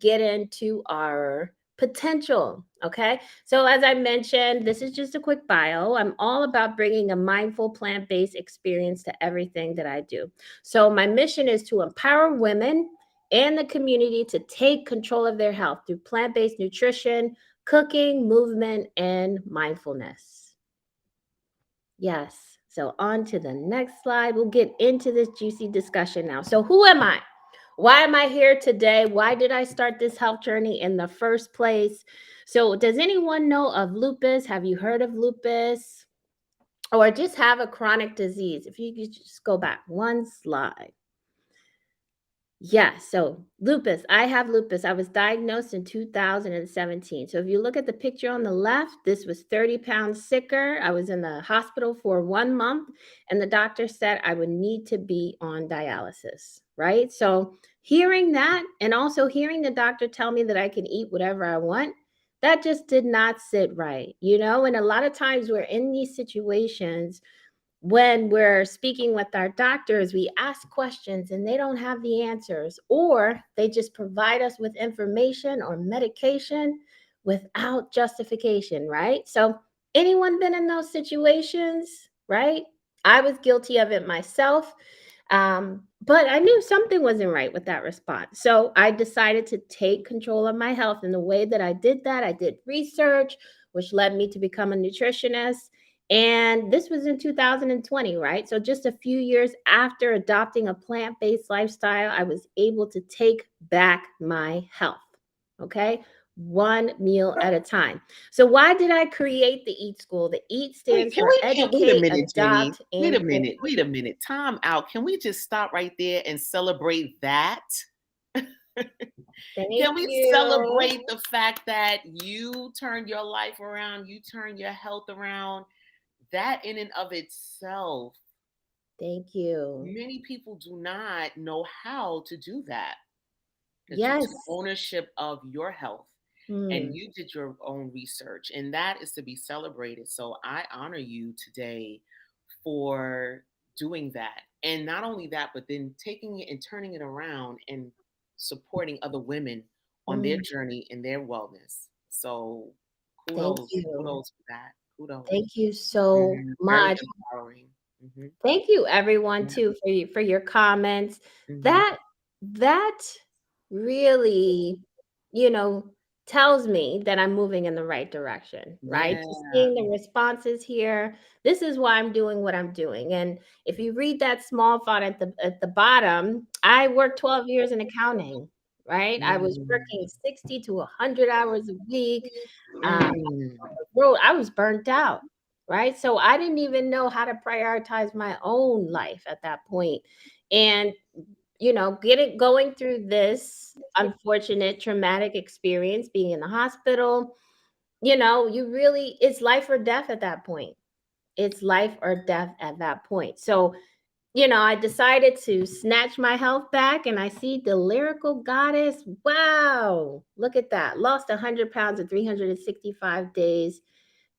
get into our potential. Okay. So, as I mentioned, this is just a quick bio. I'm all about bringing a mindful plant based experience to everything that I do. So, my mission is to empower women and the community to take control of their health through plant based nutrition, cooking, movement, and mindfulness. Yes. So, on to the next slide. We'll get into this juicy discussion now. So, who am I? Why am I here today? Why did I start this health journey in the first place? So, does anyone know of lupus? Have you heard of lupus? Or just have a chronic disease? If you could just go back one slide. Yeah, so lupus. I have lupus. I was diagnosed in 2017. So if you look at the picture on the left, this was 30 pounds sicker. I was in the hospital for 1 month, and the doctor said I would need to be on dialysis, right? So hearing that, and also hearing the doctor tell me that I can eat whatever I want, that just did not sit right, you know? And a lot of times we're in these situations when we're speaking with our doctors, we ask questions and they don't have the answers, or they just provide us with information or medication without justification, right? So, anyone been in those situations, right? I was guilty of it myself. But I knew something wasn't right with that response. So I decided to take control of my health. And the way that I did that, I did research, which led me to become a nutritionist. And this was in 2020, right? So just a few years after adopting a plant based lifestyle, I was able to take back my health. Okay. One meal at a time. So, why did I create the EAT School? The EAT Wait, stands for can wait a Educate, minute, Jenny. Adopt, and Wait a minute. Time out. Can we just stop right there and celebrate that? Thank Can we you. celebrate the fact that you turned your life around, you turned your health around? That in and of itself, Thank you. many people do not know how to do that. That you took Yes. ownership of your health and Hmm. you did your own research, and that is to be celebrated. So I honor you today for doing that. And not only that, but then taking it and turning it around and supporting other women on their Mm. journey and their wellness. So Thank you. kudos for that. Kudos. Thank you so Very much. empowering. Hmm. Thank you, everyone, Yeah. too, for your comments. Hmm. That really, you know, tells me that I'm moving in the right direction, right? Yeah. Just seeing the responses here. This is why I'm doing what I'm doing. And if you read that small font at the bottom, I worked 12 years in accounting, right? I was Mm. working 60 to 100 hours a week. Um, Mm. road, I was burnt out, right? So I didn't even know how to prioritize my own life at that point. And getting going through this unfortunate traumatic experience, being in the hospital, you really, it's life or death at that point. It's life or death at that point. So, I decided to snatch my health back, and I see the lyrical goddess. Wow, look at that. Lost 100 pounds in 365 days.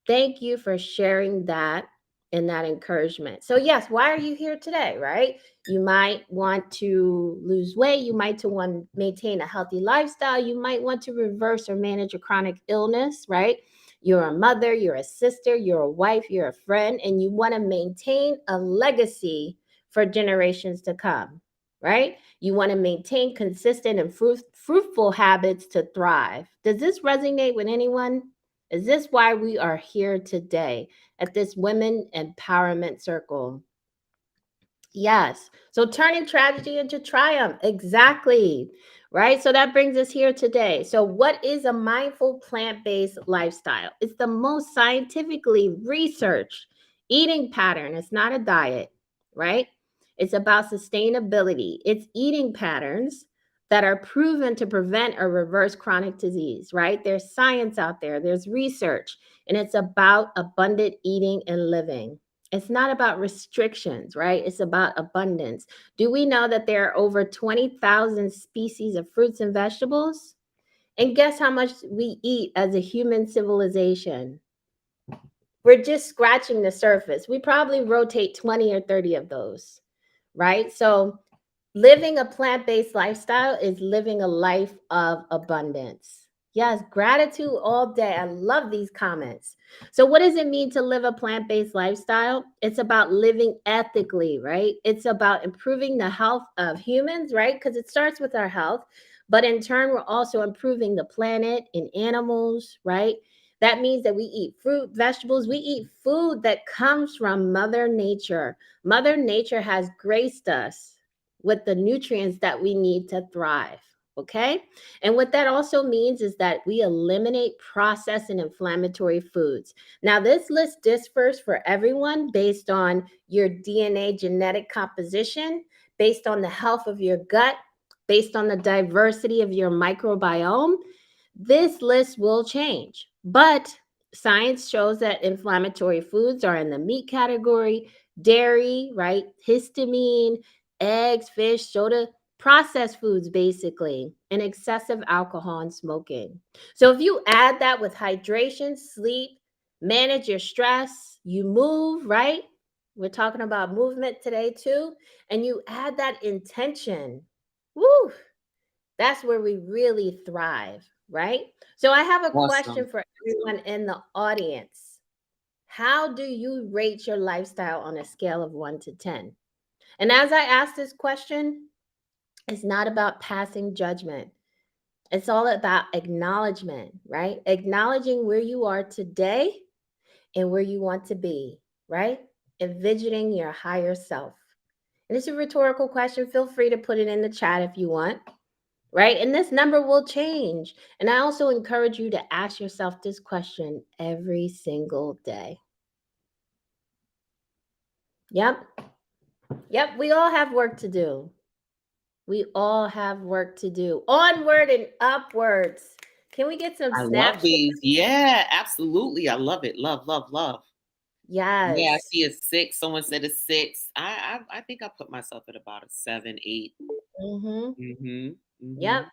Thank you for sharing that and that encouragement. So, yes, why are you here today, right? You might want to lose weight. You might to want to maintain a healthy lifestyle. You might want to reverse or manage a chronic illness, right? You're a mother, you're a sister, you're a wife, you're a friend, and you want to maintain a legacy for generations to come, right? You want to maintain consistent and fruitful habits to thrive. Does this resonate with anyone? Is this why we are here today at this Women Empowerment Circle? Yes. So turning tragedy into triumph. Exactly. Right. So that brings us here today. So, what is a mindful plant based lifestyle? It's the most scientifically researched eating pattern. It's not a diet, right? It's about sustainability. It's eating patterns that are proven to prevent or reverse chronic disease, right? There's science out there, there's research, and it's about abundant eating and living. It's not about restrictions, right? It's about abundance. Do we know that there are over 20,000 species of fruits and vegetables? And guess how much we eat as a human civilization? We're just scratching the surface. We probably rotate 20 or 30 of those, right? So, living a plant based lifestyle is living a life of abundance. Yes, gratitude all day. I love these comments. So, what does it mean to live a plant based lifestyle? It's about living ethically, right? It's about improving the health of humans, right? Because it starts with our health. But in turn, we're also improving the planet and animals, right? That means that we eat fruit, vegetables, we eat food that comes from Mother Nature. Mother Nature has graced us with the nutrients that we need to thrive. Okay. And what that also means is that we eliminate processed and inflammatory foods. Now, this list differs for everyone based on your DNA genetic composition, based on the health of your gut, based on the diversity of your microbiome. This list will change, but science shows that inflammatory foods are in the meat category, dairy, right? Histamine, eggs, fish, soda, processed foods, basically, and excessive alcohol and smoking. So if you add that with hydration, sleep, manage your stress, you move, right? We're talking about movement today too. And you add that intention. Woo! That's where we really thrive, right? So I have a question Awesome. for everyone in the audience. How do you rate your lifestyle on a scale of 1 to 10? And as I ask this question, it's not about passing judgment. It's all about acknowledgement, right? Acknowledging where you are today and where you want to be, right? Envisioning your higher self. And it's a rhetorical question. Feel free to put it in the chat if you want, right? And this number will change. And I also encourage you to ask yourself this question every single day. Yep. Yep. We all have work to do. We all have work to do. Onward and upwards. Can we get some I love snapshots? these. Yeah, absolutely. I love it. Love, love, love. Yeah, I Yes. see a 6. Someone said a 6. I think I put myself at about a 7, 8. Mm-hmm. Mhm. Yep. Mhm.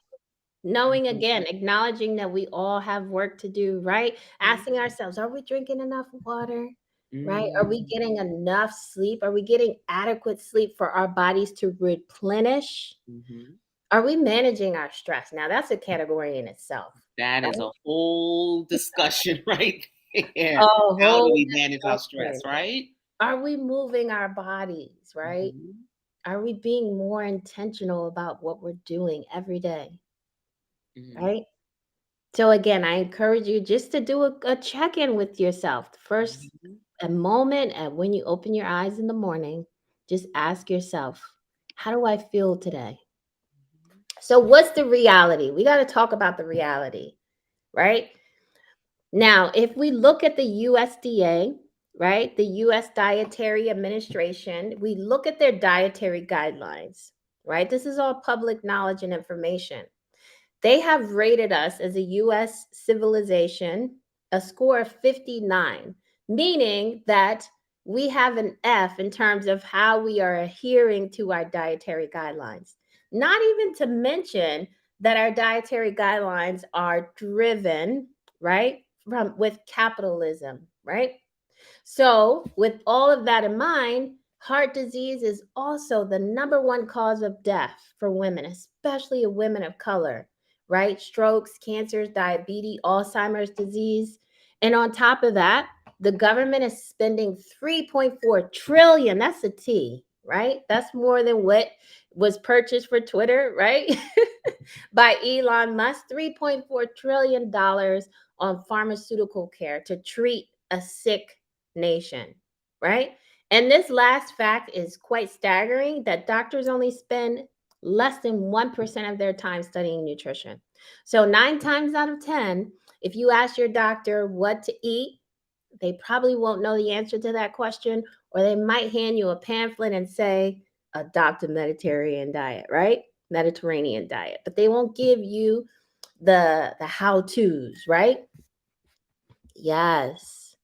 Knowing Mhm. again, acknowledging that we all have work to do, right? Asking Mhm. ourselves, are we drinking enough water? Right? Are we Mm. getting enough sleep? Are we getting adequate sleep for our bodies to replenish? Mhm. Are we managing our stress? Now, that's a category in itself, That right? is a whole discussion right A there. How do whole we manage our stress, discussion. right? Are we moving our bodies, right? Mhm. Are we being more intentional about what we're doing every day, Mhm. right? So again, I encourage you just to do a check-in with yourself. First, Mhm. a moment and when you open your eyes in the morning, just ask yourself, how do I feel today? So what's the reality? We got to talk about the reality, right? Now, if we look at the USDA, right, the US Dietary Administration, we look at their dietary guidelines, right? This is all public knowledge and information. They have rated us as a US civilization a score of 59, meaning that we have an F in terms of how we are adhering to our dietary guidelines. Not even to mention that our dietary guidelines are driven, right, from with capitalism, right? So, with all of that in mind, heart disease is also the number one cause of death for women, especially women of color, right? Strokes, cancers, diabetes, Alzheimer's disease. And on top of that, the government is spending 3.4 trillion. That's a T, right? That's more than what was purchased for Twitter, right? By Elon Musk, $3.4 trillion on pharmaceutical care to treat a sick nation, right? And this last fact is quite staggering that doctors only spend less than 1% of their time studying nutrition. So, 9 times out of 10, if you ask your doctor what to eat, they probably won't know the answer to that question, or they might hand you a pamphlet and say, adopt a Mediterranean diet, right? Mediterranean diet, but they won't give you the how to's, right? Yes.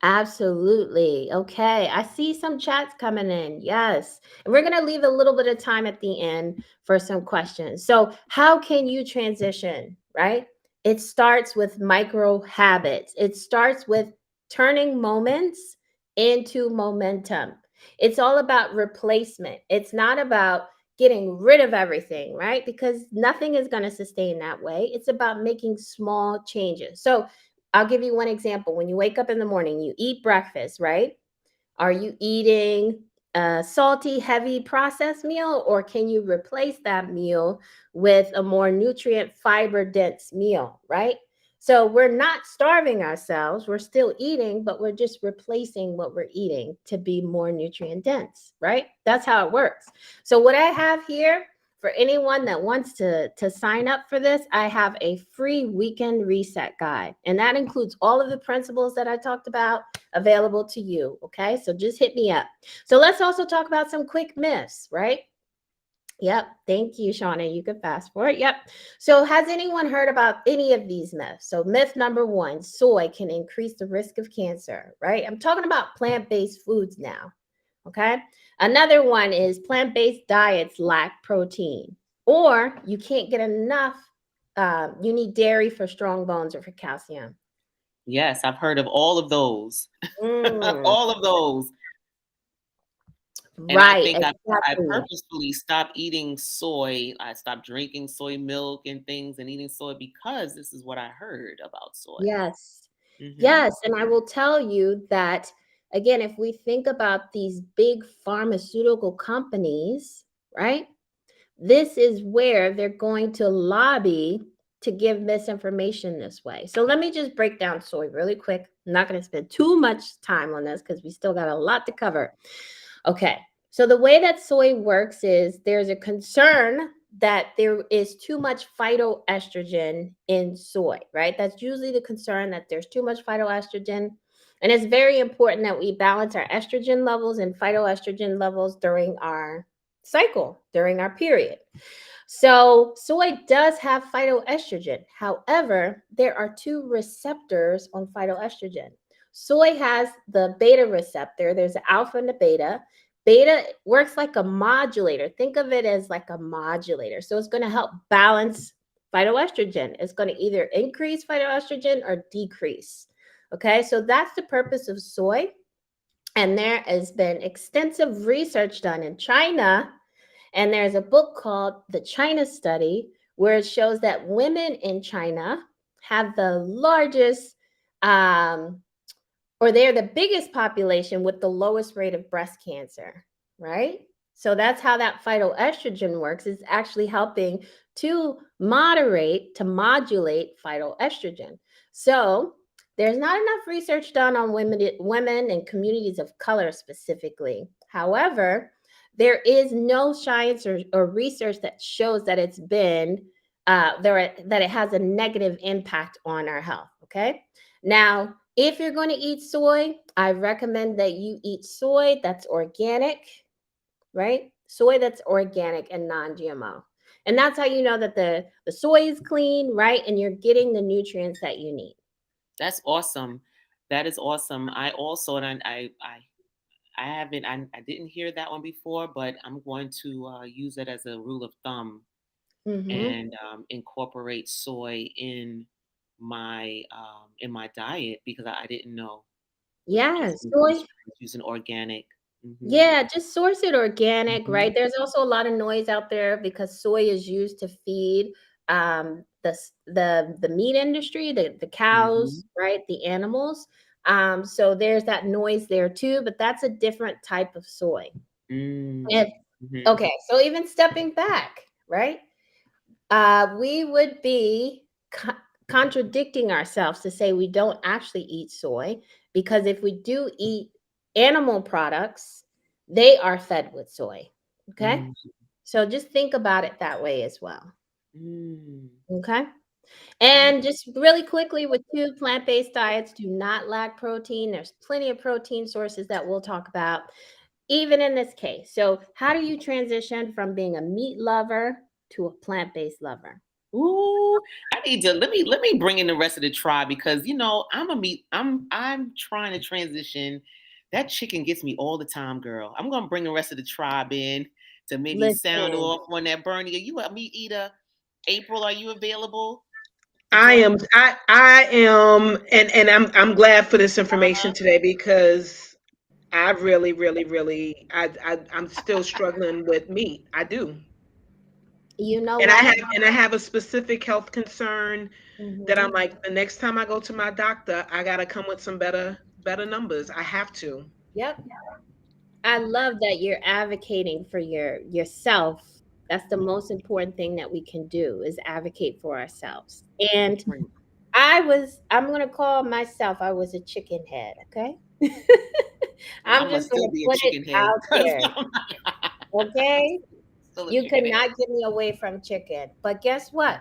Absolutely. Okay. I see some chats coming in. Yes. And we're going to leave a little bit of time at the end for some questions. So, how can you transition, right? It starts with micro habits, it starts with turning moments into momentum. It's all about replacement. It's not about getting rid of everything, right? Because nothing is going to sustain that way. It's about making small changes. So, I'll give you one example. When you wake up in the morning, you eat breakfast, right? Are you eating a salty, heavy processed meal, or can you replace that meal with a more nutrient fiber dense meal, right? So we're not starving ourselves. We're still eating, but we're just replacing what we're eating to be more nutrient dense, right? That's how it works. So what I have here for anyone that wants to sign up for this, I have a free weekend reset guide. And that includes all of the principles that I talked about available to you. Okay. So just hit me up. So let's also talk about some quick myths, right? Yep. Thank you, Shauna. You can fast forward. Yep. So, has anyone heard about any of these myths? So, myth number one, soy can increase the risk of cancer, right? I'm talking about plant based foods now. Okay. Another one is plant based diets lack protein, or you can't get enough. You need dairy for strong bones or for calcium. Yes, I've heard of all of those. Mm, All of those. And I right. think I Exactly. purposefully stopped eating soy. I stopped drinking soy milk and things and eating soy because this is what I heard about soy. Yes. Hmm. Yes. And I will tell you that, again, if we think about these big pharmaceutical companies, right? This is where they're going to lobby to give misinformation this way. So let me just break down soy really quick. I'm not going to spend too much time on this because we still got a lot to cover. Okay. So the way that soy works is there's a concern that there is too much phytoestrogen in soy, right? That's usually the concern, that there's too much phytoestrogen. And it's very important that we balance our estrogen levels and phytoestrogen levels during our cycle, during our period. So, soy does have phytoestrogen. However, there are two receptors on phytoestrogen. Soy has the beta receptor, there's the alpha and the beta. Beta works like a modulator. Think of it as like a modulator. So, it's going to help balance phytoestrogen. It's going to either increase phytoestrogen or decrease. Okay, so that's the purpose of soy. And there has been extensive research done in China, and there's a book called The China Study, where it shows that women in China have the largest, um, or they're the biggest population with the lowest rate of breast cancer, right? So that's how that phytoestrogen works, is actually helping to moderate, to modulate phytoestrogen. So there's not enough research done on women and communities of color specifically. However, there is no science or research that shows that it's been that it has a negative impact on our health. Okay. Now, if you're going to eat soy, I recommend that you eat soy that's organic, right? Soy that's organic and non-GMO. And that's how you know that the soy is clean, right? And you're getting the nutrients that you need. That's awesome. That is awesome. I also, and I haven't, I didn't hear that one before, but I'm going to use it as a rule of thumb Mm-hmm. and incorporate soy in my diet because I didn't know. Yeah, Just soy. using organic. Hmm. Yeah, just source it organic, Hmm. right? There's also a lot of noise out there because soy is used to feed the meat industry, the Hmm. cows, right? The animals. So there's that noise there too, but that's a different type of soy. Mm. If Hmm. okay, so even stepping back, right? We would be contradicting ourselves to say we don't actually eat soy, because if we do eat animal products, they are fed with soy. Okay. Mm. So just think about it that way as well. Mm. Okay. Mm. And just really quickly, with two plant based diets, do not lack protein. There's plenty of protein sources that we'll talk about, even in this case. So, how do you transition from being a meat lover to a plant based lover? Ooh, I need to let me bring in the rest of the tribe because I'm trying to transition. That chicken gets me all the time, girl. I'm gonna bring the rest of the tribe in to maybe sound Listen, off on that. Bernie, are you a meat eater? April, are you available to I join am I am and I'm glad for this information us? today because I really, really, really I'm still struggling with meat. I do. you know And I what? have a specific health concern that I'm Mhm. like, the next time I go to my doctor, I gotta come with some better numbers. I have to. Yep. I love that you're advocating for yourself. That's the most important thing that we can do, is advocate for ourselves. And Right. I'm gonna call myself, I was a chicken head, okay? Well, I I'm must just gonna still be a put it chicken head out because there, I'm okay? still a You could chicken head. not get me away from chicken. But guess what?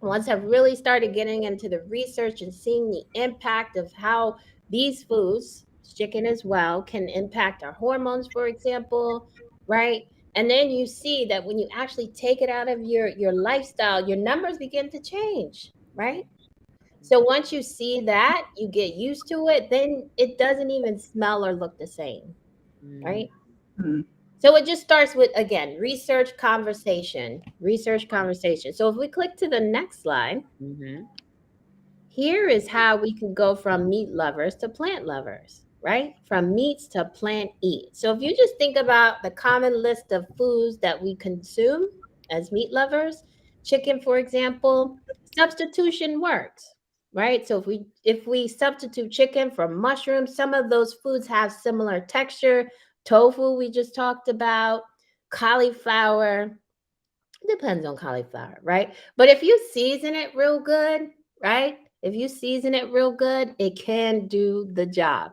Once I've really started getting into the research and seeing the impact of how these foods, chicken as well, can impact our hormones, for example, right? And then you see that when you actually take it out of your lifestyle, your numbers begin to change, right? So once you see that, you get used to it, then it doesn't even smell or look the same, Mm, right? So it just starts with, again, research, conversation, research, conversation. So if we click to the next slide, mm-hmm. here is how we can go from meat lovers to plant lovers, right? From meats to plant eat. So if you just think about the common list of foods that we consume as meat lovers, chicken, for example, substitution works, right? So if we substitute chicken for mushrooms, some of those foods have similar texture. Tofu, we just talked about, cauliflower, depends on cauliflower, right? But if you season it real good, right? If you season it real good, it can do the job,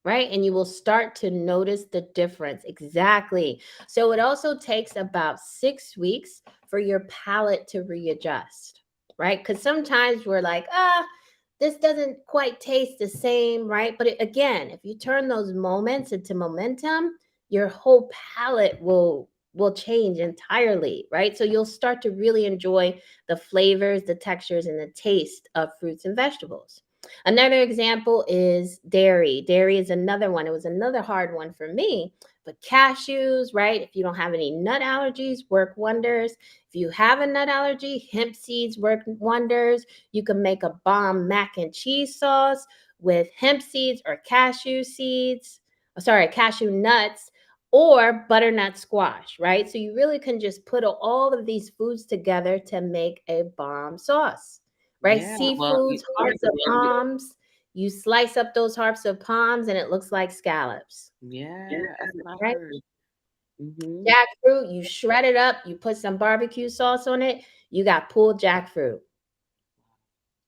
right? And you will start to notice the difference. Exactly. So it also takes about 6 weeks for your palate to readjust, right? Because sometimes we're like, this doesn't quite taste the same, right? But again, if you turn those moments into momentum, your whole palate will change entirely, right? So you'll start to really enjoy the flavors, the textures, and the taste of fruits and vegetables. Another example is dairy. Dairy is another one. It was another hard one for me. But cashews, right? If you don't have any nut allergies, work wonders. If you have a nut allergy, hemp seeds work wonders. You can make a bomb mac and cheese sauce with hemp seeds or cashew seeds. Sorry, cashew nuts or butternut squash, right? So you really can just put all of these foods together to make a bomb sauce, right? Yeah. Well, Seafoods, hearts of palms. You slice up those hearts of palms and it looks like scallops, yeah, that's what I right? heard. Mm-hmm. Jackfruit, you shred it up, you put some barbecue sauce on it, you got pulled jackfruit,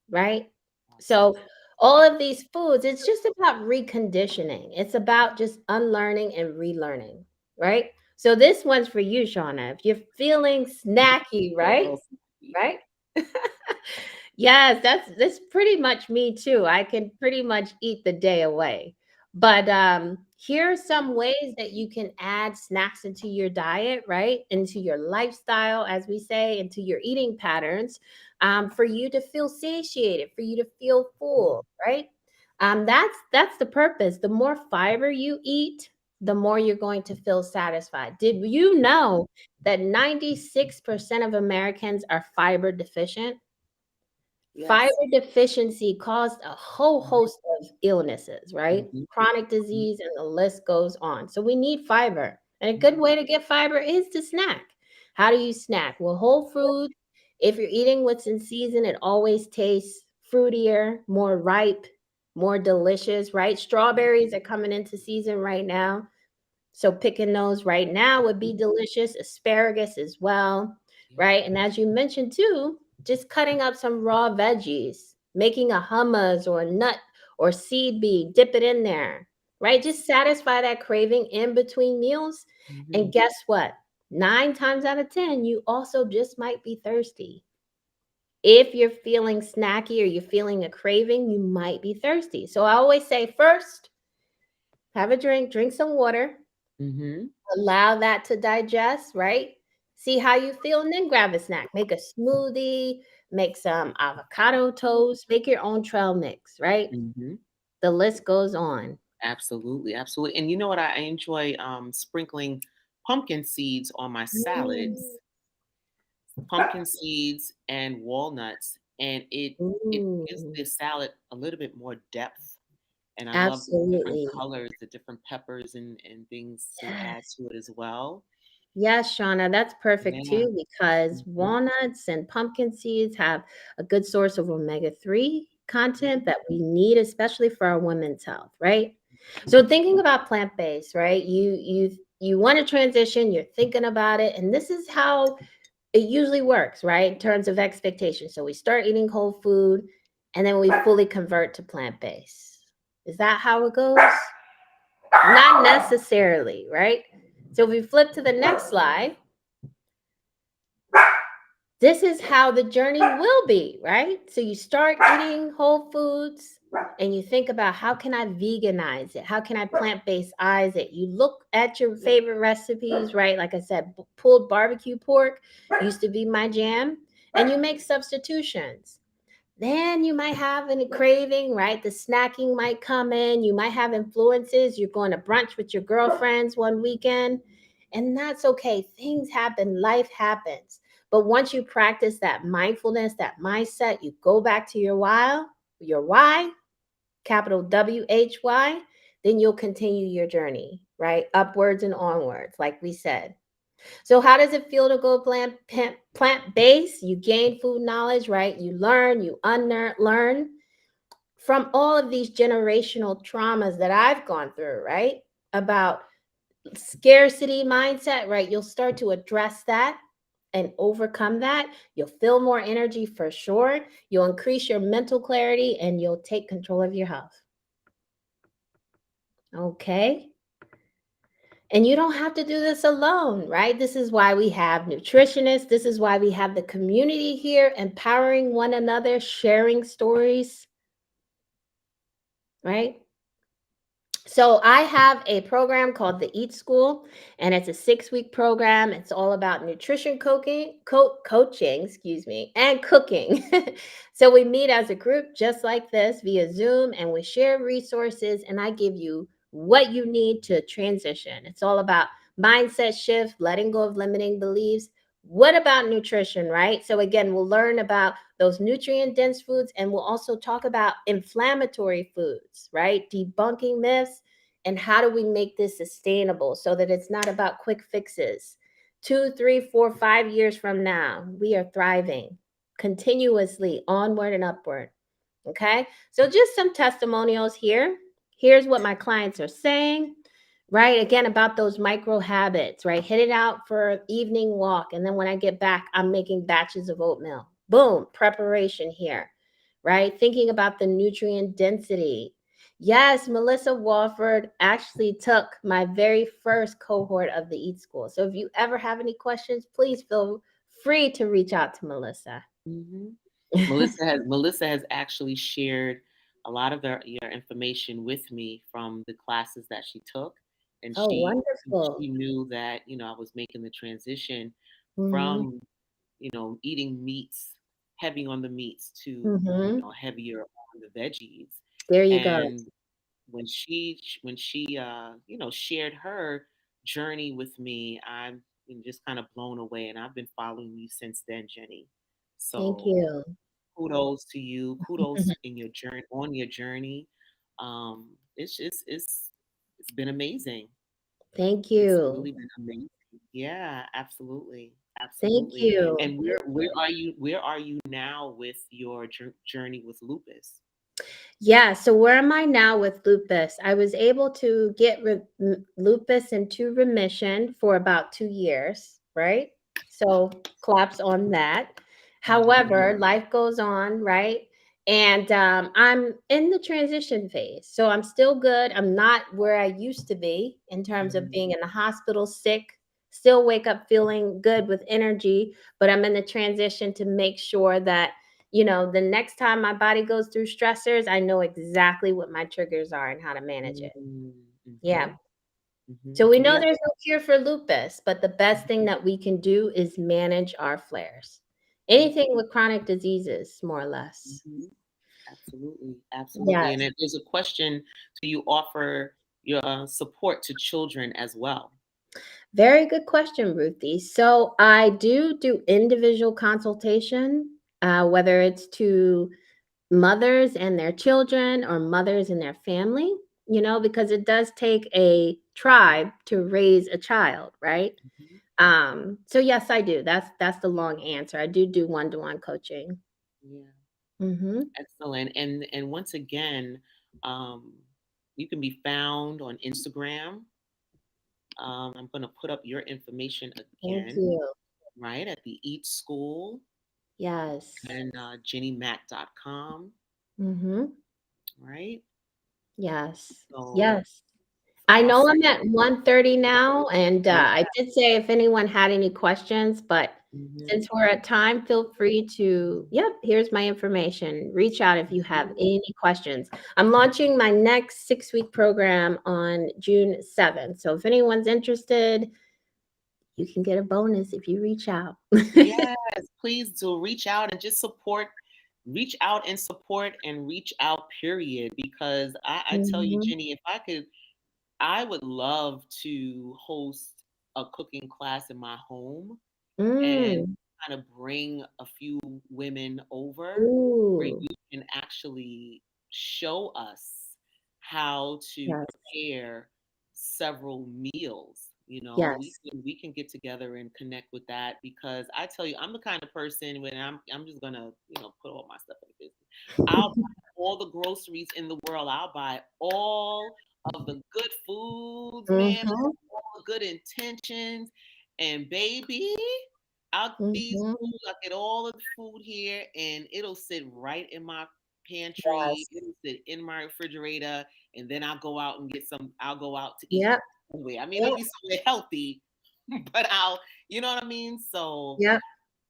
right? Awesome. So all of these foods, it's just about reconditioning. It's about just unlearning and relearning, right? So this one's for you, Shauna. If you're feeling snacky, right? Oh, Right? Yes, that's pretty much me too. I can pretty much eat the day away. But here are some ways that you can add snacks into your diet, right? Into your lifestyle, as we say, into your eating patterns, for you to feel satiated, for you to feel full, right? That's the purpose. The more fiber you eat, the more you're going to feel satisfied. Did you know that 96% of Americans are fiber deficient? Fiber yes. deficiency caused a whole host of illnesses, right? Mm-hmm. Chronic disease, and the list goes on. So we need fiber. And a good way to get fiber is to snack. How do you snack? Well, whole fruit. If you're eating what's in season, it always tastes fruitier, more ripe, more delicious, right? Strawberries are coming into season right now. So picking those right now would be delicious. Asparagus as well, Yeah. right? And as you mentioned too, just cutting up some raw veggies, making a hummus or a nut or seed bean, dip it in there, right? Just satisfy that craving in between meals. Mm-hmm. And guess what? 9 times out of 10, you also just might be thirsty. If you're feeling snacky or you're feeling a craving, you might be thirsty. So I always say first, have a drink, drink some water, Mm-hmm. allow that to digest, right? See how you feel, and then grab a snack. Make a smoothie, make some avocado toast, make your own trail mix, right? Mm-hmm. The list goes on. Absolutely, absolutely. And you know what? I enjoy sprinkling pumpkin seeds on my Mm. salads, pumpkin seeds and walnuts, and it gives Ooh, the salad a little bit more depth. And I love the different absolutely. colors, the different peppers and things to add Yes. to it as well. Yes, Shauna, that's perfect Yeah. too because Mhm. walnuts and pumpkin seeds have a good source of omega-3 content that we need, especially for our women's health, right? So thinking about plant-based, right? You want to transition, you're thinking about it, and this is how it usually works, right? In terms of expectation. So we start eating whole food. and then we fully convert to plant-based. Is that how it goes? Not necessarily, right? So if we flip to the next slide, this is how the journey will be, right? So you start eating whole foods and you think about, how can I veganize it? How can I plant-based it? You look at your favorite recipes, right? Like I said, pulled barbecue pork used to be my jam, and you make substitutions. Then you might have a craving, right? The snacking might come in. You might have influences. You're going to brunch with your girlfriends one weekend, and that's okay. Things happen, life happens. But once you practice that mindfulness, that mindset, you go back to your why, capital WHY, then you'll continue your journey, right? Upwards and onwards, like we said. So how does it feel to go plant based? You gain food knowledge, right? You learn, you unlearn from all of these generational traumas that I've gone through, right? About scarcity mindset, right? You'll start to address that and overcome that. You'll feel more energy for sure. You'll increase your mental clarity and you'll take control of your health. Okay. And you don't have to do this alone, right? This is why we have nutritionists. This is why we have the community here, empowering one another, sharing stories, right? So I have a program called the Eat School, and it's a 6-week program. It's all about nutrition coaching, and cooking. So we meet as a group just like this via Zoom, and we share resources, and I give you what you need to transition. It's all about mindset shift, letting go of limiting beliefs. What about nutrition, right? So again, we'll learn about those nutrient dense foods, and we'll also talk about inflammatory foods, right? Debunking myths, and how do we make this sustainable so that it's not about quick fixes. 2, 3, 4, 5 years from now, we are thriving continuously, onward and upward. Okay, so just some testimonials here. Here's what my clients are saying, right? Again, about those micro habits, right? Hit it out for evening walk. And then when I get back, I'm making batches of oatmeal. Boom, preparation here, right? Thinking about the nutrient density. Yes, Melissa Walford actually took my very first cohort of the Eat School. So if you ever have any questions, please feel free to reach out to Melissa. Mm-hmm. Melissa has actually shared a lot of your information with me from the classes that she took, and Oh, she wonderful. knew that I was making the transition Hmm. from eating meats, heavy on the meats, to Hmm. heavier on the veggies. There you go. And when she shared her journey with me, I'm just kind of blown away, and I've been following you since then, Jenny. Thank So you. kudos to you. Kudos in your journey on your journey. It's been amazing. Thank It's you. really been amazing. Yeah, absolutely, Thank absolutely. you. And where are you now with your journey with lupus? Yeah, so where am I now with lupus? I was able to get lupus into remission for about 2 years, right? So claps on that. Mhm. However, life goes on, right? And I'm in the transition phase. So I'm still good. I'm not where I used to be in terms of Mhm. being in the hospital sick, still wake up feeling good with energy, but I'm in the transition to make sure that the next time my body goes through stressors, I know exactly what my triggers are and how to manage it. Mhm. Yeah. Mhm. So we know Yeah. there's no cure for lupus, but the best thing that we can do is manage our flares. Yeah. Anything with chronic diseases, more or less. Mhm. Absolutely. Absolutely. And Yes. if there's a question, do you offer your support to children as well? Very good question, Ruthie. So I do individual consultation, whether it's to mothers and their children or mothers and their family, because it does take a tribe to raise a child, right? Mhm. So yes, I do. That's the long answer. I do one-to-one coaching. Yeah. Hmm. Excellent. And once again, um, you can be found on Instagram. I'm going to put up your information Thank again, you. right, at the Eat School Yes. and jennymac.com. Mm-hmm. right? Yes. So Yes. I know awesome. I'm at 1:30 now, and Yeah. I did say if anyone had any questions, but Mhm. since we're at time, feel free to, yep, here's my information. Reach out if you have any questions. I'm launching my next 6-week program on June 7th. So if anyone's interested, you can get a bonus if you reach out. Yes, please do reach out and just support. Reach out and support and reach out, period. Because I tell you, Mhm. Jenny, if I could, I would love to host a cooking class in my home and Mm. kind of bring a few women over where Ooh. you can actually show us how to Yes. prepare several meals. You know, Yes. we can get together and connect with that because I tell you, I'm the kind of person when I'm just gonna, put all my stuff in the business. I'll buy all the groceries in the world. I'll buy all of the good foods, man, Mhm. all the good intentions. And baby, I'll get these Mhm. food, I'll get all of the food here and it'll sit right in my pantry. Yes. It'll sit in my refrigerator. And then I'll go out to eat Yep. somewhere. I mean, Yep. it'll be somewhere healthy, but you know what I mean? So Yep.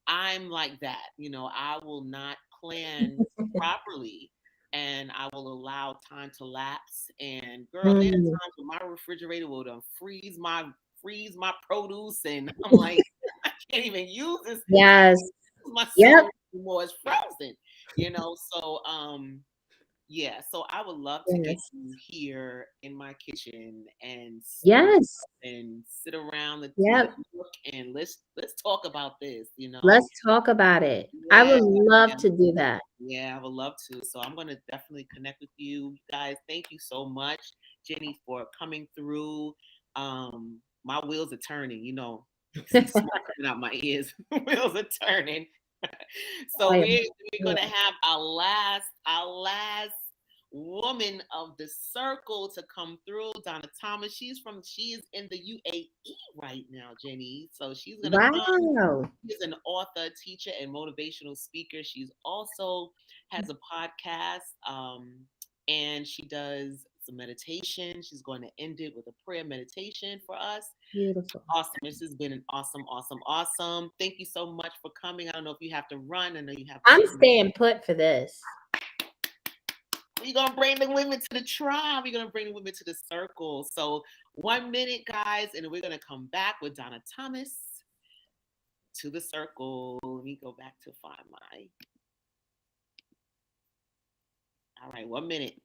I'm like that. I will not plan properly and I will allow time to lapse. And girl, there are Mm. times when my refrigerator will done freeze my produce and I'm like, I can't even use this. I can't Yes. use my Yep. celery anymore. It's frozen. So yeah, so I would love to get Yes. you here in my kitchen and Yes. sit around the Yep. nook and let's talk about this. Let's talk about it. I Yeah, would love yeah, to do that. yeah, I would love to. So I'm gonna definitely connect with you guys. Thank you so much, Jenny, for coming through. My wheels are turning. See smoke coming out my ears. Wheels are turning. Oh, So yeah. we're gonna have our last woman of the circle to come through, Donna Thomas. She is in the UAE right now, Jenny. So she's gonna come. Wow. She's an author, teacher, and motivational speaker. She's also has a podcast, and she does some meditation. She's going to end it with a prayer meditation for us. Beautiful. Awesome. This has been an awesome, awesome, awesome. Thank you so much for coming. I don't know if you have to run. I know you have I'm to. staying put for this. We're going to bring the women to the tribe. We're going to bring the women to the circle. So 1 minute, guys, and we're going to come back with Donna Thomas to the circle. Let me go back to find my. All right, 1 minute.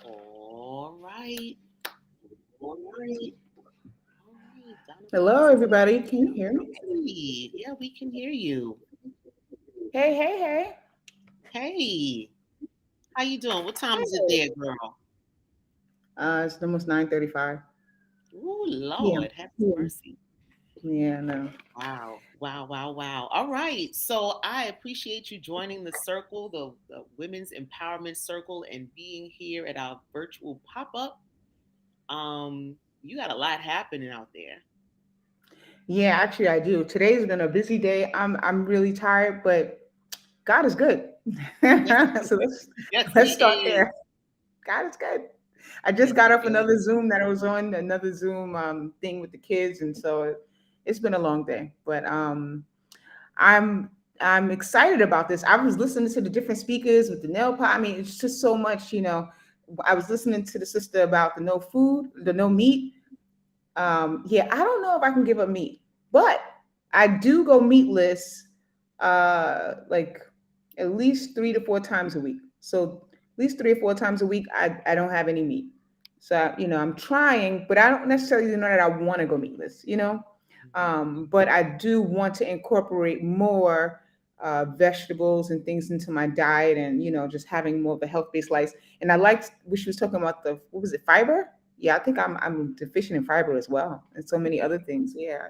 All right. All right. All right. Donna Hello, Thomas is everybody. Can you hear me? hey. Yeah, we can hear you. Hey, hey, hey. Hey, how you doing? What time is it Hey. there, girl? It's almost 9:35. Oh, Yeah. Lord, have Yeah. mercy. Yeah, no. Wow, wow, wow, wow. All right. So I appreciate you joining the circle, the Women's Empowerment Circle, and being here at our virtual pop-up. You got a lot happening out there. Yeah, actually I do. Today's been a busy day. I'm really tired, but God is good. Yes, So let's yes, let's he start is. there. God is good. I just Yes, got he off is. another Zoom that I was on, another Zoom thing with the kids, and so It's been a long day, but I'm I'm excited about this. I was listening to the different speakers with the nail pot. I mean, it's just so much, you know. I was listening to the sister about the no food, the no meat. Yeah, I don't know if I can give up meat, but I do go meatless, like at least 3 to 4 times a week. So at least 3 or 4 times a week, I don't have any meat. So you know, I'm trying, but I don't necessarily know that I want to go meatless. You know, Mhm. but I do want to incorporate more vegetables and things into my diet, and you know, just having more of a health-based life. And I liked what she was talking about, the what was it, fiber? Yeah, I think I'm deficient in fiber as well, and so many other things. Yeah,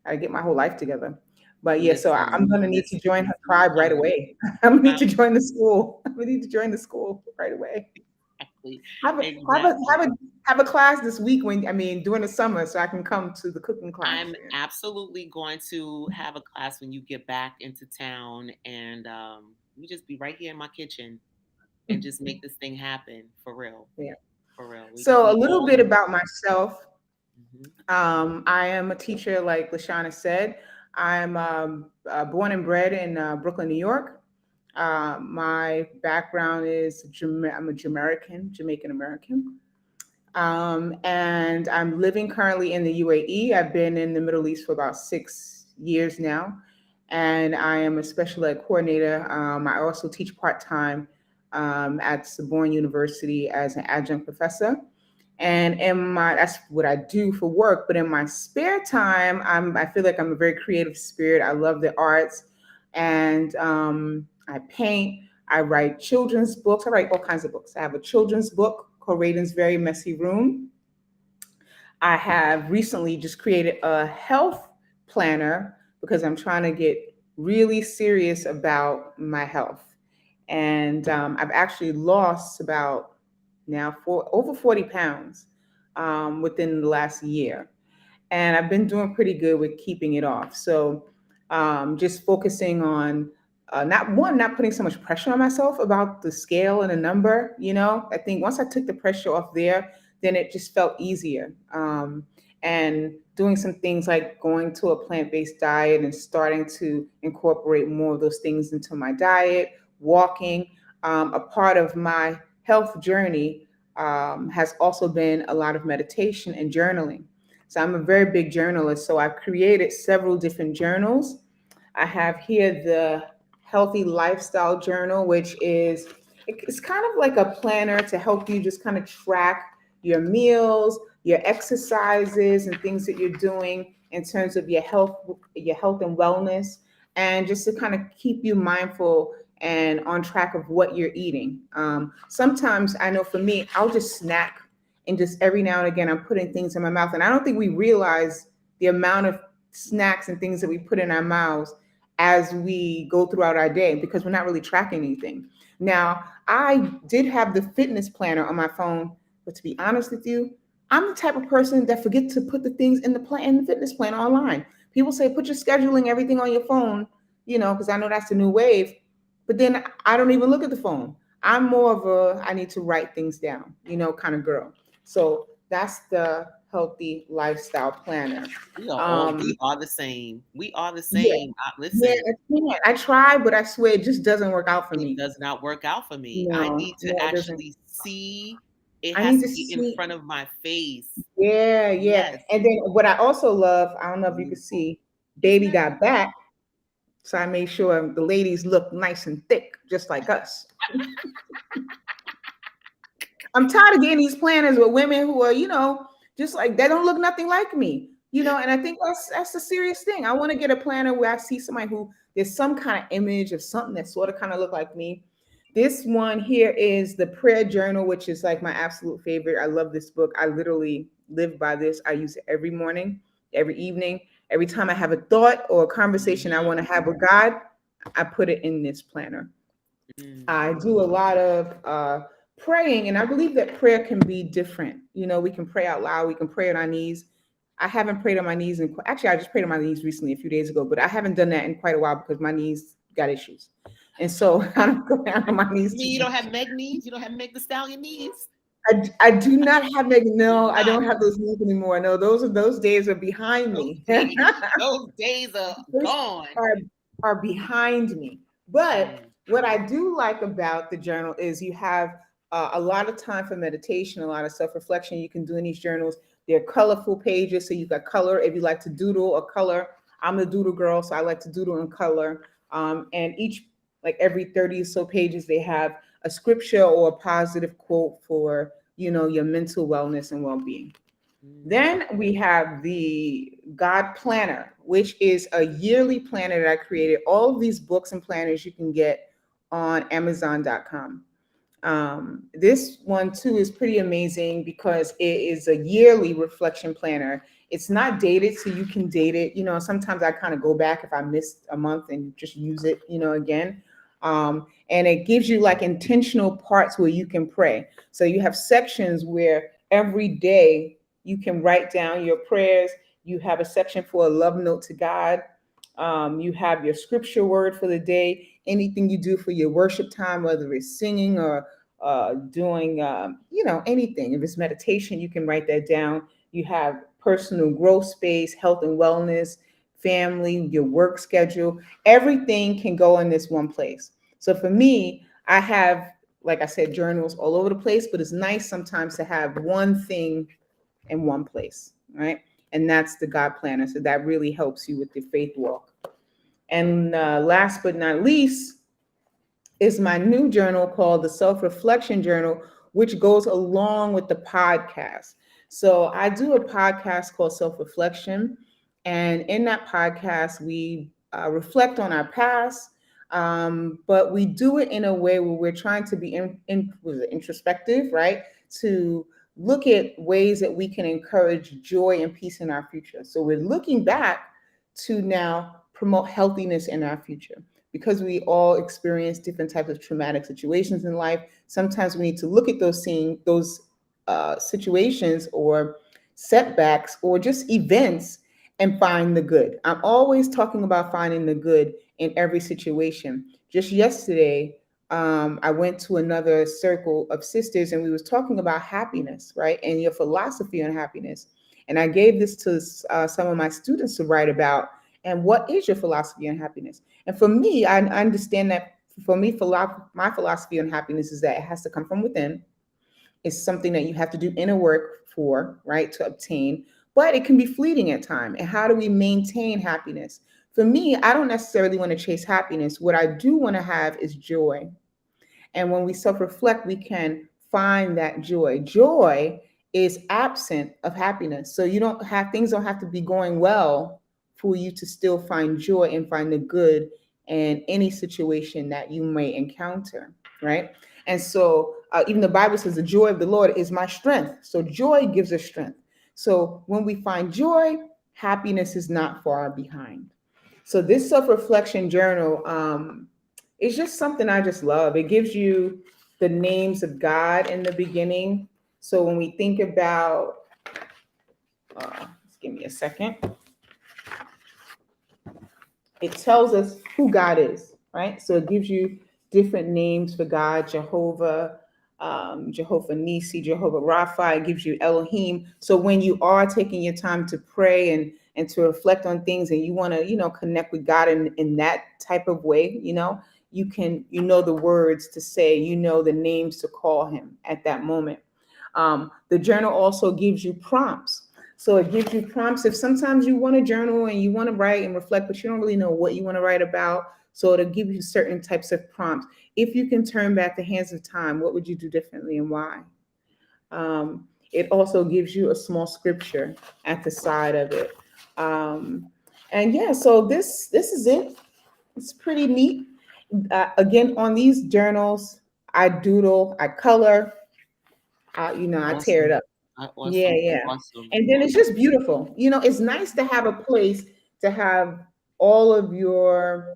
I get my whole life together. But yeah, so I'm Listen, gonna need to join her listen. tribe right away. I'm gonna need to Um, join the school. I'm gonna need to join the school right away. exactly, Have a have a exactly. have a have a class this week, when I mean during the summer, so I can come to the cooking class. I'm absolutely going to have a class when you get back into town, and we just be right here in my kitchen and just make this thing happen for real, Yeah. for real. So a We little all bit in. about myself. Mhm. I am a teacher, like Lashana said. I'm born and bred in Brooklyn, New York. My background is I'm a Jamaican American. And I'm living currently in the UAE. I've been in the Middle East for about 6 years now, and I am a special ed coordinator. I also teach part time at Sorbonne University as an adjunct professor. And in my that's what I do for work. But in my spare time, I feel like I'm a very creative spirit. I love the arts, and I paint. I write children's books. I write all kinds of books. I have a children's book called Raiden's Very Messy Room. I have recently just created a health planner because I'm trying to get really serious about my health. And I've actually lost about now for over 40 pounds within the last year, and I've been doing pretty good with keeping it off. So just focusing on not putting so much pressure on myself about the scale and the number. You know, I think once I took the pressure off there, then it just felt easier. And doing some things like going to a plant-based diet and starting to incorporate more of those things into my diet, walking. A part of my health journey has also been a lot of meditation and journaling. So I'm a very big journalist. So I've created several different journals. I have here the Healthy Lifestyle Journal, which is it's kind of like a planner to help you just kind of track your meals, your exercises, and things that you're doing in terms of your health and wellness, and just to kind of keep you mindful and on track of what you're eating. Sometimes I know for me, I'll just snack, and just every now and again I'm putting things in my mouth, and I don't think we realize the amount of snacks and things that we put in our mouths as we go throughout our day because we're not really tracking anything. Now, I did have the fitness planner on my phone, but to be honest with you, I'm the type of person that forget to put the things in the fitness plan online. People say put your scheduling everything on your phone, you know, because I know that's the new wave. But then I don't even look at the phone. I'm more of a I need to write things down, you know, kind of girl. So that's the healthy lifestyle planner. We Um, are the same. We are the yeah, same. yeah, Listen, I can't. I try, but I swear it just doesn't work out for it me. does not work out for me. I No, need no, to it doesn't. actually see. It I has need to to be in see. front of my face. Yeah, yeah. Yes. And then what I also love, I don't know if you can Beautiful. see, Isn't baby that got back. So I made sure the ladies look nice and thick, just like us. I'm tired of getting these planners with women who are, you know, just like they don't look nothing like me, you know. And I think that's a serious thing. I want to get a planner where I see somebody who there's some kind of image of something that sort of kind of look like me. This one here is the prayer journal, which is like my absolute favorite. I love this book. I literally live by this. I use it every morning, every evening, every time I have a thought or a conversation I Mhm. want to have with God, I put it in this planner. Mm. I do a lot of praying, and I believe that prayer can be different. You know, we can pray out loud, we can pray on our knees. I haven't prayed on my knees, and actually, I just prayed on my knees recently a few days ago, but I haven't done that in quite a while because my knees got issues, and so I don't go down on my You knees mean too you don't much. have Meg knees? You don't have Meg the Stallion knees? I do not have no, I Not don't have those names anymore. No, those days are behind those me. days. Those days are Those gone. are are behind me. But Mm, what I do like about the journal is you have a lot of time for meditation, a lot of self-reflection you can do in these journals. They're colorful pages, so you've got color. If you like to doodle or color, I'm the doodle girl, so I like to doodle and color. And each, like every 30 or so pages, they have a scripture or a positive quote for, your mental wellness and well-being. mm, Then we have the God Planner, which is a yearly planner that I created. All of these books and planners you can get on Amazon.com. This one too is pretty amazing because it is a yearly reflection planner. It's not dated, so you can date it. Sometimes I kind of go back if I missed a month and just use it, again. And it gives you like intentional parts where you can pray. So you have sections where every day you can write down your prayers. You have a section for a love note to God. You have your scripture word for the day, anything you do for your worship time, whether it's singing or doing, anything. If it's meditation, you can write that down. You have personal growth space, health and wellness, family, your work schedule. Everything can go in this one place. So for me, I have, like I said, journals all over the place, but it's nice sometimes to have one thing in one place, right? And that's the God Planner. So that really helps you with your faith walk. And last but not least, is my new journal called the Self Reflection Journal, which goes along with the podcast. So I do a podcast called Self Reflection. And in that podcast, we reflect on our past, but we do it in a way where we're trying to be introspective, right? To look at ways that we can encourage joy and peace in our future. So we're looking back to now promote healthiness in our future because we all experience different types of traumatic situations in life. Sometimes we need to look at those situations or setbacks or just events and find the good. I'm always talking about finding the good in every situation. Just yesterday, I went to another circle of sisters and we was talking about happiness, right? And your philosophy on happiness. And I gave this to some of my students to write about. And what is your philosophy on happiness? And for me, I understand that for me, my philosophy on happiness is that it has to come from within. It's something that you have to do inner work for, right, to obtain, but it can be fleeting at time. And how do we maintain happiness? For me, I don't necessarily want to chase happiness. What I do want to have is joy. And when we self reflect, we can find that joy. Joy is absent of happiness. So things don't have to be going well for you to still find joy and find the good in any situation that you may encounter, right? And so even the Bible says the joy of the Lord is my strength. So joy gives us strength. So when we find joy, happiness is not far behind. So this self-reflection journal, it's just something I just love. It gives you the names of God in the beginning. So when we think about, just give me a second, it tells us who God is, right? So it gives you different names for God: Jehovah, Jehovah Nisi, Jehovah Rapha. It gives you Elohim. So when you are taking your time to pray and to reflect on things, and you want to, connect with God in that type of way, you can, the words to say, the names to call him at that moment. The journal also gives you prompts. So it gives you prompts if sometimes you want to journal and you want to write and reflect, but you don't really know what you want to write about. So it'll give you certain types of prompts. If you can turn back the hands of time, what would you do differently and why? It also gives you a small scripture at the side of it. And yeah, so this is it. It's pretty neat. Again, on these journals, I doodle, I color, I tear it awesome. up. Yeah, Awesome. yeah. Awesome. And then it's just beautiful. It's nice to have a place to have all of your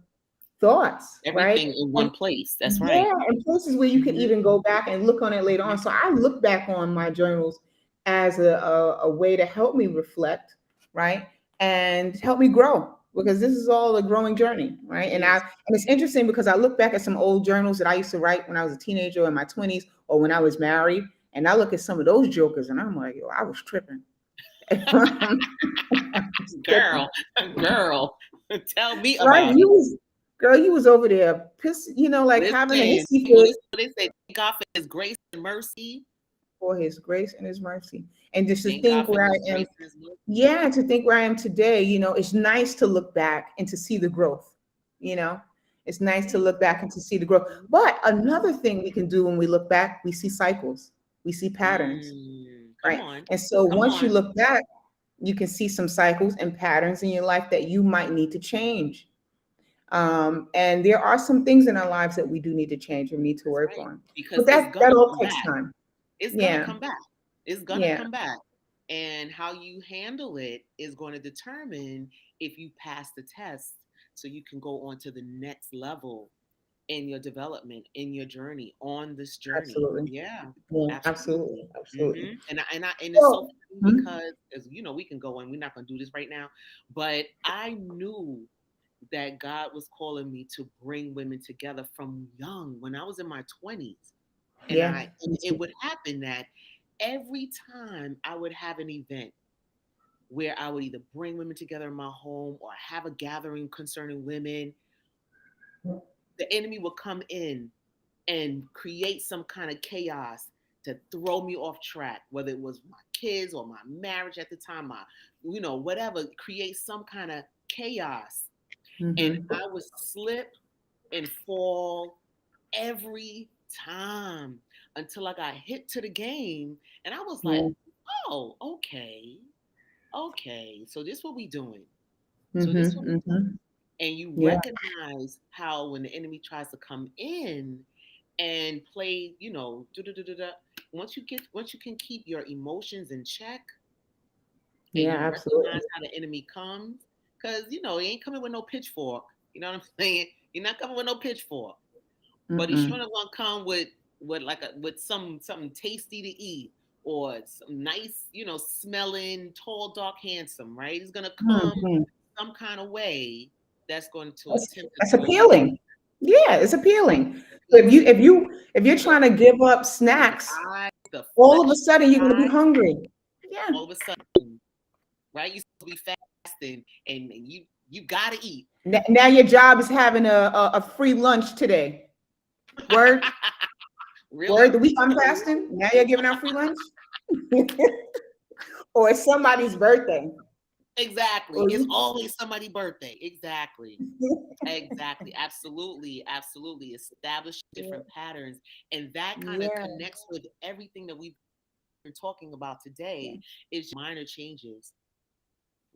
thoughts, right? Everything in And one place. That's right. yeah, and places where you can Mhm. even go back and look on it later on. So I look back on my journals as a way to help me reflect, right? And help me grow because this is all a growing journey, right? It And is. it's interesting because I look back at some old journals that I used to write when I was a teenager or in my 20s or when I was married. And I look at some of those jokers and I'm like, yo, I was tripping. Girl, girl, tell me Right? about You it. was, girl, you was over there piss, like having a Listen, hissy well, this fit is what they say. Thank God for His grace and mercy. for his grace and his mercy. And just to Thank God think for where I His am, grace and His mercy. yeah, to think where I am today, it's nice to look back and to see the growth, you know. It's nice to look back and to see the growth. But another thing we can do when we look back, we see cycles, we see patterns, Come right? on, And so come once you on. look back, you can see some cycles and patterns in your life that you might need to change. And there are some things in our lives that we do need to change and need to That's work right. on. Because But it's that gonna all come takes back. time. It's gonna Yeah, come back. It's gonna yeah, come back. And how you handle it is going to determine if you pass the test so you can go on to the next level in your development, in your journey, on this journey. absolutely. Yeah, Yeah, absolutely. absolutely, absolutely. And it's so So, funny mhm, because, as you know, we can go and we're not going to do this right now, but I knew that God was calling me to bring women together from young when I was in my 20s. yeah, And me it too. would happen that every time I would have an event where I would either bring women together in my home or have a gathering concerning women, the enemy would come in and create some kind of chaos to throw me off track, whether it was my kids or my marriage at the time, whatever, create some kind of chaos. And Hmm. I would slip and fall every time until I got hit to the game. And I was like, Yeah. oh, okay, okay. So this what we doing. So this what we Hmm. doing. Hmm. And you Yeah, recognize how when the enemy tries to come in and play, once you can keep your emotions in check and yeah, you absolutely. recognize how the enemy comes, because he ain't coming with no pitchfork. You know what I'm saying? You're not coming with no pitchfork, but he's sure Mm-mm. not gonna come with something tasty to eat or some nice, smelling, tall, dark, handsome, right? He's gonna come Mhm. some kind of way that's going to That's, attempt to that's throw you off. appealing. Yeah, it's appealing. So if you Appealing. trying to give up The snacks, eyes, the all of a flesh sudden you're gonna be eye, hungry. Yeah. all of a sudden, right? You're supposed to be fasting and you gotta eat. Now your job is having a free lunch today. Word, word. Really? The week I'm fasting. Now you're giving out free lunch, or it's somebody's birthday. Exactly. Or It's you, always somebody's birthday. Exactly. Exactly. Absolutely. Absolutely. Establish different patterns. And that kind of yeah, connects with everything that we've been talking about yeah. today is just minor changes,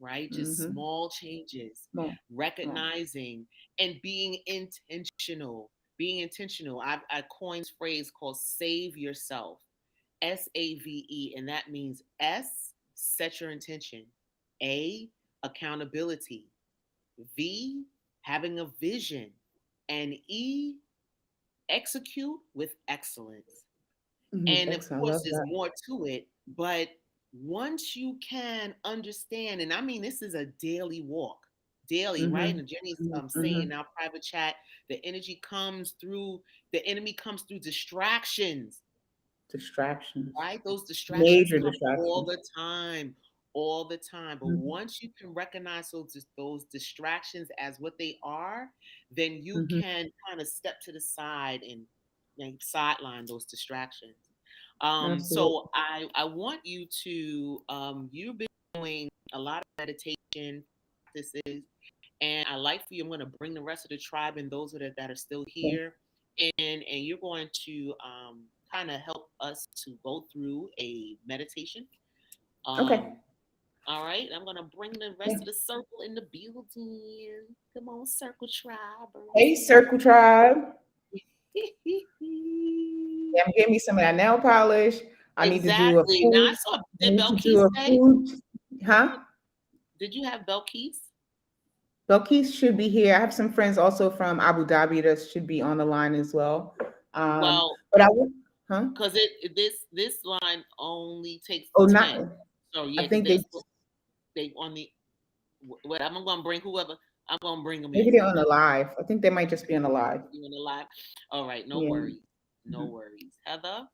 right? Just Mm-hmm. small changes, Come on, come on. recognizing and being intentional. Being intentional. I coined this phrase called save yourself. SAVE. And that means S, set your intention. A, accountability. V, having a vision. And E, execute with excellence. Mhm. And of Excellent. I course, love there's that. more to it, but once you can understand, and I mean, this is a daily walk, daily, right? Mm-hmm. And Jenny's saying Mm-hmm. in our private chat, the enemy comes through distractions, Distractions, right? Those distractions major come distractions. all the time. But Mm-hmm. once you can recognize those distractions as what they are, then you Mm-hmm. can kind of step to the side and sideline those distractions. Absolutely. So I want you to you've been doing a lot of meditation practices, and I like for you. I'm going to bring the rest of the tribe and those that are still Okay. here, and you're going to kind of help us to go through a meditation. Okay. Um, all right, I'm going to bring the rest Yeah. of the circle in the building. Come on, circle tribers. Hey, Circle Tribe. Yeah, I'm getting me some of that nail polish. I need to do a Exactly. Now I food. saw. I Did need to Belkis do a stay? food. Huh? Did you have Belkis? Belkis should be here. I have some friends also from Abu Dhabi that should be on the line as well. Well, But I would, huh? because this line only takes Oh, not. 10. So I yeah, because think they they on the what I'm gonna bring whoever I'm gonna bring them maybe in. they're on the live. I think they might just be on the live. You in the live? All right, no Yeah. worries, no Mhm. worries. Heather,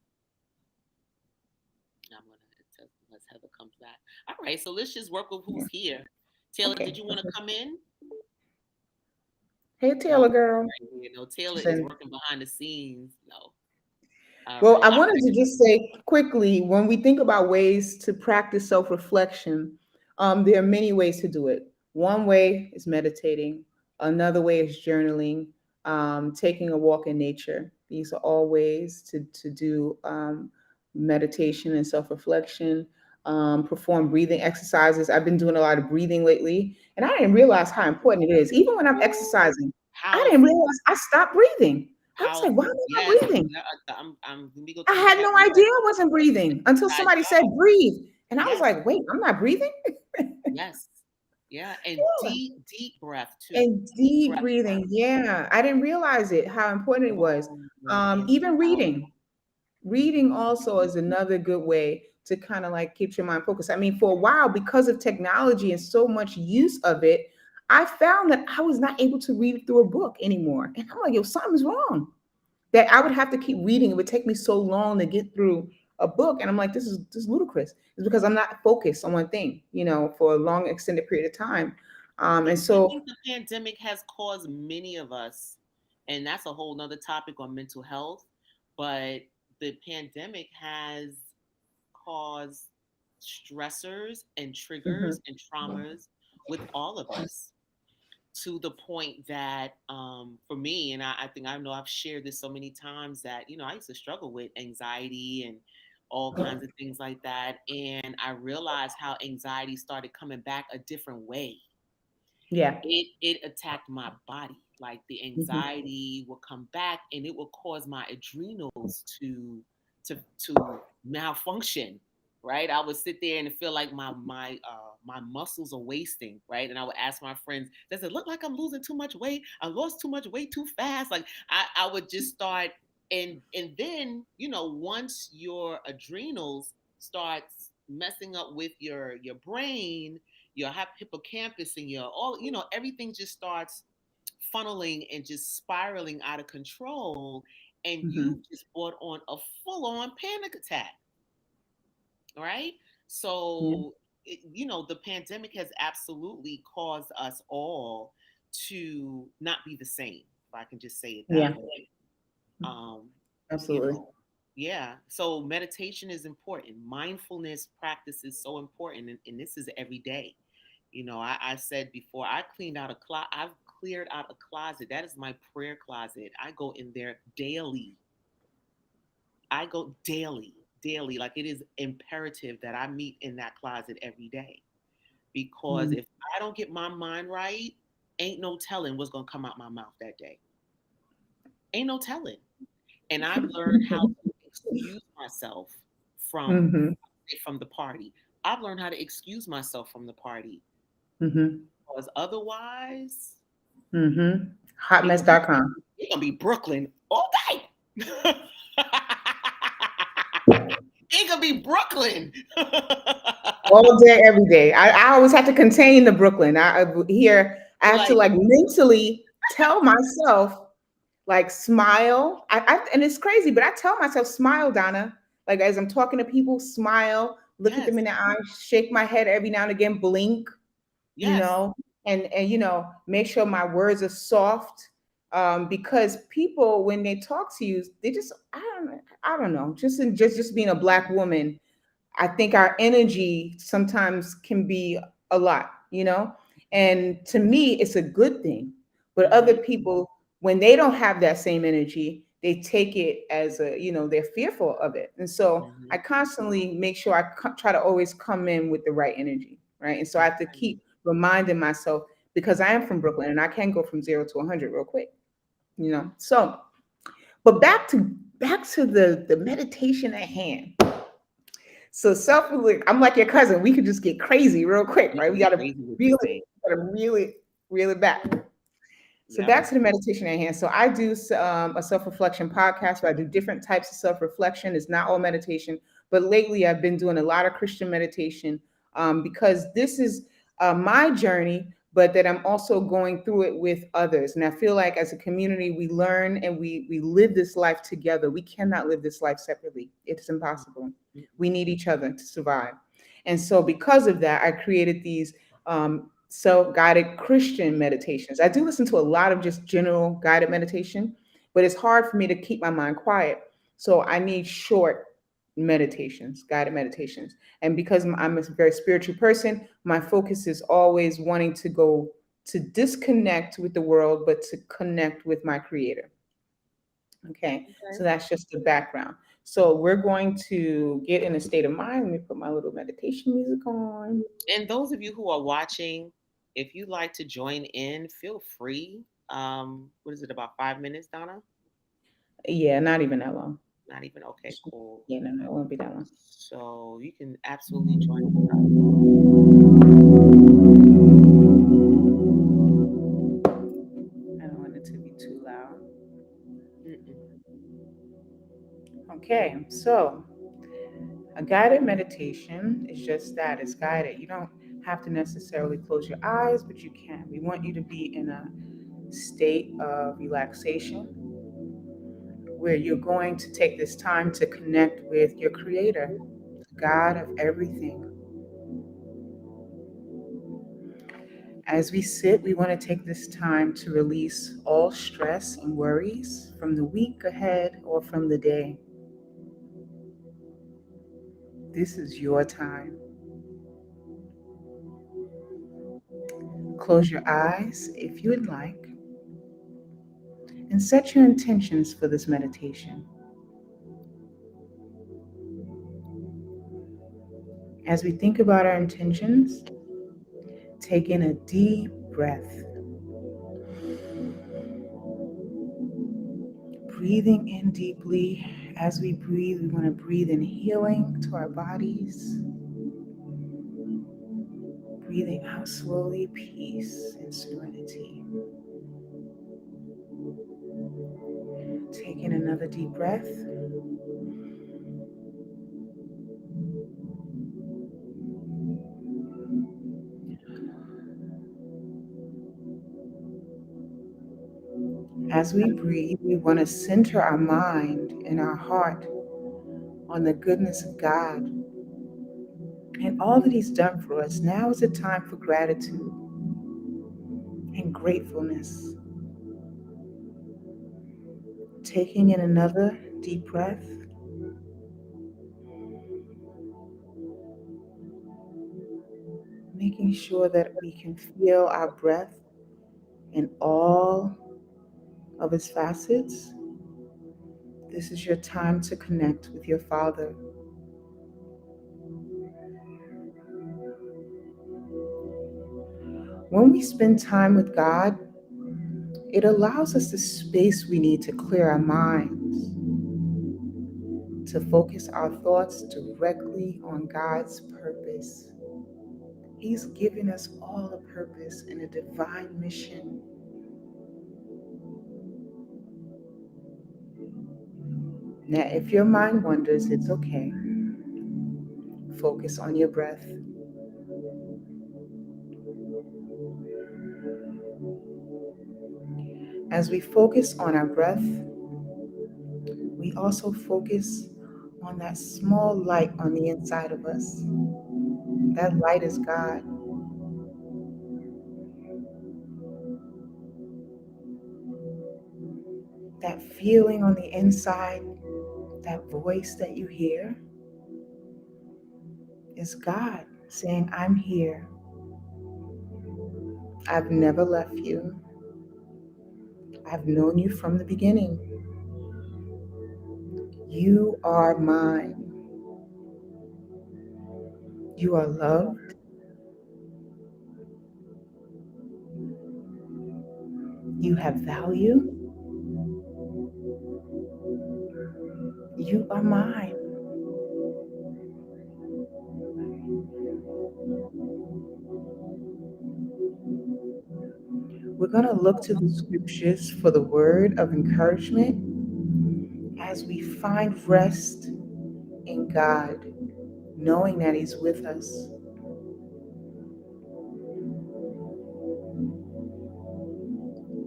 Heather comes back. All right, so let's just work with who's Yeah. here. Taylor, did Okay. you want to come in? Hey, No, Taylor girl. right here. No, Taylor She's is in. working behind the scenes. No. All Well, right. I All wanted right. to just say quickly, when we think about ways to practice self-reflection, there are many ways to do it. One way is meditating. Another way is journaling, taking a walk in nature. These are all ways to do meditation and self-reflection. Perform breathing exercises. I've been doing a lot of breathing lately, and I didn't realize how important it is. Even when I'm exercising, I didn't Powerful. realize I stopped breathing. I was like, why am Powerful. I not Yes. breathing? Yeah, let me go I to the had chat. no Yes. idea I wasn't breathing until Exercise. somebody said breathe. And I was Yes. like, wait, I'm not breathing? Yes. Yeah. And Yeah. deep breath too. And Deep deep breath. breathing. Yeah. I didn't realize it, how important it was. Oh, it's Even powerful. reading. Reading also is another good way to kind of like keep your mind focused. I mean, for a while, because of technology and so much use of it, I found that I was not able to read through a book anymore. And I'm like, yo, something's wrong. That I would have to keep reading. It would take me so long to get through a book. And I'm like, this is ludicrous. It's because I'm not focused on one thing, for a long extended period of time. And I so, think the pandemic has caused many of us, and that's a whole nother topic on mental health, but the pandemic has caused stressors and mhm, triggers and traumas with all of us to the point that for me, and I think I know I've shared this so many times that, I used to struggle with anxiety and all kinds of things like that. And I realized how anxiety started coming back a different way. yeah. It attacked my body. Like the Mhm, anxiety will come back and it will cause my adrenals to malfunction. Right, I would sit there and feel like my muscles are wasting. Right, and I would ask my friends, "Does it look like I'm losing too much weight? I lost too much weight too fast." Like I would just start, and then once your adrenals starts messing up with your brain, your hippocampus, and your all, everything just starts funneling and just spiraling out of control, and mhm, you just brought on a full-on panic attack. Right, yeah, so the pandemic has absolutely caused us all to not be the same, if I can just say it that yeah, way. um you absolutely. know yeah, so meditation is important, mindfulness practice is so important, and this is every day. I said before, I've cleared out a closet. That is my prayer closet. I go in there daily. I go daily, daily. Like it is imperative that I meet in that closet every day. Because Mm, if I don't get my mind right, ain't no telling what's gonna come out my mouth that day. Ain't no telling. And I've learned how to excuse myself from mhm, from the party. I've learned how to excuse myself from the party, mhm, because otherwise mhm. it gonna be Hotmess.com. it gonna be Brooklyn all day. It gonna be Brooklyn. All day, every day. I always have to contain the Brooklyn. Here, I have to Like, like mentally tell myself, like, smile. And it's crazy, but I tell myself, smile, Donna. Like, as I'm talking to people, smile, look at them yes, in the eyes, shake my head every now and again, blink, you yes. know, and make sure my words are soft. Because people, when they talk to you, they just, I don't know, just being a Black woman, I think our energy sometimes can be a lot. And to me, it's a good thing. But other Mm-hmm, people, when they don't have that same energy, they take it as they're fearful of it. And so mm-hmm. I constantly make sure I try to always come in with the right energy. Right. And so I have to Right. keep reminding myself, because I am from Brooklyn and I can go from 0 to 100 real quick. So, but back to the meditation at hand. So I'm like your cousin. We could just get crazy real quick, We right? can We get got to crazy with reel this it, thing. reel it back. So Yep. back to the meditation at hand. So I do a self-reflection podcast where I do different types of self-reflection. It's not all meditation, but lately I've been doing a lot of Christian meditation, because this is my journey, but that I'm also going through it with others. And I feel like as a community, we learn and we live this life together. We cannot live this life separately. It's impossible. Mhm. We need each other to survive. And so, because of that, I created these self guided Christian meditations. I do listen to a lot of just general guided meditation, but it's hard for me to keep my mind quiet. So, I need short meditations, guided meditations. And because I'm a very spiritual person, my focus is always wanting to go to disconnect with the world, but to connect with my creator. Okay, Okay. so that's just the background. So we're going to get in a state of mind. Let me put my little meditation music on. And those of you who are watching, if you'd like to join in, feel free. What is it, about 5 minutes, Donna? Yeah, not even that long. Not even. Okay, cool. Yeah, no, no, it won't be that long. So you can absolutely join us. I don't want it to be too loud. Mm-mm. Okay, so a guided meditation is just that, it's guided. You don't have to necessarily close your eyes, but you can. We want you to be in a state of relaxation where you're going to take this time to connect with your creator, God of everything. As we sit, we want to take this time to release all stress and worries from the week ahead or from the day. This is your time. Close your eyes if you would like and set your intentions for this meditation. As we think about our intentions, take in a deep breath. Breathing in deeply. As we breathe, we want to breathe in healing to our bodies. Breathing out slowly, peace and serenity. Take in another deep breath. As we breathe, we want to center our mind and our heart on the goodness of God and all that He's done for us. Now is a time for gratitude and gratefulness. Taking in another deep breath. Making sure that we can feel our breath in all of its facets. This is your time to connect with your Father. When we spend time with God, it allows us the space we need to clear our minds, to focus our thoughts directly on God's purpose. He's given us all a purpose and a divine mission. Now, if your mind wanders, it's okay. Focus on your breath. As we focus on our breath, we also focus on that small light on the inside of us. That light is God. That feeling on the inside, that voice that you hear, is God saying, I'm here. I've never left you. I've known you from the beginning. You are mine. You are loved. You have value. You are mine. We're going to look to the scriptures for the word of encouragement as we find rest in God, knowing that He's with us.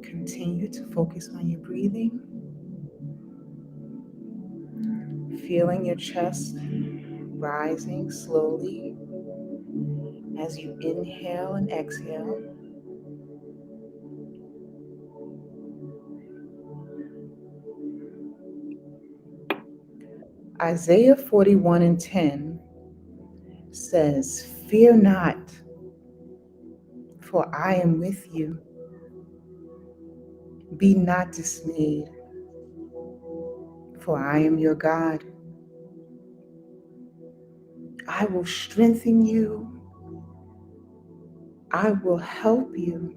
Continue to focus on your breathing, feeling your chest rising slowly As you inhale and exhale, Isaiah 41:10 says, "Fear not, for I am with you. Be not dismayed, for I am your God. I will strengthen you. I will help you,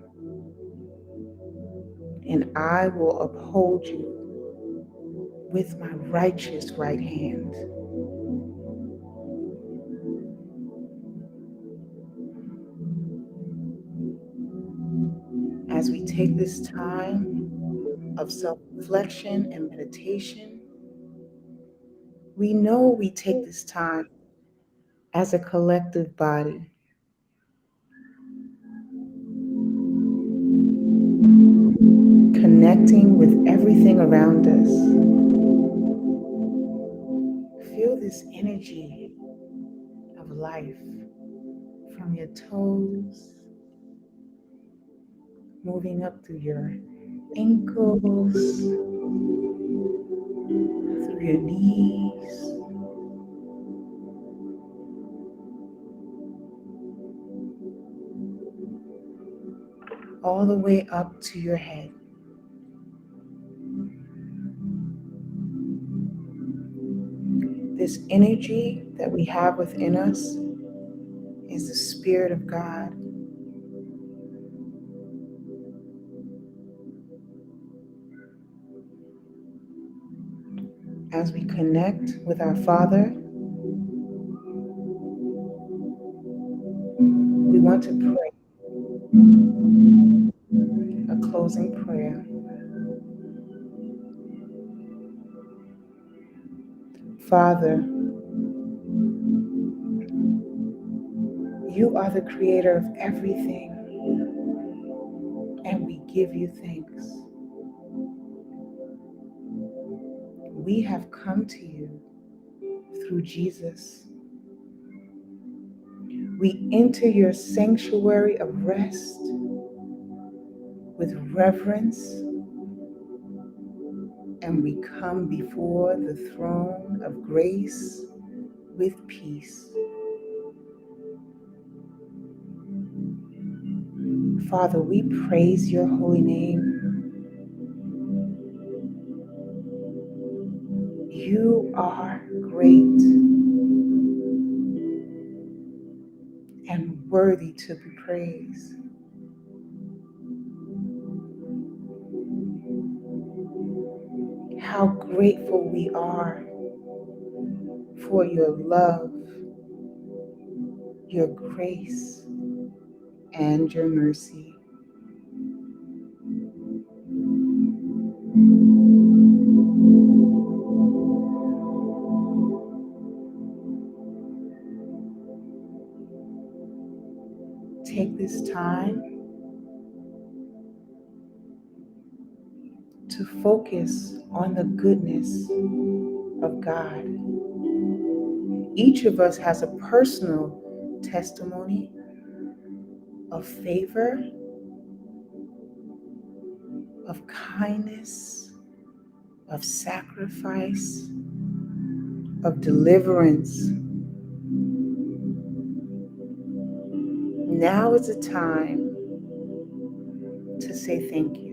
and I will uphold you with my righteous right hand." As we take this time of self-reflection and meditation, we know we take this time as a collective body, connecting with everything around us. Feel this energy of life from your toes, moving up through your ankles, through your knees, all the way up to your head. This energy that we have within us is the Spirit of God. As we connect with our Father, we want to pray a closing prayer. Father, you are the creator of everything, and we give you thanks. We have come to you through Jesus. We enter your sanctuary of rest with reverence, and we come before the throne of grace with peace. Father, we praise your holy name. You are great and worthy to be praised. How grateful we are for your love, your grace, and your mercy. Take this time to focus on the goodness of God. Each of us has a personal testimony of favor, of kindness, of sacrifice, of deliverance. Now is the time to say thank you.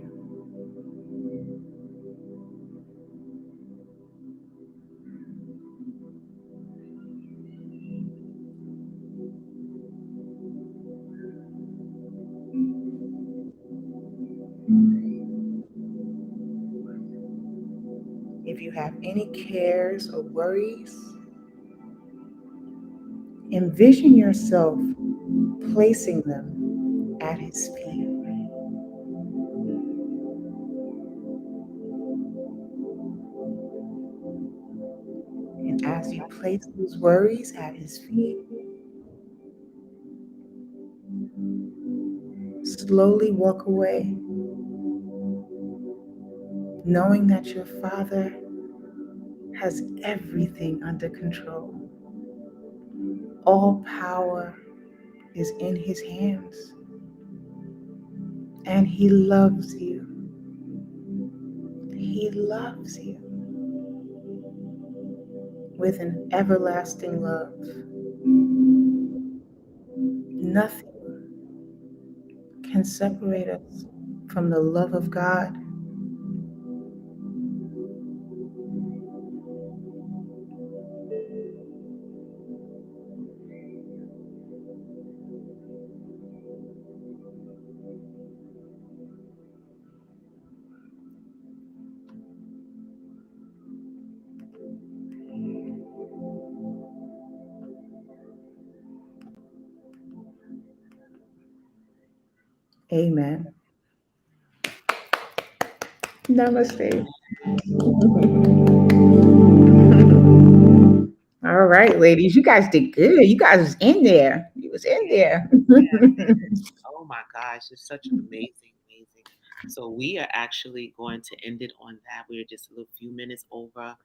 If you have any cares or worries, envision yourself placing them at His feet. And as you place those worries at His feet, slowly walk away, knowing that your Father has everything under control. All power is in His hands, and He loves you. He loves you with an everlasting love. Nothing can separate us from the love of God. Amen. Namaste. All right, ladies, you guys did good. You guys was in there. You was in there. Oh my gosh, it's such amazing, amazing. So we are actually going to end it on that. We're just a little few minutes over.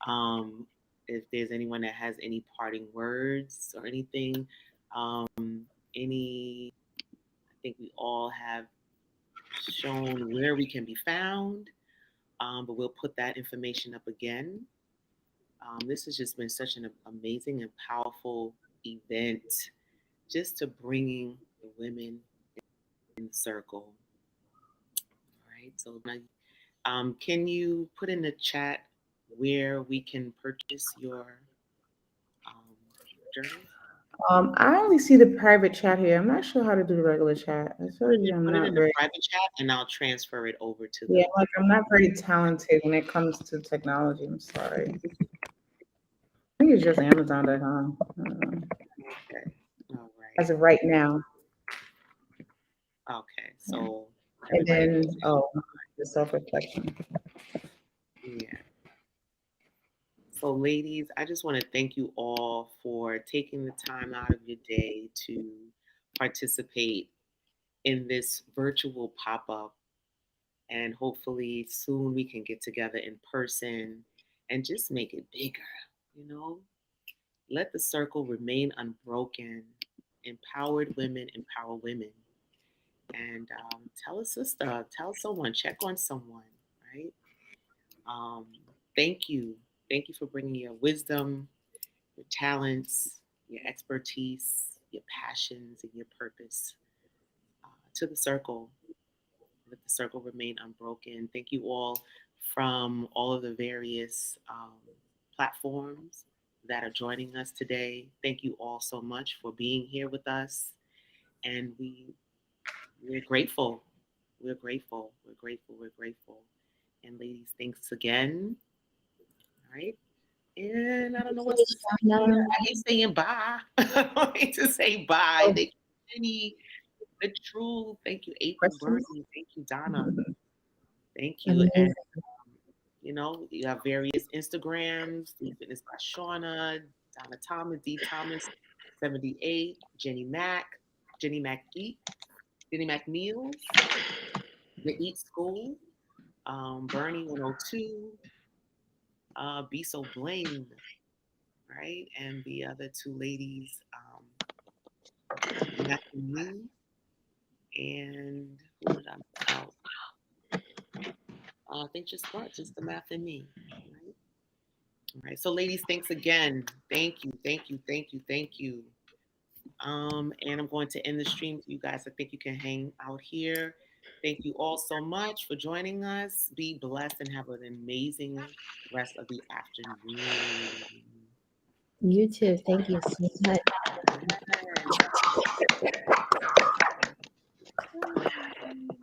Um, if there's anyone that has any parting words or anything, any, I think we all have shown where we can be found, but we'll put that information up again. This has just been such an amazing and powerful event, just to bringing the women in the circle. All right. So now, can you put in the chat where we can purchase your um, journals? I only see the private chat here. I'm not sure how to do the regular chat. I told you I'm Put it not in the very, private chat, and I'll transfer it over to yeah, the. like I'm not very talented when it comes to technology. I'm sorry. I think it's just Amazon.com. Okay. All As right. of right now. Okay. Yeah. So And everybody then, needs to. oh, the self-reflection. Yeah. So, ladies, I just want to thank you all for taking the time out of your day to participate in this virtual pop up. And hopefully, soon we can get together in person and just make it bigger. You know, let the circle remain unbroken. Empowered women empower women. And tell a sister, tell someone, check on someone, right? Um, thank you. Thank you for bringing your wisdom, your talents, your expertise, your passions, and your purpose to the circle. Let the circle remain unbroken. Thank you all from all of the various platforms that are joining us today. Thank you all so much for being here with us. And we're grateful. We're grateful. We're grateful. We're grateful. And ladies, thanks again. All right. And I don't know what else to say here. I hate saying bye. I hate to say bye. Oh, Thank you, Jenny. The True. Thank you, April questions? Bernie. Thank you, Donna. Thank you. And Amazing. you have various Instagrams, Sleep Fitness by Shauna, Donna Thomas, D Thomas, 78, Jenny Mac Eat, Jenny Mac Meals, The Eat School, Bernie 102, Be So Bling, right? And the other two ladies, Mac and Me, and who did I miss out? I think just the Math and Me, right? All right. So, ladies, thanks again. Thank you, thank you, thank you, thank you. And I'm going to end the stream for you guys. I think you can hang out here. Thank you all so much for joining us. Be blessed and have an amazing rest of the afternoon. You too. Thank you so much. Yes.